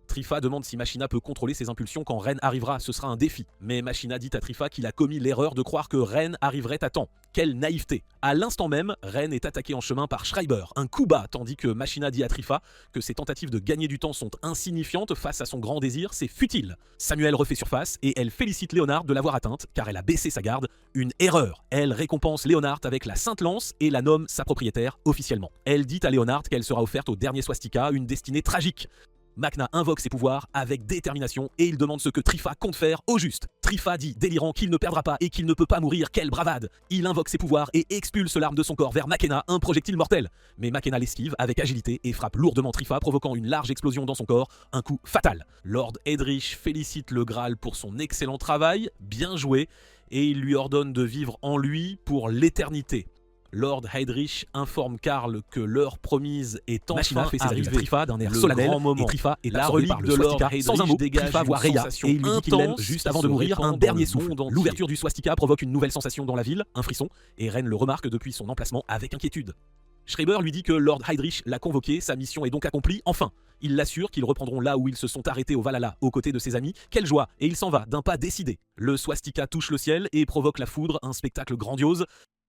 Trifa demande si Machina peut contrôler ses impulsions quand Ren arrivera, ce sera un défi. Mais Machina dit à Trifa qu'il a commis l'erreur de croire que Ren arriverait à temps. Quelle naïveté. À l'instant même, Ren est attaqué en chemin par Schreiber, un coup bas, tandis que Machina dit à Trifa que ses tentatives de gagner du temps sont insignifiantes face à son grand désir, c'est futile. Samuel refait surface et elle félicite Leonhardt de l'avoir atteinte, car elle a baissé sa garde. Une erreur. Elle récompense Leonhardt avec la Sainte Lance et la nomme sa propriétaire officiellement. Elle dit à Leonhardt qu'elle sera offerte au dernier swastika, une destinée tragique. Makna invoque ses pouvoirs avec détermination et il demande ce que Trifa compte faire au juste. Trifa dit, délirant, qu'il ne perdra pas et qu'il ne peut pas mourir, quelle bravade. Il invoque ses pouvoirs et expulse l'arme de son corps vers Makena, un projectile mortel. Mais Makena l'esquive avec agilité et frappe lourdement Trifa, provoquant une large explosion dans son corps, un coup fatal. Lord Heydrich félicite le Graal pour son excellent travail, bien joué, et il lui ordonne de vivre en lui pour l'éternité. Lord Heydrich informe Karl que l'heure promise est enfin arrivée. Trifa d'un air solennel et Trifa est la relique de Lord Heydrich. Sans un mot, Trifa voit Rhea et il lui dit qu'il l'aime juste avant de mourir, un dernier souffle. L'ouverture du swastika provoque une nouvelle sensation dans la ville, un frisson, et Ren le remarque depuis son emplacement avec inquiétude. Schreiber lui dit que Lord Heydrich l'a convoqué, sa mission est donc accomplie, enfin. Il l'assure qu'ils reprendront là où ils se sont arrêtés au Valhalla, aux côtés de ses amis. Quelle joie! Et il s'en va, d'un pas décidé. Le swastika touche le ciel et provoque la foudre, un spectacle grandiose.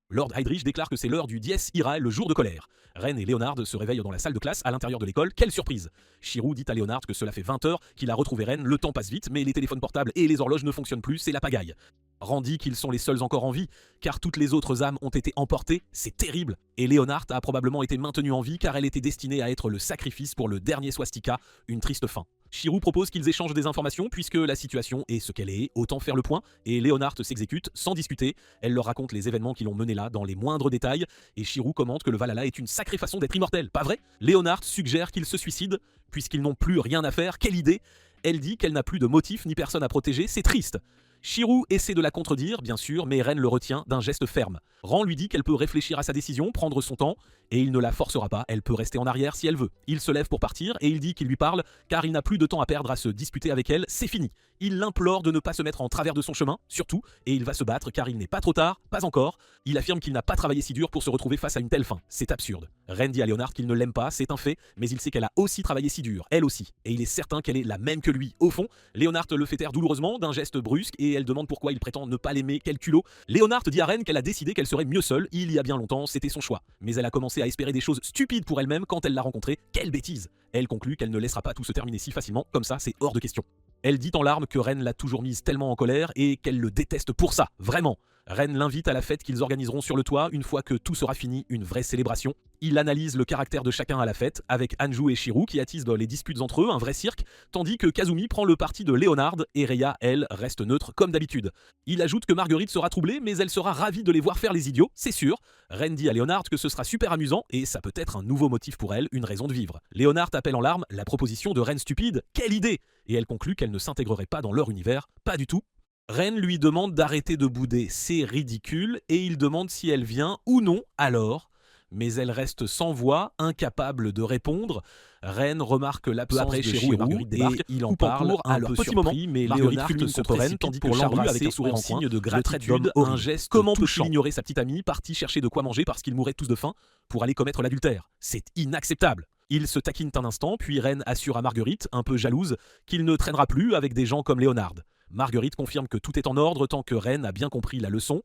Lord Heydrich déclare que c'est l'heure du Dies Irae, le jour de colère. Ren et Leonard se réveillent dans la salle de classe à l'intérieur de l'école. Quelle surprise! Shirou dit à Leonard que cela fait 20 heures qu'il a retrouvé Ren, le temps passe vite, mais les téléphones portables et les horloges ne fonctionnent plus, c'est la pagaille. Ren dit qu'ils sont les seuls encore en vie, car toutes les autres âmes ont été emportées, c'est terrible. Et Leonard a probablement été maintenue en vie car elle était destinée à être le sacrifice pour le dernier swastika, une triste fin. Shirou propose qu'ils échangent des informations puisque la situation est ce qu'elle est, autant faire le point, et Leonard s'exécute sans discuter. Elle leur raconte les événements qui l'ont mené là dans les moindres détails, et Shirou commente que le Valhalla est une sacrée façon d'être immortel, pas vrai? Leonard suggère qu'ils se suicident, puisqu'ils n'ont plus rien à faire, quelle idée! Elle dit qu'elle n'a plus de motif ni personne à protéger, c'est triste. Shirou essaie de la contredire, bien sûr, mais Ren le retient d'un geste ferme. Ren lui dit qu'elle peut réfléchir à sa décision, prendre son temps, et il ne la forcera pas, elle peut rester en arrière si elle veut. Il se lève pour partir et il dit qu'il lui parle car il n'a plus de temps à perdre à se disputer avec elle, c'est fini. Il l'implore de ne pas se mettre en travers de son chemin, surtout, et il va se battre car il n'est pas trop tard, pas encore. Il affirme qu'il n'a pas travaillé si dur pour se retrouver face à une telle fin, c'est absurde. Ren dit à Leonard qu'il ne l'aime pas, c'est un fait, mais il sait qu'elle a aussi travaillé si dur, elle aussi, et il est certain qu'elle est la même que lui. Au fond, Leonard le fait taire douloureusement d'un geste brusque et elle demande pourquoi il prétend ne pas l'aimer, quel culot. Leonard dit à Ren qu'elle a décidé qu'elle serait mieux seule, il y a bien longtemps, c'était son choix. Mais elle a commencé à espérer des choses stupides pour elle-même quand elle l'a rencontré, quelle bêtise! Elle conclut qu'elle ne laissera pas tout se terminer si facilement, comme ça c'est hors de question. Elle dit en larmes que Ren l'a toujours mise tellement en colère et qu'elle le déteste pour ça, vraiment. Ren l'invite à la fête qu'ils organiseront sur le toit une fois que tout sera fini, une vraie célébration. Il analyse le caractère de chacun à la fête, avec Anju et Shirou qui attisent les disputes entre eux, un vrai cirque, tandis que Kazumi prend le parti de Leonard et Rhea, elle, reste neutre comme d'habitude. Il ajoute que Marguerite sera troublée, mais elle sera ravie de les voir faire les idiots, c'est sûr. Ren dit à Leonard que ce sera super amusant et ça peut être un nouveau motif pour elle, une raison de vivre. Leonard appelle en larmes la proposition de Ren stupide, quelle idée! Et elle conclut qu'elle ne s'intégrerait pas dans leur univers, pas du tout. Ren lui demande d'arrêter de bouder, c'est ridicule, et il demande si elle vient ou non alors. Mais elle reste sans voix, incapable de répondre. Ren remarque l'absence de Shirou et Marguerite débarquent, il en parle un peu surpris, mais Leonard se précipite tandis que Charles avec un sourire en signe de gratitude, un geste comment peut-il ignorer sa petite amie, partie chercher de quoi manger parce qu'ils mouraient tous de faim pour aller commettre l'adultère. C'est inacceptable. Ils se taquinent un instant, puis Ren assure à Marguerite, un peu jalouse, qu'il ne traînera plus avec des gens comme Leonard. Marguerite confirme que tout est en ordre tant que Ren a bien compris la leçon.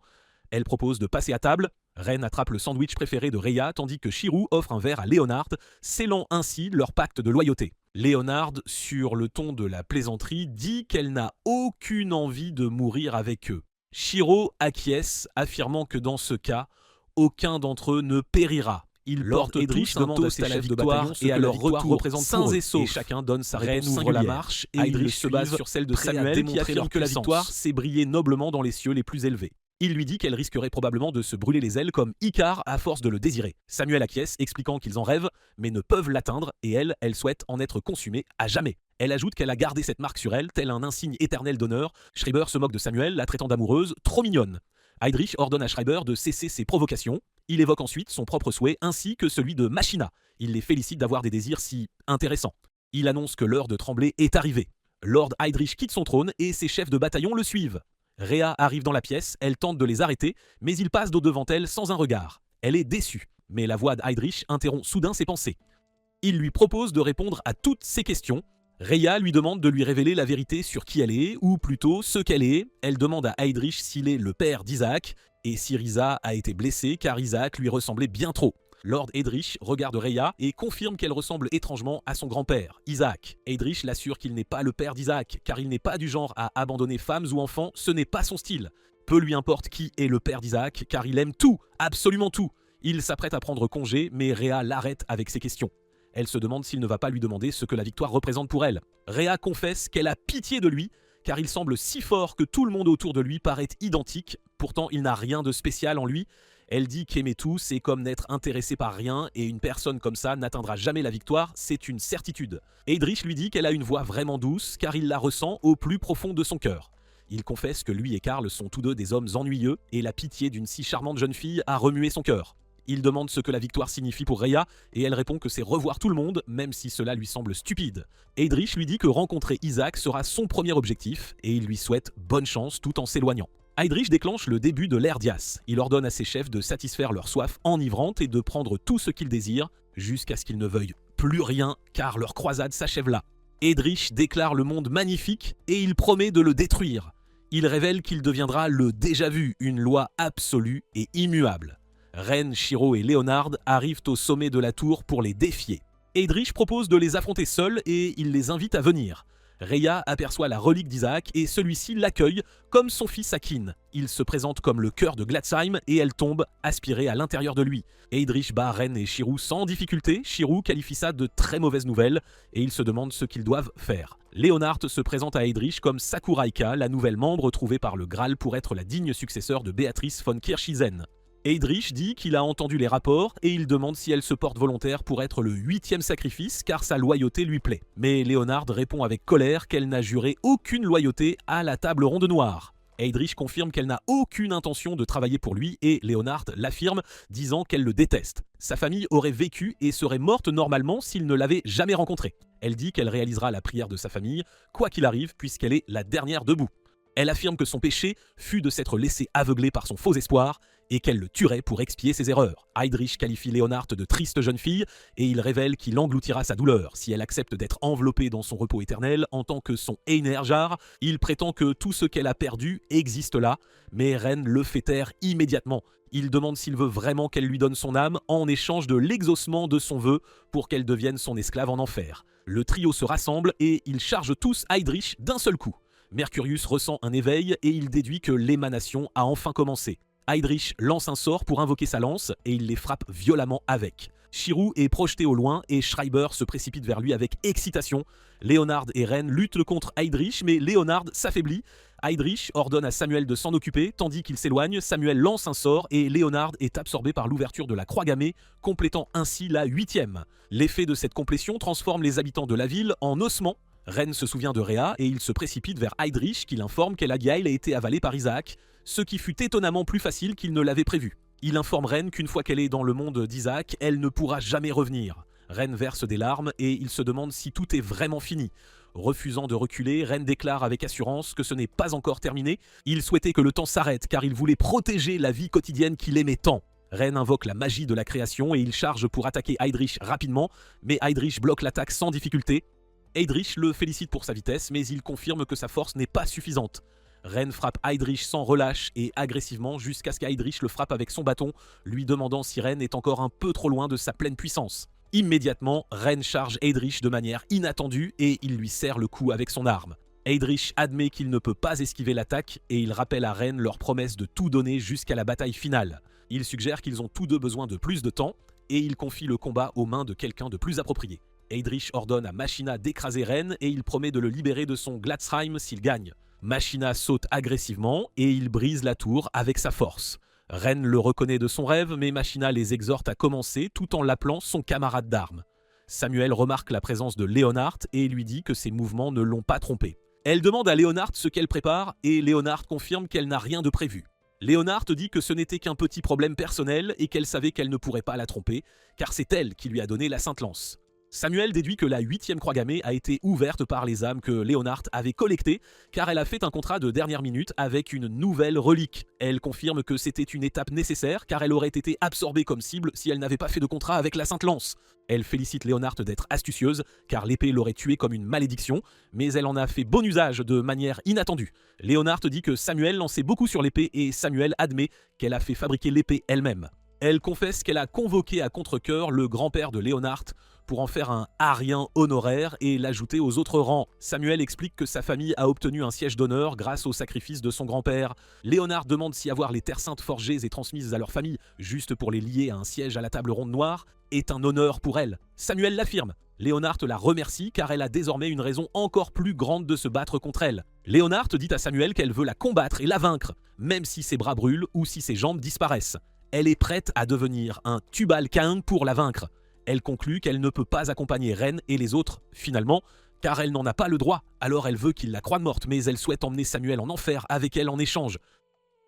Elle propose de passer à table. Ren attrape le sandwich préféré de Rhea tandis que Shirou offre un verre à Leonard, scellant ainsi leur pacte de loyauté. Leonard, sur le ton de la plaisanterie, dit qu'elle n'a aucune envie de mourir avec eux. Shirou acquiesce, affirmant que dans ce cas, aucun d'entre eux ne périra. Il porte Heydrich demande à la victoire et à leur retour représente sains et saufs. Et chacun donne sa réponse ouvre la marche et Heydrich se base sur celle de Samuel qui affirme que la victoire s'est brillée noblement dans les cieux les plus élevés. Il lui dit qu'elle risquerait probablement de se brûler les ailes comme Icare à force de le désirer. Samuel acquiesce, expliquant qu'ils en rêvent, mais ne peuvent l'atteindre, et elle souhaite en être consumée à jamais. Elle ajoute qu'elle a gardé cette marque sur elle, tel un insigne éternel d'honneur. Schreiber se moque de Samuel, la traitant d'amoureuse, trop mignonne. Heydrich ordonne à Schreiber de cesser ses provocations. Il évoque ensuite son propre souhait ainsi que celui de Machina. Il les félicite d'avoir des désirs si intéressants. Il annonce que l'heure de trembler est arrivée. Lord Heydrich quitte son trône et ses chefs de bataillon le suivent. Rhea arrive dans la pièce, elle tente de les arrêter, mais il passe devant elle sans un regard. Elle est déçue, mais la voix d'Heydrich interrompt soudain ses pensées. Il lui propose de répondre à toutes ses questions. Rhea lui demande de lui révéler la vérité sur qui elle est, ou plutôt ce qu'elle est. Elle demande à Heydrich s'il est le père d'Isaac, et si Risa a été blessée car Isaac lui ressemblait bien trop. Lord Heydrich regarde Rhea et confirme qu'elle ressemble étrangement à son grand-père, Isaac. Heydrich l'assure qu'il n'est pas le père d'Isaac, car il n'est pas du genre à abandonner femmes ou enfants, ce n'est pas son style. Peu lui importe qui est le père d'Isaac, car il aime tout, absolument tout. Il s'apprête à prendre congé, mais Rhea l'arrête avec ses questions. Elle se demande s'il ne va pas lui demander ce que la victoire représente pour elle. Rhea confesse qu'elle a pitié de lui, car il semble si fort que tout le monde autour de lui paraît identique, pourtant il n'a rien de spécial en lui. Elle dit qu'aimer tout, c'est comme n'être intéressé par rien, et une personne comme ça n'atteindra jamais la victoire, c'est une certitude. Heydrich lui dit qu'elle a une voix vraiment douce, car il la ressent au plus profond de son cœur. Il confesse que lui et Karl sont tous deux des hommes ennuyeux, et la pitié d'une si charmante jeune fille a remué son cœur. Il demande ce que la victoire signifie pour Rhea, et elle répond que c'est revoir tout le monde, même si cela lui semble stupide. Heydrich lui dit que rencontrer Isaac sera son premier objectif, et il lui souhaite bonne chance tout en s'éloignant. Heydrich déclenche le début de l'ère Dias. Il ordonne à ses chefs de satisfaire leur soif enivrante et de prendre tout ce qu'ils désirent, jusqu'à ce qu'ils ne veuillent plus rien car leur croisade s'achève là. Heydrich déclare le monde magnifique et il promet de le détruire. Il révèle qu'il deviendra le déjà-vu, une loi absolue et immuable. Ren, Shiro et Leonard arrivent au sommet de la tour pour les défier. Heydrich propose de les affronter seuls et il les invite à venir. Rhea aperçoit la relique d'Isaac et celui-ci l'accueille comme son fils Akin. Il se présente comme le cœur de Gladsheim et elle tombe aspirée à l'intérieur de lui. Heydrich bat Ren et Shiro sans difficulté. Shiro qualifie ça de très mauvaise nouvelle et il se demande ce qu'ils doivent faire. Leonard se présente à Heydrich comme Sakuraika, la nouvelle membre trouvée par le Graal pour être la digne successeur de Beatrice von Kirchisen. Heydrich dit qu'il a entendu les rapports et il demande si elle se porte volontaire pour être le 8e sacrifice car sa loyauté lui plaît. Mais Leonard répond avec colère qu'elle n'a juré aucune loyauté à la table ronde noire. Heydrich confirme qu'elle n'a aucune intention de travailler pour lui et Leonard l'affirme, disant qu'elle le déteste. Sa famille aurait vécu et serait morte normalement s'il ne l'avait jamais rencontrée. Elle dit qu'elle réalisera la prière de sa famille, quoi qu'il arrive, puisqu'elle est la dernière debout. Elle affirme que son péché fut de s'être laissé aveugler par son faux espoir et qu'elle le tuerait pour expier ses erreurs. Heydrich qualifie Leonard de triste jeune fille et il révèle qu'il engloutira sa douleur si elle accepte d'être enveloppée dans son repos éternel en tant que son Einerjar. Il prétend que tout ce qu'elle a perdu existe là, mais Ren le fait taire immédiatement. Il demande s'il veut vraiment qu'elle lui donne son âme en échange de l'exaucement de son vœu pour qu'elle devienne son esclave en enfer. Le trio se rassemble et ils chargent tous Heydrich d'un seul coup. Mercurius ressent un éveil et il déduit que l'émanation a enfin commencé. Heydrich lance un sort pour invoquer sa lance et il les frappe violemment avec. Shiro est projeté au loin et Schreiber se précipite vers lui avec excitation. Leonard et Ren luttent contre Heydrich mais Leonard s'affaiblit. Heydrich ordonne à Samuel de s'en occuper, tandis qu'il s'éloigne, Samuel lance un sort et Leonard est absorbé par l'ouverture de la croix gammée, complétant ainsi la 8e. L'effet de cette complétion transforme les habitants de la ville en ossements. Ren se souvient de Rhea et il se précipite vers Heydrich qui l'informe qu'Elaghael a été avalée par Isaac, ce qui fut étonnamment plus facile qu'il ne l'avait prévu. Il informe Ren qu'une fois qu'elle est dans le monde d'Isaac, elle ne pourra jamais revenir. Ren verse des larmes et il se demande si tout est vraiment fini. Refusant de reculer, Ren déclare avec assurance que ce n'est pas encore terminé. Il souhaitait que le temps s'arrête car il voulait protéger la vie quotidienne qu'il aimait tant. Ren invoque la magie de la création et il charge pour attaquer Heydrich rapidement, mais Heydrich bloque l'attaque sans difficulté. Heydrich le félicite pour sa vitesse, mais il confirme que sa force n'est pas suffisante. Ren frappe Heydrich sans relâche et agressivement jusqu'à ce qu'Heydrich le frappe avec son bâton, lui demandant si Ren est encore un peu trop loin de sa pleine puissance. Immédiatement, Ren charge Heydrich de manière inattendue et il lui serre le cou avec son arme. Heydrich admet qu'il ne peut pas esquiver l'attaque et il rappelle à Ren leur promesse de tout donner jusqu'à la bataille finale. Il suggère qu'ils ont tous deux besoin de plus de temps et il confie le combat aux mains de quelqu'un de plus approprié. Heydrich ordonne à Machina d'écraser Ren et il promet de le libérer de son Gladsheim s'il gagne. Machina saute agressivement et il brise la tour avec sa force. Ren le reconnaît de son rêve, mais Machina les exhorte à commencer tout en l'appelant son camarade d'armes. Samuel remarque la présence de Leonard et lui dit que ses mouvements ne l'ont pas trompé. Elle demande à Leonard ce qu'elle prépare et Leonard confirme qu'elle n'a rien de prévu. Leonard dit que ce n'était qu'un petit problème personnel et qu'elle savait qu'elle ne pourrait pas la tromper, car c'est elle qui lui a donné la Sainte Lance. Samuel déduit que la 8e croix gammée a été ouverte par les âmes que Leonard avait collectées, car elle a fait un contrat de dernière minute avec une nouvelle relique. Elle confirme que c'était une étape nécessaire, car elle aurait été absorbée comme cible si elle n'avait pas fait de contrat avec la Sainte Lance. Elle félicite Leonard d'être astucieuse, car l'épée l'aurait tuée comme une malédiction, mais elle en a fait bon usage de manière inattendue. Leonard dit que Samuel lançait beaucoup sur l'épée et Samuel admet qu'elle a fait fabriquer l'épée elle-même. Elle confesse qu'elle a convoqué à contre-cœur le grand-père de Leonard pour en faire un arien honoraire et l'ajouter aux autres rangs. Samuel explique que sa famille a obtenu un siège d'honneur grâce au sacrifice de son grand-père. Leonard demande si avoir les terres saintes forgées et transmises à leur famille, juste pour les lier à un siège à la table ronde noire, est un honneur pour elle. Samuel l'affirme. Leonard la remercie car elle a désormais une raison encore plus grande de se battre contre elle. Leonard dit à Samuel qu'elle veut la combattre et la vaincre, même si ses bras brûlent ou si ses jambes disparaissent. Elle est prête à devenir un Tubal-Cain pour la vaincre. Elle conclut qu'elle ne peut pas accompagner Ren et les autres, finalement, car elle n'en a pas le droit. Alors elle veut qu'il la croie morte, mais elle souhaite emmener Samuel en enfer avec elle en échange.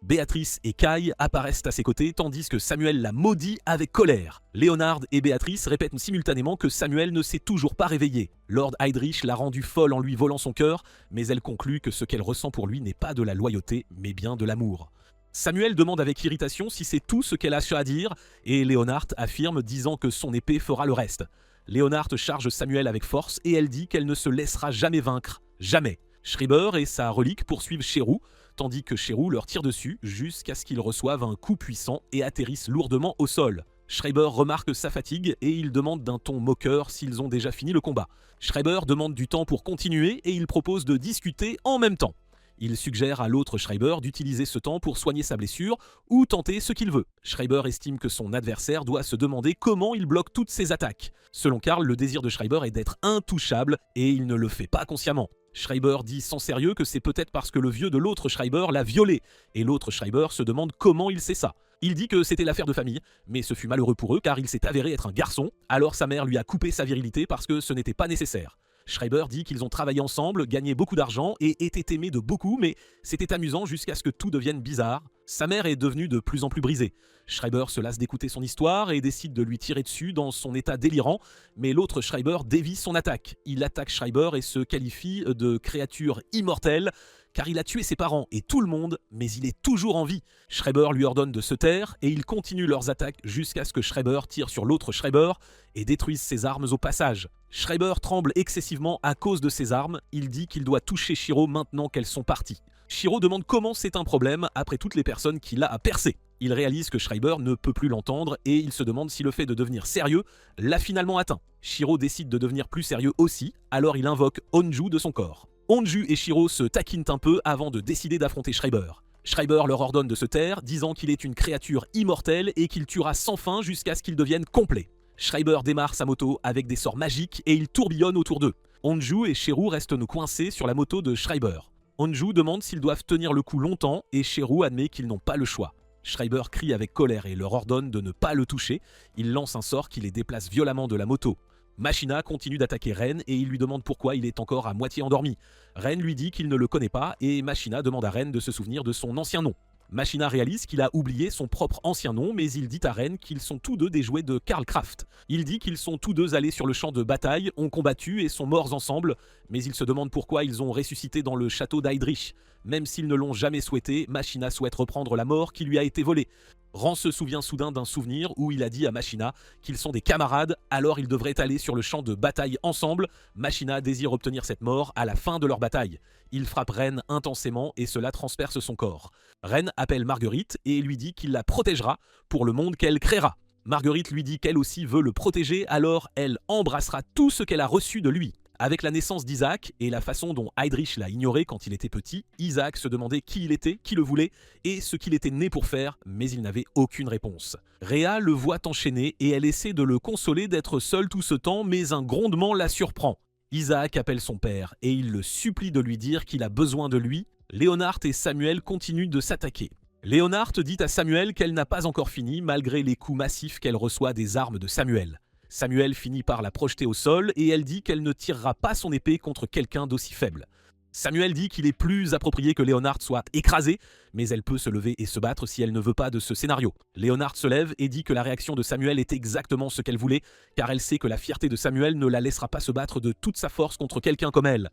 Béatrice et Kai apparaissent à ses côtés, tandis que Samuel la maudit avec colère. Leonard et Béatrice répètent simultanément que Samuel ne s'est toujours pas réveillé. Lord Heydrich l'a rendue folle en lui volant son cœur, mais elle conclut que ce qu'elle ressent pour lui n'est pas de la loyauté, mais bien de l'amour. Samuel demande avec irritation si c'est tout ce qu'elle a à dire, et Leonard affirme disant que son épée fera le reste. Leonhardt charge Samuel avec force et elle dit qu'elle ne se laissera jamais vaincre. Jamais. Schreiber et sa relique poursuivent Chéroux, tandis que Chéroux leur tire dessus jusqu'à ce qu'ils reçoivent un coup puissant et atterrissent lourdement au sol. Schreiber remarque sa fatigue et il demande d'un ton moqueur s'ils ont déjà fini le combat. Schreiber demande du temps pour continuer et il propose de discuter en même temps. Il suggère à l'autre Schreiber d'utiliser ce temps pour soigner sa blessure ou tenter ce qu'il veut. Schreiber estime que son adversaire doit se demander comment il bloque toutes ses attaques. Selon Karl, le désir de Schreiber est d'être intouchable et il ne le fait pas consciemment. Schreiber dit sans sérieux que c'est peut-être parce que le vieux de l'autre Schreiber l'a violé, et l'autre Schreiber se demande comment il sait ça. Il dit que c'était l'affaire de famille, mais ce fut malheureux pour eux car il s'est avéré être un garçon, alors sa mère lui a coupé sa virilité parce que ce n'était pas nécessaire. Schreiber dit qu'ils ont travaillé ensemble, gagné beaucoup d'argent et étaient aimés de beaucoup, mais c'était amusant jusqu'à ce que tout devienne bizarre. Sa mère est devenue de plus en plus brisée. Schreiber se lasse d'écouter son histoire et décide de lui tirer dessus dans son état délirant, mais l'autre Schreiber dévie son attaque. Il attaque Schreiber et se qualifie de créature immortelle, car il a tué ses parents et tout le monde, mais il est toujours en vie. Schreiber lui ordonne de se taire et ils continuent leurs attaques jusqu'à ce que Schreiber tire sur l'autre Schreiber et détruise ses armes au passage. Schreiber tremble excessivement à cause de ses armes, il dit qu'il doit toucher Shiro maintenant qu'elles sont parties. Shiro demande comment c'est un problème après toutes les personnes qu'il a à percer. Il réalise que Schreiber ne peut plus l'entendre et il se demande si le fait de devenir sérieux l'a finalement atteint. Shiro décide de devenir plus sérieux aussi, alors il invoque Honju de son corps. Honju et Shiro se taquinent un peu avant de décider d'affronter Schreiber. Schreiber leur ordonne de se taire, disant qu'il est une créature immortelle et qu'il tuera sans fin jusqu'à ce qu'il devienne complet. Schreiber démarre sa moto avec des sorts magiques et il tourbillonne autour d'eux. Honju et Shiro restent coincés sur la moto de Schreiber. Honju demande s'ils doivent tenir le coup longtemps et Shiro admet qu'ils n'ont pas le choix. Schreiber crie avec colère et leur ordonne de ne pas le toucher. Il lance un sort qui les déplace violemment de la moto. Machina continue d'attaquer Ren et il lui demande pourquoi il est encore à moitié endormi. Ren lui dit qu'il ne le connaît pas et Machina demande à Ren de se souvenir de son ancien nom. Machina réalise qu'il a oublié son propre ancien nom, mais il dit à Ren qu'ils sont tous deux des jouets de Karl Kraft. Il dit qu'ils sont tous deux allés sur le champ de bataille, ont combattu et sont morts ensemble, mais il se demande pourquoi ils ont ressuscité dans le château d'Heydrich. Même s'ils ne l'ont jamais souhaité, Machina souhaite reprendre la mort qui lui a été volée. Ran se souvient soudain d'un souvenir où il a dit à Machina qu'ils sont des camarades, alors ils devraient aller sur le champ de bataille ensemble. Machina désire obtenir cette mort à la fin de leur bataille. Il frappe Ren intensément et cela transperce son corps. Ren appelle Marguerite et lui dit qu'il la protégera pour le monde qu'elle créera. Marguerite lui dit qu'elle aussi veut le protéger, alors elle embrassera tout ce qu'elle a reçu de lui. Avec la naissance d'Isaac et la façon dont Heydrich l'a ignoré quand il était petit, Isaac se demandait qui il était, qui le voulait et ce qu'il était né pour faire, mais il n'avait aucune réponse. Rhea le voit enchaîné et elle essaie de le consoler d'être seul tout ce temps, mais un grondement la surprend. Isaac appelle son père et il le supplie de lui dire qu'il a besoin de lui. Leonhardt et Samuel continuent de s'attaquer. Leonhardt dit à Samuel qu'elle n'a pas encore fini malgré les coups massifs qu'elle reçoit des armes de Samuel. Samuel finit par la projeter au sol et elle dit qu'elle ne tirera pas son épée contre quelqu'un d'aussi faible. Samuel dit qu'il est plus approprié que Leonhardt soit écrasé, mais elle peut se lever et se battre si elle ne veut pas de ce scénario. Leonhardt se lève et dit que la réaction de Samuel est exactement ce qu'elle voulait, car elle sait que la fierté de Samuel ne la laissera pas se battre de toute sa force contre quelqu'un comme elle.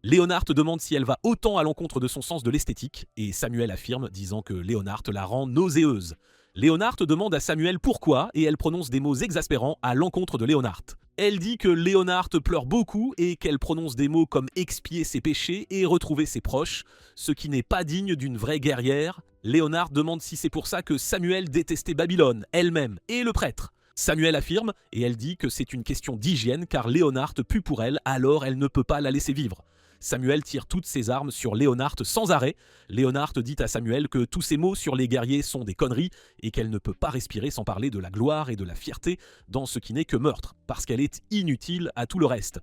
Leonhardt demande si elle va autant à l'encontre de son sens de l'esthétique, et Samuel affirme, disant que Leonhardt la rend nauséeuse. Leonhardt demande à Samuel pourquoi, et elle prononce des mots exaspérants à l'encontre de Leonhardt. Elle dit que Leonhardt pleure beaucoup et qu'elle prononce des mots comme expier ses péchés et retrouver ses proches, ce qui n'est pas digne d'une vraie guerrière. Leonhardt demande si c'est pour ça que Samuel détestait Babylone, elle-même, et le prêtre. Samuel affirme, et elle dit que c'est une question d'hygiène car Leonhardt pue pour elle, alors elle ne peut pas la laisser vivre. Samuel tire toutes ses armes sur Leonhardt sans arrêt. Leonhardt dit à Samuel que tous ses mots sur les guerriers sont des conneries et qu'elle ne peut pas respirer sans parler de la gloire et de la fierté dans ce qui n'est que meurtre, parce qu'elle est inutile à tout le reste.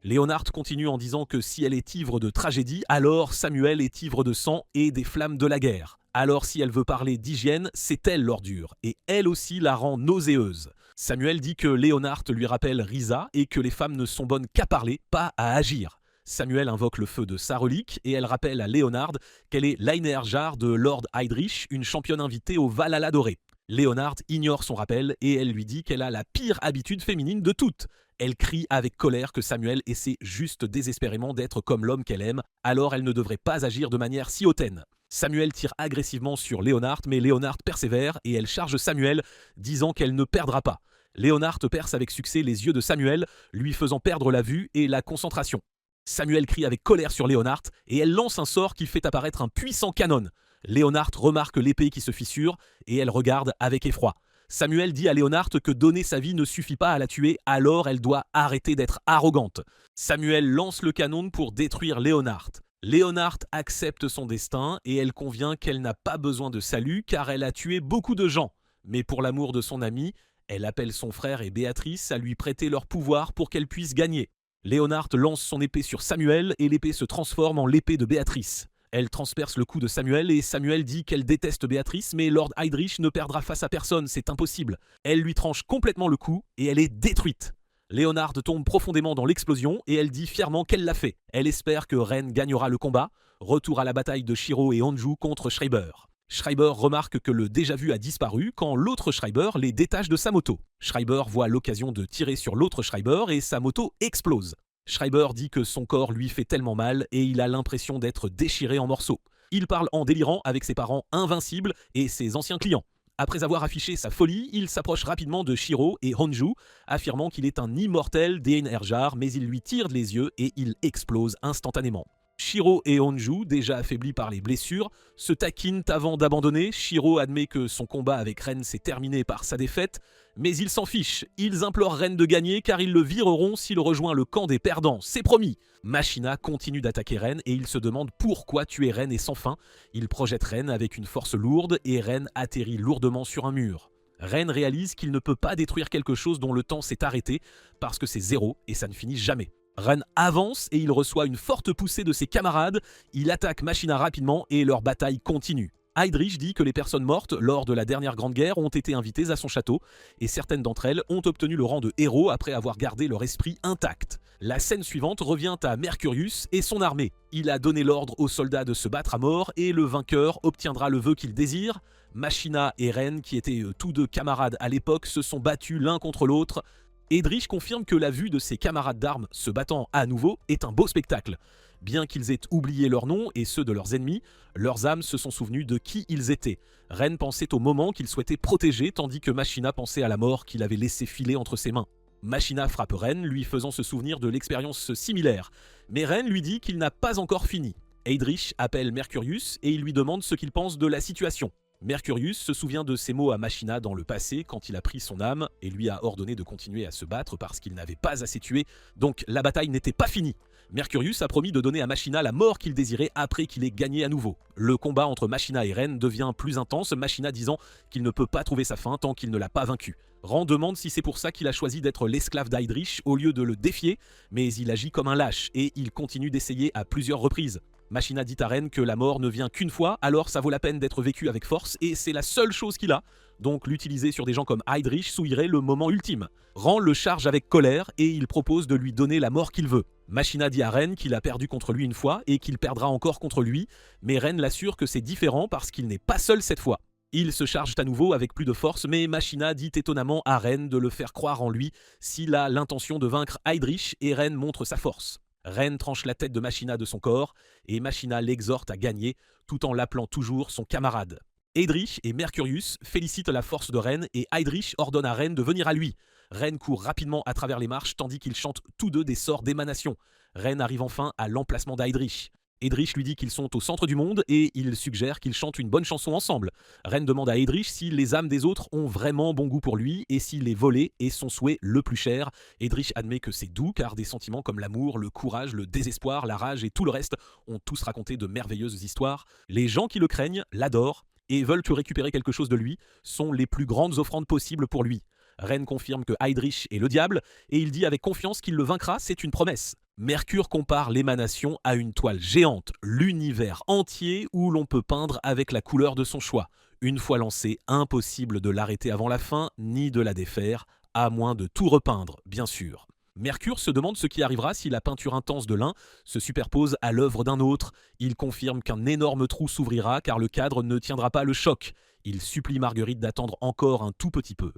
Leonhardt continue en disant que si elle est ivre de tragédie, alors Samuel est ivre de sang et des flammes de la guerre. Alors si elle veut parler d'hygiène, c'est elle l'ordure, et elle aussi la rend nauséeuse. Samuel dit que Leonhardt lui rappelle Risa et que les femmes ne sont bonnes qu'à parler, pas à agir. Samuel invoque le feu de sa relique et elle rappelle à Leonhardt qu'elle est l'Einerjar de Lord Heydrich, une championne invitée au Valhalla doré. Leonhardt ignore son rappel et elle lui dit qu'elle a la pire habitude féminine de toutes. Elle crie avec colère que Samuel essaie juste désespérément d'être comme l'homme qu'elle aime, alors elle ne devrait pas agir de manière si hautaine. Samuel tire agressivement sur Leonhardt, mais Leonhardt persévère et elle charge Samuel, disant qu'elle ne perdra pas. Léonard perce avec succès les yeux de Samuel, lui faisant perdre la vue et la concentration. Samuel crie avec colère sur Léonard et elle lance un sort qui fait apparaître un puissant canon. Léonard remarque l'épée qui se fissure et elle regarde avec effroi. Samuel dit à Léonard que donner sa vie ne suffit pas à la tuer, alors elle doit arrêter d'être arrogante. Samuel lance le canon pour détruire Léonard. Léonard accepte son destin et elle convient qu'elle n'a pas besoin de salut car elle a tué beaucoup de gens. Mais pour l'amour de son ami, elle appelle son frère et Béatrice à lui prêter leur pouvoir pour qu'elle puisse gagner. Léonard lance son épée sur Samuel et l'épée se transforme en l'épée de Béatrice. Elle transperce le cou de Samuel et Samuel dit qu'elle déteste Béatrice, mais Lord Heydrich ne perdra face à personne, c'est impossible. Elle lui tranche complètement le cou et elle est détruite. Léonard tombe profondément dans l'explosion et elle dit fièrement qu'elle l'a fait. Elle espère que Ren gagnera le combat. Retour à la bataille de Shiro et Honju contre Schreiber. Schreiber remarque que le déjà-vu a disparu quand l'autre Schreiber les détache de sa moto. Schreiber voit l'occasion de tirer sur l'autre Schreiber et sa moto explose. Schreiber dit que son corps lui fait tellement mal et il a l'impression d'être déchiré en morceaux. Il parle en délirant avec ses parents invincibles et ses anciens clients. Après avoir affiché sa folie, il s'approche rapidement de Shiro et Honju, affirmant qu'il est un immortel d'Enerjar, mais il lui tire les yeux et il explose instantanément. Shiro et Honju, déjà affaiblis par les blessures, se taquinent avant d'abandonner. Shiro admet que son combat avec Ren s'est terminé par sa défaite, mais ils s'en fichent. Ils implorent Ren de gagner car ils le vireront s'il rejoint le camp des perdants, c'est promis. Machina continue d'attaquer Ren et il se demande pourquoi tuer Ren est sans fin. Il projette Ren avec une force lourde et Ren atterrit lourdement sur un mur. Ren réalise qu'il ne peut pas détruire quelque chose dont le temps s'est arrêté parce que c'est zéro et ça ne finit jamais. Ren avance et il reçoit une forte poussée de ses camarades, il attaque Machina rapidement et leur bataille continue. Heydrich dit que les personnes mortes lors de la dernière Grande Guerre ont été invitées à son château et certaines d'entre elles ont obtenu le rang de héros après avoir gardé leur esprit intact. La scène suivante revient à Mercurius et son armée. Il a donné l'ordre aux soldats de se battre à mort et le vainqueur obtiendra le vœu qu'il désire. Machina et Ren, qui étaient tous deux camarades à l'époque, se sont battus l'un contre l'autre. Heydrich confirme que la vue de ses camarades d'armes se battant à nouveau est un beau spectacle. Bien qu'ils aient oublié leurs noms et ceux de leurs ennemis, leurs âmes se sont souvenues de qui ils étaient. Ren pensait au moment qu'il souhaitait protéger, tandis que Machina pensait à la mort qu'il avait laissé filer entre ses mains. Machina frappe Ren, lui faisant se souvenir de l'expérience similaire. Mais Ren lui dit qu'il n'a pas encore fini. Heydrich appelle Mercurius et il lui demande ce qu'il pense de la situation. Mercurius se souvient de ses mots à Machina dans le passé quand il a pris son âme et lui a ordonné de continuer à se battre parce qu'il n'avait pas assez tué, donc la bataille n'était pas finie. Mercurius a promis de donner à Machina la mort qu'il désirait après qu'il ait gagné à nouveau. Le combat entre Machina et Ren devient plus intense, Machina disant qu'il ne peut pas trouver sa fin tant qu'il ne l'a pas vaincu. Ren demande si c'est pour ça qu'il a choisi d'être l'esclave d'Heydrich au lieu de le défier, mais il agit comme un lâche et il continue d'essayer à plusieurs reprises. Machina dit à Ren que la mort ne vient qu'une fois, alors ça vaut la peine d'être vécu avec force et c'est la seule chose qu'il a. Donc l'utiliser sur des gens comme Heydrich souillerait le moment ultime. Ren le charge avec colère et il propose de lui donner la mort qu'il veut. Machina dit à Ren qu'il a perdu contre lui une fois et qu'il perdra encore contre lui, mais Ren l'assure que c'est différent parce qu'il n'est pas seul cette fois. Ils se chargent à nouveau avec plus de force, mais Machina dit étonnamment à Ren de le faire croire en lui s'il a l'intention de vaincre Heydrich et Ren montre sa force. Ren tranche la tête de Machina de son corps et Machina l'exhorte à gagner tout en l'appelant toujours son camarade. Heydrich et Mercurius félicitent la force de Ren et Heydrich ordonne à Ren de venir à lui. Ren court rapidement à travers les marches tandis qu'ils chantent tous deux des sorts d'émanation. Ren arrive enfin à l'emplacement d'Heydrich. Heydrich lui dit qu'ils sont au centre du monde et il suggère qu'ils chantent une bonne chanson ensemble. Ren demande à Heydrich si les âmes des autres ont vraiment bon goût pour lui et s'il est volé est son souhait le plus cher. Heydrich admet que c'est doux car des sentiments comme l'amour, le courage, le désespoir, la rage et tout le reste ont tous raconté de merveilleuses histoires. Les gens qui le craignent l'adorent et veulent récupérer quelque chose de lui sont les plus grandes offrandes possibles pour lui. Ren confirme que Heydrich est le diable et il dit avec confiance qu'il le vaincra, c'est une promesse. Mercure compare l'émanation à une toile géante, l'univers entier où l'on peut peindre avec la couleur de son choix. Une fois lancée, impossible de l'arrêter avant la fin, ni de la défaire, à moins de tout repeindre, bien sûr. Mercure se demande ce qui arrivera si la peinture intense de l'un se superpose à l'œuvre d'un autre. Il confirme qu'un énorme trou s'ouvrira car le cadre ne tiendra pas le choc. Il supplie Marguerite d'attendre encore un tout petit peu.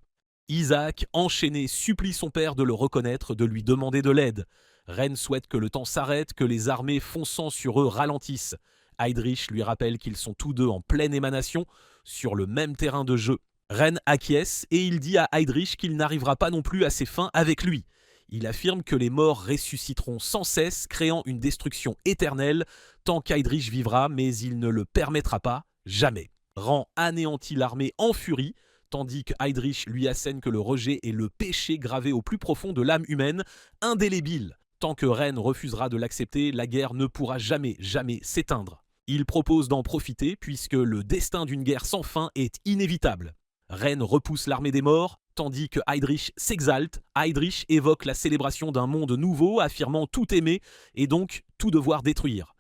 Isaac, enchaîné, supplie son père de le reconnaître, de lui demander de l'aide. Ren souhaite que le temps s'arrête, que les armées fonçant sur eux ralentissent. Heydrich lui rappelle qu'ils sont tous deux en pleine émanation, sur le même terrain de jeu. Ren acquiesce et il dit à Heydrich qu'il n'arrivera pas non plus à ses fins avec lui. Il affirme que les morts ressusciteront sans cesse, créant une destruction éternelle tant qu'Heydrich vivra, mais il ne le permettra pas, jamais. Ren anéantit l'armée en furie, tandis que Heydrich lui assène que le rejet est le péché gravé au plus profond de l'âme humaine, indélébile. Tant que Ren refusera de l'accepter, la guerre ne pourra jamais s'éteindre. Il propose d'en profiter puisque le destin d'une guerre sans fin est inévitable. Ren repousse l'armée des morts, tandis que Heydrich s'exalte. Heydrich évoque la célébration d'un monde nouveau, affirmant tout aimer et donc tout devoir détruire.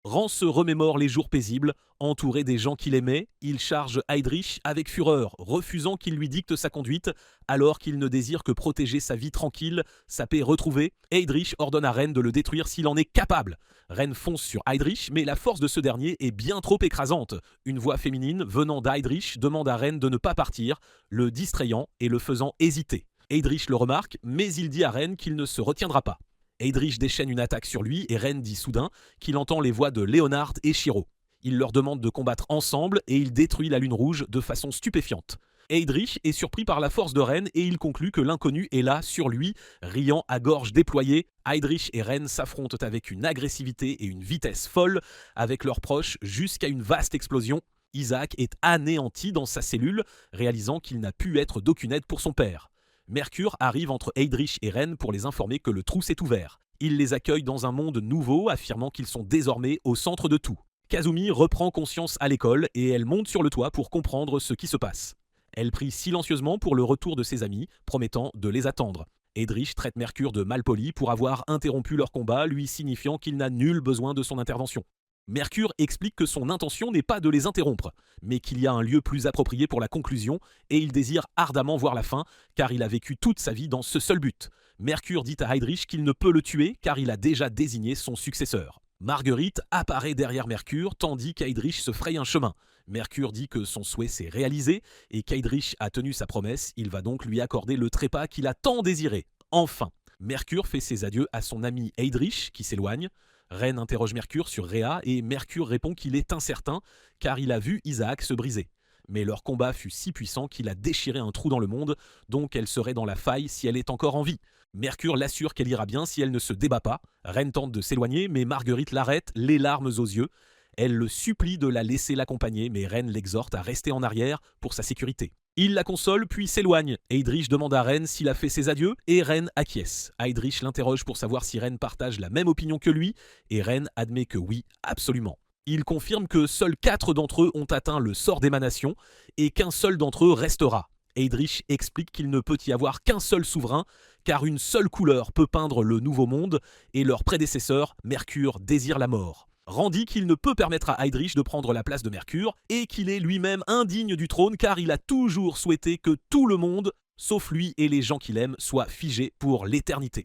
Ren se remémore les jours paisibles, entouré des gens qu'il aimait. Il charge Heydrich avec fureur, refusant qu'il lui dicte sa conduite, alors qu'il ne désire que protéger sa vie tranquille, sa paix retrouvée. Heydrich ordonne à Ren de le détruire s'il en est capable. Ren fonce sur Heydrich, mais la force de ce dernier est bien trop écrasante. Une voix féminine venant d'Heydrich demande à Ren de ne pas partir, le distrayant et le faisant hésiter. Heydrich le remarque, mais il dit à Ren qu'il ne se retiendra pas. Heydrich déchaîne une attaque sur lui et Ren dit soudain qu'il entend les voix de Leonard et Shiro. Il leur demande de combattre ensemble et il détruit la lune rouge de façon stupéfiante. Heydrich est surpris par la force de Ren et il conclut que l'inconnu est là sur lui, riant à gorge déployée. Heydrich et Ren s'affrontent avec une agressivité et une vitesse folle avec leurs proches jusqu'à une vaste explosion. Isaac est anéanti dans sa cellule, réalisant qu'il n'a pu être d'aucune aide pour son père. Mercure arrive entre Heydrich et Ren pour les informer que le trou s'est ouvert. Il les accueille dans un monde nouveau, affirmant qu'ils sont désormais au centre de tout. Kazumi reprend conscience à l'école et elle monte sur le toit pour comprendre ce qui se passe. Elle prie silencieusement pour le retour de ses amis, promettant de les attendre. Heydrich traite Mercure de malpoli pour avoir interrompu leur combat, lui signifiant qu'il n'a nul besoin de son intervention. Mercure explique que son intention n'est pas de les interrompre, mais qu'il y a un lieu plus approprié pour la conclusion et il désire ardemment voir la fin, car il a vécu toute sa vie dans ce seul but. Mercure dit à Heydrich qu'il ne peut le tuer car il a déjà désigné son successeur. Marguerite apparaît derrière Mercure tandis qu'Heydrich se fraye un chemin. Mercure dit que son souhait s'est réalisé et qu'Heydrich a tenu sa promesse, il va donc lui accorder le trépas qu'il a tant désiré. Enfin, Mercure fait ses adieux à son ami Heydrich qui s'éloigne. Ren interroge Mercure sur Rhea et Mercure répond qu'il est incertain car il a vu Isaac se briser. Mais leur combat fut si puissant qu'il a déchiré un trou dans le monde, donc elle serait dans la faille si elle est encore en vie. Mercure l'assure qu'elle ira bien si elle ne se débat pas. Ren tente de s'éloigner mais Marguerite l'arrête, les larmes aux yeux. Elle le supplie de la laisser l'accompagner mais Ren l'exhorte à rester en arrière pour sa sécurité. Il la console puis s'éloigne. Heydrich demande à Ren s'il a fait ses adieux et Ren acquiesce. Heydrich l'interroge pour savoir si Ren partage la même opinion que lui et Ren admet que oui, absolument. Il confirme que seuls 4 d'entre eux ont atteint le sort d'émanation et qu'un seul d'entre eux restera. Heydrich explique qu'il ne peut y avoir qu'un seul souverain car une seule couleur peut peindre le nouveau monde et leur prédécesseur, Mercure, désire la mort. Ren dit qu'il ne peut permettre à Heydrich de prendre la place de Mercure et qu'il est lui-même indigne du trône car il a toujours souhaité que tout le monde, sauf lui et les gens qu'il aime, soient figés pour l'éternité.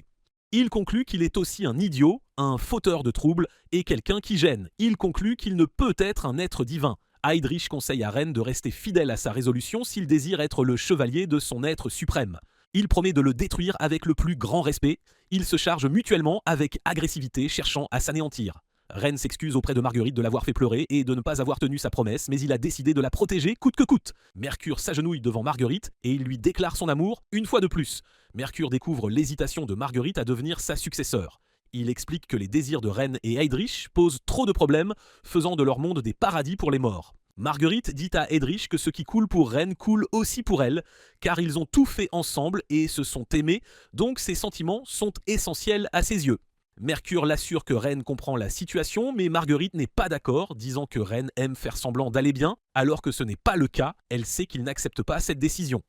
Il conclut qu'il est aussi un idiot, un fauteur de troubles et quelqu'un qui gêne. Il conclut qu'il ne peut être un être divin. Heydrich conseille à Ren de rester fidèle à sa résolution s'il désire être le chevalier de son être suprême. Il promet de le détruire avec le plus grand respect. Ils se chargent mutuellement avec agressivité, cherchant à s'anéantir. Ren s'excuse auprès de Marguerite de l'avoir fait pleurer et de ne pas avoir tenu sa promesse, mais il a décidé de la protéger coûte que coûte. Mercure s'agenouille devant Marguerite et il lui déclare son amour une fois de plus. Mercure découvre l'hésitation de Marguerite à devenir sa successeur. Il explique que les désirs de Ren et Heydrich posent trop de problèmes, faisant de leur monde des paradis pour les morts. Marguerite dit à Heydrich que ce qui coule pour Ren coule aussi pour elle, car ils ont tout fait ensemble et se sont aimés, donc ses sentiments sont essentiels à ses yeux. Mercure l'assure que Ren comprend la situation, mais Marguerite n'est pas d'accord, disant que Ren aime faire semblant d'aller bien, alors que ce n'est pas le cas, elle sait qu'il n'accepte pas cette décision.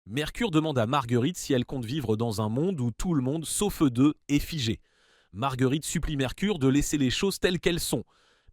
Mercure demande à Marguerite si elle compte vivre dans un monde où tout le monde, sauf eux deux, est figé. Marguerite supplie Mercure de laisser les choses telles qu'elles sont.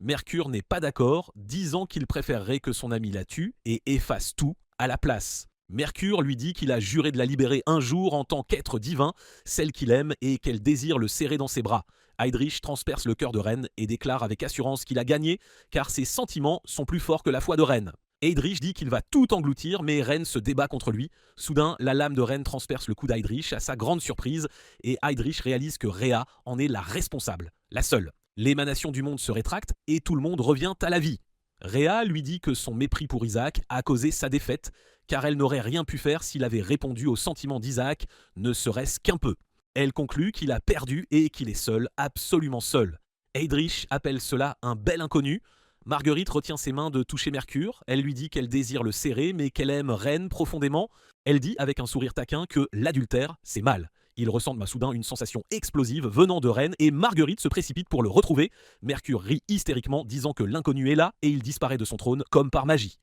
Mercure n'est pas d'accord, disant qu'il préférerait que son ami la tue et efface tout à la place. Mercure lui dit qu'il a juré de la libérer un jour en tant qu'être divin, celle qu'il aime et qu'elle désire le serrer dans ses bras. Heydrich transperce le cœur de Ren et déclare avec assurance qu'il a gagné car ses sentiments sont plus forts que la foi de Ren. Heydrich dit qu'il va tout engloutir mais Ren se débat contre lui. Soudain, la lame de Ren transperce le cou d'Heydrich à sa grande surprise et Heydrich réalise que Rhea en est la responsable, la seule. L'émanation du monde se rétracte et tout le monde revient à la vie. Rhea lui dit que son mépris pour Isaac a causé sa défaite, car elle n'aurait rien pu faire s'il avait répondu aux sentiments d'Isaac, ne serait-ce qu'un peu. Elle conclut qu'il a perdu et qu'il est seul, absolument seul. Heydrich appelle cela un bel inconnu. Marguerite retient ses mains de toucher Mercure. Elle lui dit qu'elle désire le serrer, mais qu'elle aime Reine profondément. Elle dit avec un sourire taquin que l'adultère, c'est mal. Il ressent soudain une sensation explosive venant de Reine et Marguerite se précipite pour le retrouver. Mercure rit hystériquement, disant que l'inconnu est là et il disparaît de son trône comme par magie.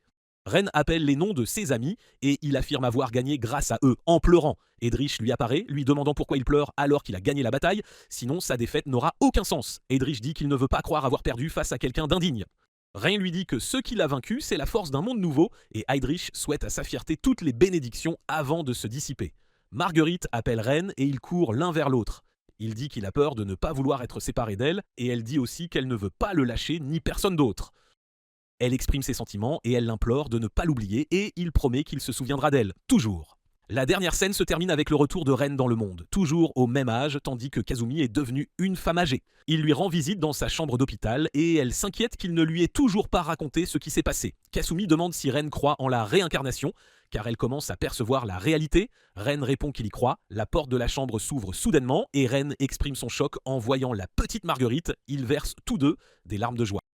Reine appelle les noms de ses amis et il affirme avoir gagné grâce à eux, en pleurant. Heydrich lui apparaît, lui demandant pourquoi il pleure alors qu'il a gagné la bataille, sinon sa défaite n'aura aucun sens. Heydrich dit qu'il ne veut pas croire avoir perdu face à quelqu'un d'indigne. Reine lui dit que ce qui l'a vaincu, c'est la force d'un monde nouveau, et Heydrich souhaite à sa fierté toutes les bénédictions avant de se dissiper. Marguerite appelle Reine et ils courent l'un vers l'autre. Il dit qu'il a peur de ne pas vouloir être séparé d'elle, et elle dit aussi qu'elle ne veut pas le lâcher ni personne d'autre. Elle exprime ses sentiments et elle l'implore de ne pas l'oublier et il promet qu'il se souviendra d'elle, toujours. La dernière scène se termine avec le retour de Reine dans le monde, toujours au même âge, tandis que Kazumi est devenue une femme âgée. Il lui rend visite dans sa chambre d'hôpital et elle s'inquiète qu'il ne lui ait toujours pas raconté ce qui s'est passé. Kasumi demande si Reine croit en la réincarnation, car elle commence à percevoir la réalité. Reine répond qu'il y croit, la porte de la chambre s'ouvre soudainement et Reine exprime son choc en voyant la petite Marguerite. Ils versent tous deux des larmes de joie.